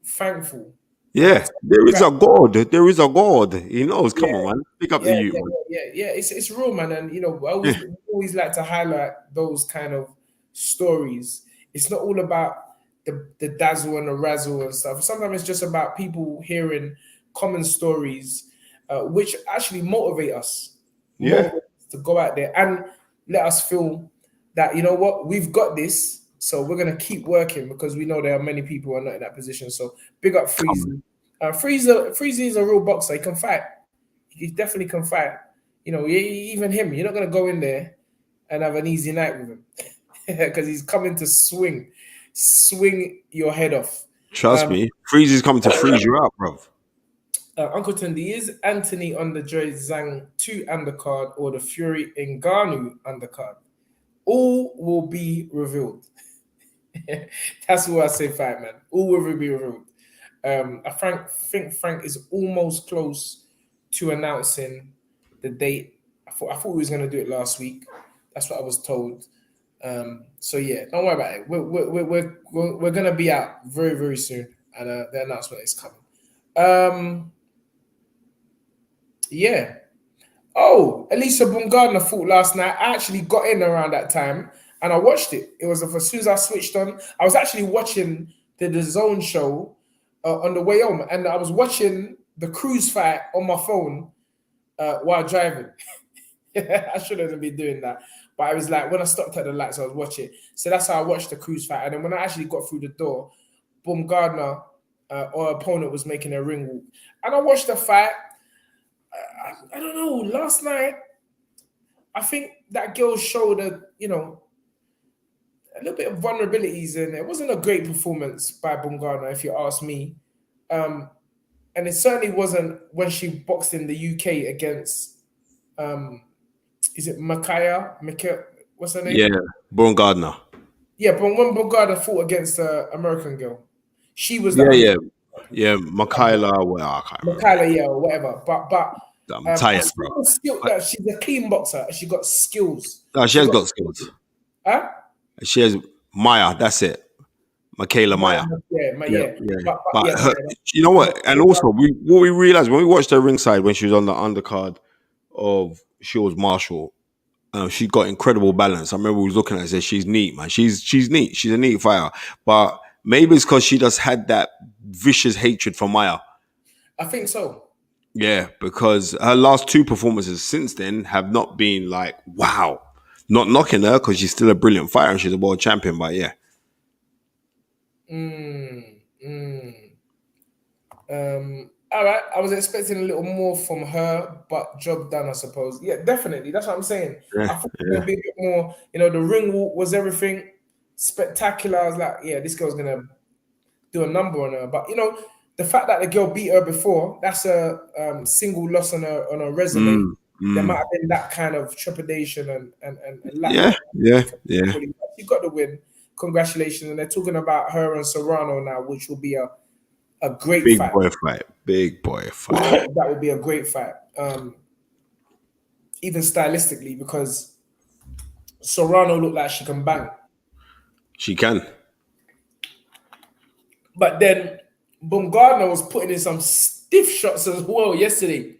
thankful. Yeah, there is a God. There is a God. He knows. Come on, man. Pick up the youth. Yeah. It's real, man. And I always like to highlight those kind of stories. It's not all about the dazzle and the razzle and stuff. Sometimes it's just about people hearing common stories, which actually motivate us. Motivate us to go out there and let us feel that we've got this. So we're gonna keep working because we know there are many people who are not in that position. So big up Freezy. Freezy is a real boxer. He can fight. He definitely can fight. Even him. You're not gonna go in there and have an easy night with him because he's coming to swing your head off. Trust me, Freezy's coming to freeze you out, bro. Uncle Tundi, is Anthony on the Joy Zhang 2 undercard or the Fury Ngannou undercard? All will be revealed. That's what I say, fight man. All will be revealed. I think Frank is almost close to announcing the date. I thought he was going to do it last week. That's what I was told. So yeah, don't worry about it. We're going to be out very, very soon, and the announcement is coming. Yeah. Oh, Elisa Bumgardner fought last night. I actually got in around that time and I watched it. It was as soon as I switched on. I was actually watching the Zone show on the way home, and I was watching the Cruz fight on my phone while driving. I shouldn't be doing that, but I was like, when I stopped at the lights, I was watching. So that's how I watched the Cruz fight. And then when I actually got through the door, Bumgardner, our opponent, was making a ring walk, and I watched the fight. I don't know. Last night, I think that girl showed a little bit of vulnerabilities in it. It wasn't a great performance by Bungana, if you ask me. And it certainly wasn't when she boxed in the UK against is it Makaya? What's her name? Yeah, Born Gardner. Yeah, but when Bungana fought against the American girl, she was the Michaela. Well, I can't remember. Makayla, yeah, or whatever. But I'm tired, bro. that she's a clean boxer. She got skills. No, she has got skills. Huh? She has Maya. That's it. Michaela Maya. Yeah. But Her, you know what? And also, what we realized when we watched her ringside when she was on the undercard of Shields Marshall, she got incredible balance. I remember we was looking at her and said, she's neat, man. She's neat. She's a neat fighter. But maybe it's because she just had that vicious hatred for Maya. I think so. Yeah, because her last two performances since then have not been like, wow. Not knocking her because she's still a brilliant fighter and she's a world champion, but yeah. All right. I was expecting a little more from her, but job done, I suppose. Yeah, definitely. That's what I'm saying. I thought it was gonna be a bit more. The ring walk was everything spectacular. I was like, yeah, this girl's gonna do a number on her. But the fact that the girl beat her before, that's a single loss on her resume. There might have been that kind of trepidation and lack. Yeah. She got the win. Congratulations. And they're talking about her and Serrano now, which will be a great fight. Big boy fight. That would be a great fight. Even stylistically, because Serrano looked like she can bang. She can. But then Bungardner was putting in some stiff shots as well yesterday.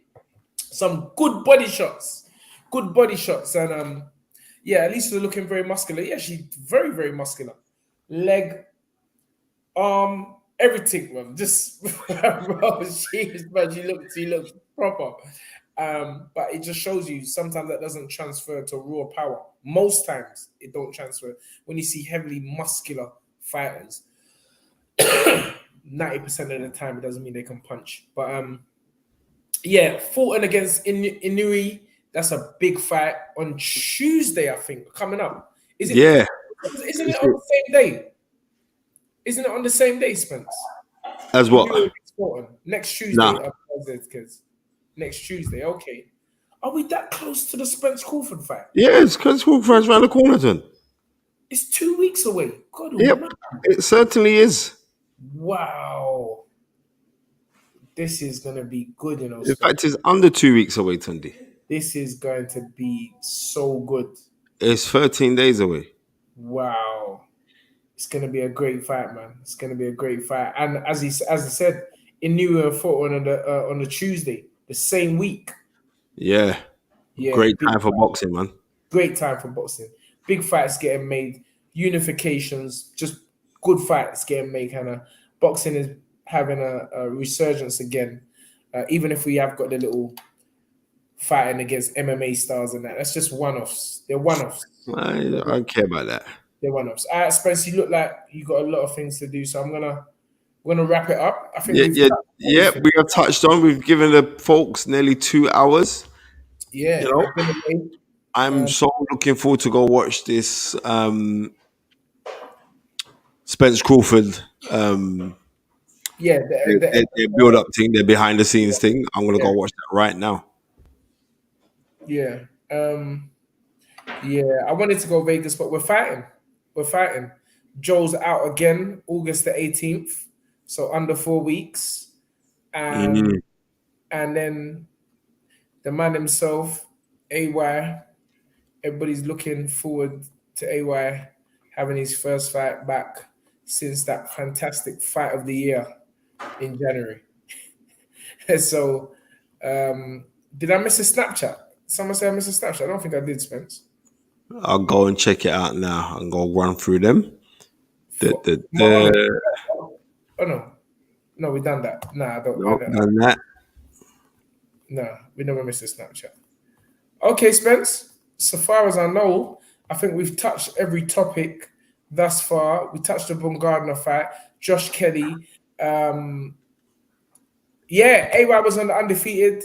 Some good body shots. And at least they're looking very muscular. Yeah, she's very, very muscular. Leg, arm, everything, man. Just bro, she looked proper. But it just shows you sometimes that doesn't transfer to raw power. Most times it don't transfer. When you see heavily muscular fighters, 90% of the time it doesn't mean they can punch. But Fulton against Inui, that's a big fight on Tuesday, I think, coming up. Isn't it on the same day? Isn't it on the same day, Spence? As what? Next Tuesday. Next Tuesday, okay. Are we that close to the Spence Crawford fight? Yeah, it's because Crawford's around the corner, then. It's 2 weeks away. God, yep, it certainly is. Wow. This is going to be good, In fact, it's under 2 weeks away, Tundi. This is going to be so good. It's 13 days away. Wow. It's going to be a great fight, man. It's going to be a great fight. And as I said, Inu fought on the Tuesday, the same week. Yeah. Great time for boxing, man. Great time for boxing. Big fights getting made. Unifications. Just good fights getting made. Kind of boxing is having a resurgence again. Even if we have got the little fighting against MMA stars and that's just one-offs. They're one-offs. I don't care about that. They're one-offs. All right, Spence, you look like you got a lot of things to do, so I'm gonna wrap it up. I think we have touched on. We've given the folks nearly 2 hours. Yeah, I'm so looking forward to go watch this Spence Crawford. The build up thing, their behind the scenes thing. I'm gonna go watch that right now. Yeah. I wanted to go Vegas, but we're fighting. Joe's out again, August the 18th. So under 4 weeks. And then the man himself, AY. Everybody's looking forward to AY having his first fight back since that fantastic fight of the year in January. So did I miss a Snapchat? Someone say I missed a Snapchat. I don't think I did, Spence. I'll go and check it out now and go run through them. Oh no, we done that. Nah, I don't. Done that. No, we never missed a Snapchat. Okay, Spence. So far as I know, I think we've touched every topic thus far. We touched the Bungardner fight, Josh Kelly. AY was on the undefeated.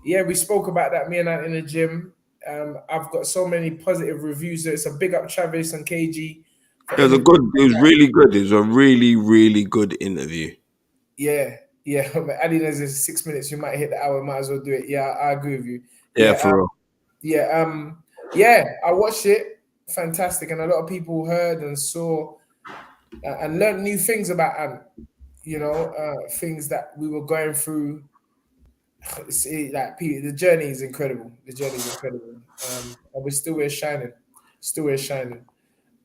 Yeah, we spoke about that, me and Ant in the gym. I've got so many positive reviews. So it's a big up Travis and KG for It was everything. it was really good. It was a really, really good interview. Yeah, yeah. But adding as is 6 minutes, you might hit the hour. Might as well do it. Yeah, I agree with you. Yeah, Yeah, for real. yeah. I watched it. Fantastic, and a lot of people heard and saw and learned new things about Ant. You know, things that we were going through. The journey is incredible. The journey is incredible. And we're still here shining. Still here shining.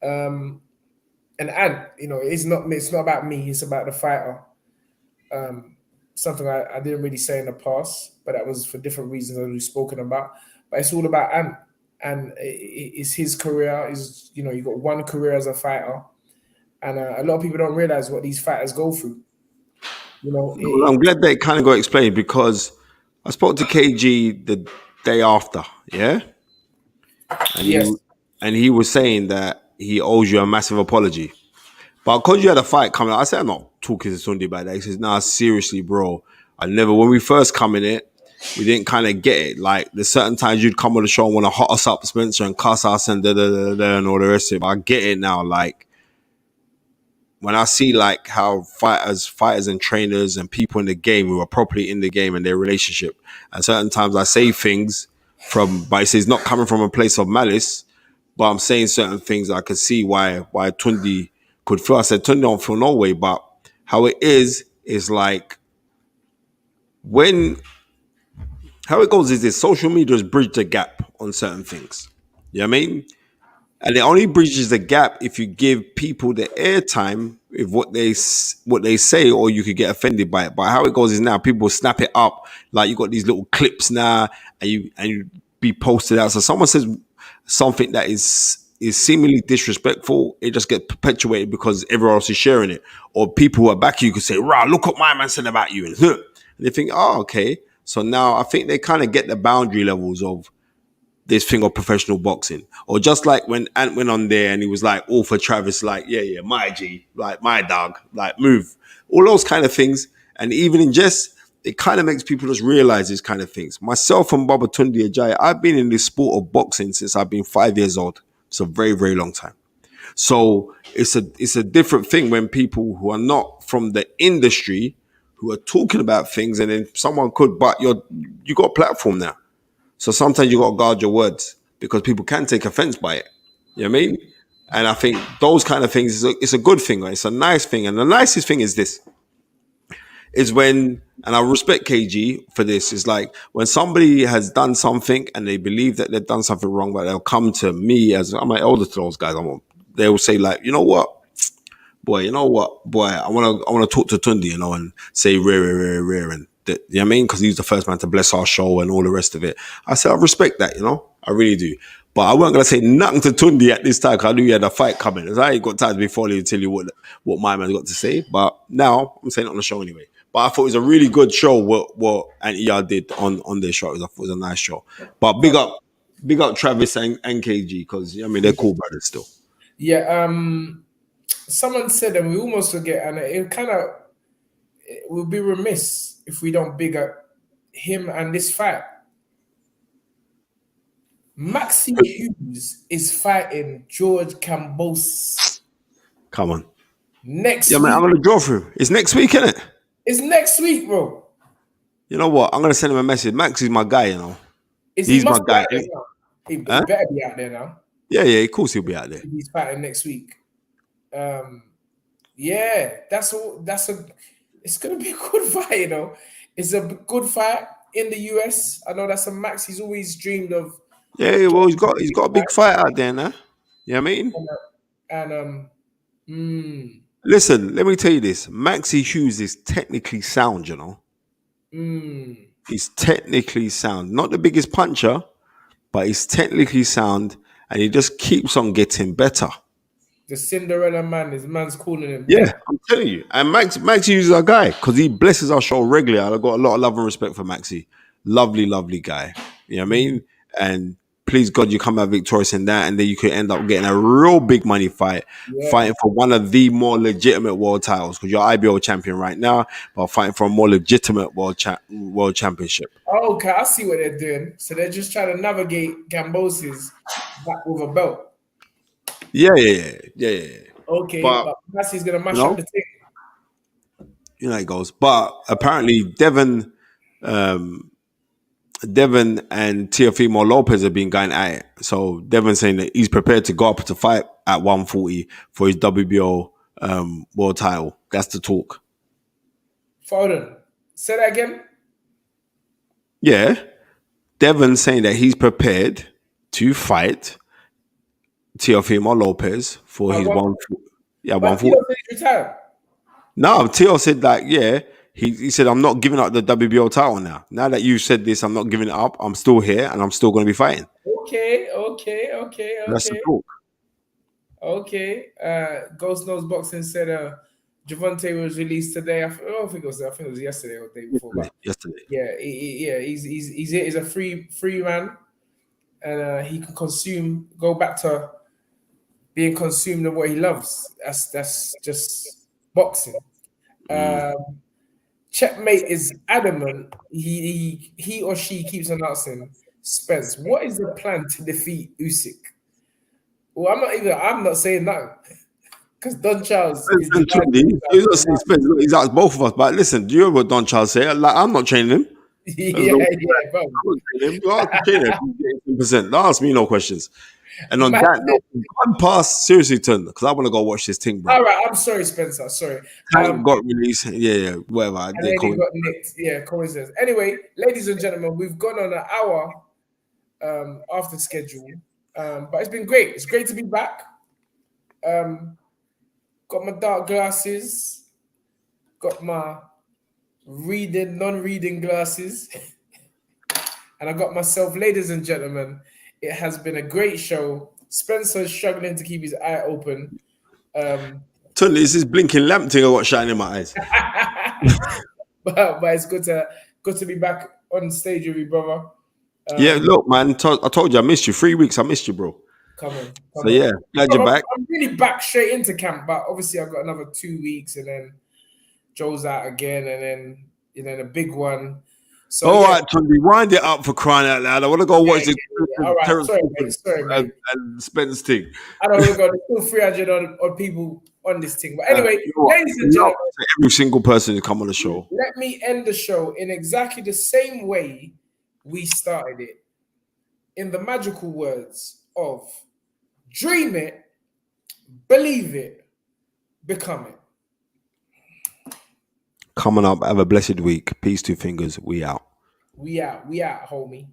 And you know, it's not about me, it's about the fighter. Something I didn't really say in the past, but that was for different reasons that we've spoken about. But it's all about Ant. And it's his career. Is you know, you got one career as a fighter, and a lot of people don't realize what these fighters go through. You know, Well, I'm glad that it kind of got explained because I spoke to KG the day after, yeah, and yes, he was saying that he owes you a massive apology. But because you had a fight coming, I said I'm not talking to Sunday about that. He says, "Nah, seriously, bro. I never. When we first come in it, we didn't kind of get it. Like there's certain times you'd come on the show and want to hot us up, Spencer, and cuss us and da da da da and all the rest of it. But I get it now. Like when I see like how fighters and trainers and people in the game who are properly in the game and their relationship, and certain times I say things but it says not coming from a place of malice, but I'm saying certain things I could see why Tundi could feel. I said Tundi don't feel no way, but how it is like when how it goes is this: social media has bridged the gap on certain things. You know what I mean? And it only bridges the gap if you give people the airtime with what they say, or you could get offended by it. But how it goes is now people snap it up, like you got these little clips now, and you be posted out. So someone says something that is seemingly disrespectful, it just gets perpetuated because everyone else is sharing it, or people who are back you could say, "Rah, look what my man said about you," and they think, "Oh, okay." So now I think they kind of get the boundary levels of this thing of professional boxing. Or just like when Ant went on there and he was like all for Travis, like, yeah, my G, like my dog, like move. All those kind of things. And even in just, it kind of makes people just realize these kind of things. Myself and Baba Tundi Ajayi, I've been in this sport of boxing since I've been 5 years old. It's a very, very long time. So it's a different thing when people who are not from the industry who are talking about things, and then someone could, but you got a platform now. So sometimes you got to guard your words because people can take offense by it. You know what I mean? And I think those kind of things, it's a good thing. Right? It's a nice thing. And the nicest thing is this, is when, and I respect KG for this, is like when somebody has done something and they believe that they've done something wrong, but they'll come to me as, I'm an elder to those guys. They will say like, you know what? Boy, I want to talk to Tundi, you know, and say rare, and you know what I mean, because he's the first man to bless our show and all the rest of it. I said I respect that, you know, I really do. But I wasn't gonna say nothing to Tundi at this time because I knew he had a fight coming. So I ain't got time to be following and tell you what my man's got to say. But now I'm saying it on the show anyway. But I thought it was a really good show what Auntie Yard did on their show. I thought it was a nice show. But big up Travis and KG because I mean they're cool brothers still. yeah. Someone said, and we almost forget, and we'll be remiss if we don't big up him and this fight. Maxi Hughes is fighting George Cambos Come on. next Yeah, man, I'm week. gonna draw through. It's next week, isn't it? It's next week, bro. You know what? I'm gonna send him a message. Max is my guy, you know. He He's my must be guy. out there now. He Huh? better be out there now. Yeah, of course he'll be out there. He's fighting next week. Yeah, it's gonna be a good fight, you know. It's a good fight in the US. I know that's a Max he's always dreamed of. Yeah, well, he's got a big fight out there now. You know what I mean? And Listen, let me tell you this. Maxi Hughes is technically sound, you know. He's technically sound. Not the biggest puncher, but he's technically sound, and he just keeps on getting better. the Cinderella man, his man's calling him. Yeah, I'm telling you. And Maxi Hughes is our guy because he blesses our show regularly. I've got a lot of love and respect for Maxi. Lovely, lovely guy. You know what I mean? And please God, you come out victorious in that, and then you could end up getting a real big money fight, fighting for one of the more legitimate world titles, because you're IBO champion right now, but fighting for a more legitimate world championship. Okay, I see what they're doing. So they're just trying to navigate Gambosis back with a belt. Yeah. Okay, But but Massey's gonna mash you know, up the thing. you know how it goes. But apparently, Devin and Teofimo Lopez have been going at it. So Devin saying that he's prepared to go up to fight at 140 for his WBO world title. That's the talk. Foden, say that again. Yeah, Devin saying that he's prepared to fight Teofimo Lopez for his 140. Yeah, But 140. Tito said he's retired. No, Teo said that, yeah. He said, I'm not giving up the WBO title now. Now that you said this, I'm not giving it up. I'm still here and I'm still going to be fighting. Okay. That's the talk. Okay. Ghost Nose Boxing said Javante was released today. I think it was yesterday or the day before. Yesterday. Yeah, he's a free man, and he can go back to being consumed of what he loves. That's just boxing. Checkmate is adamant. He or she keeps announcing, Spence, what is the plan to defeat Usyk? Well, I'm not saying that because Don Charles He's asked both of us, but listen, do you know what Don Charles said? Like, I'm not training him. bro. You ask to train him. 10%. Don't ask me no questions. And on that note, one pass, seriously, turn, because I want to go watch this thing, bro. All right, I'm sorry, Spencer. Sorry. Tank got released. Yeah, whatever. And then he got nicked. Yeah, coincidence. Anyway, ladies and gentlemen, we've gone on an hour after schedule. But it's been great. It's great to be back. Got my dark glasses. Got my non-reading glasses. And I got myself, ladies and gentlemen, it has been a great show. Spencer's struggling to keep his eye open. Totally, it's this blinking lamp thing I got shining in my eyes. but it's good to be back on stage with you, brother. Yeah, look, man. I told you I missed you. 3 weeks, I missed you, bro. Come on. Yeah, glad you're back. I'm really back straight into camp, but obviously I've got another 2 weeks, and then Joe's out again, and then a big one. So, all right, Tundi, wind it up for crying out loud. I want to go watch this. All right, sorry, mate. And Spence thing. I don't want to go. There's still 300 on people on this thing. But anyway, ladies and gentlemen, every single person to come on the show. Let me end the show in exactly the same way we started it. In the magical words of dream it, believe it, become it. Coming up, have a blessed week. Peace, two fingers. We out. We out, homie.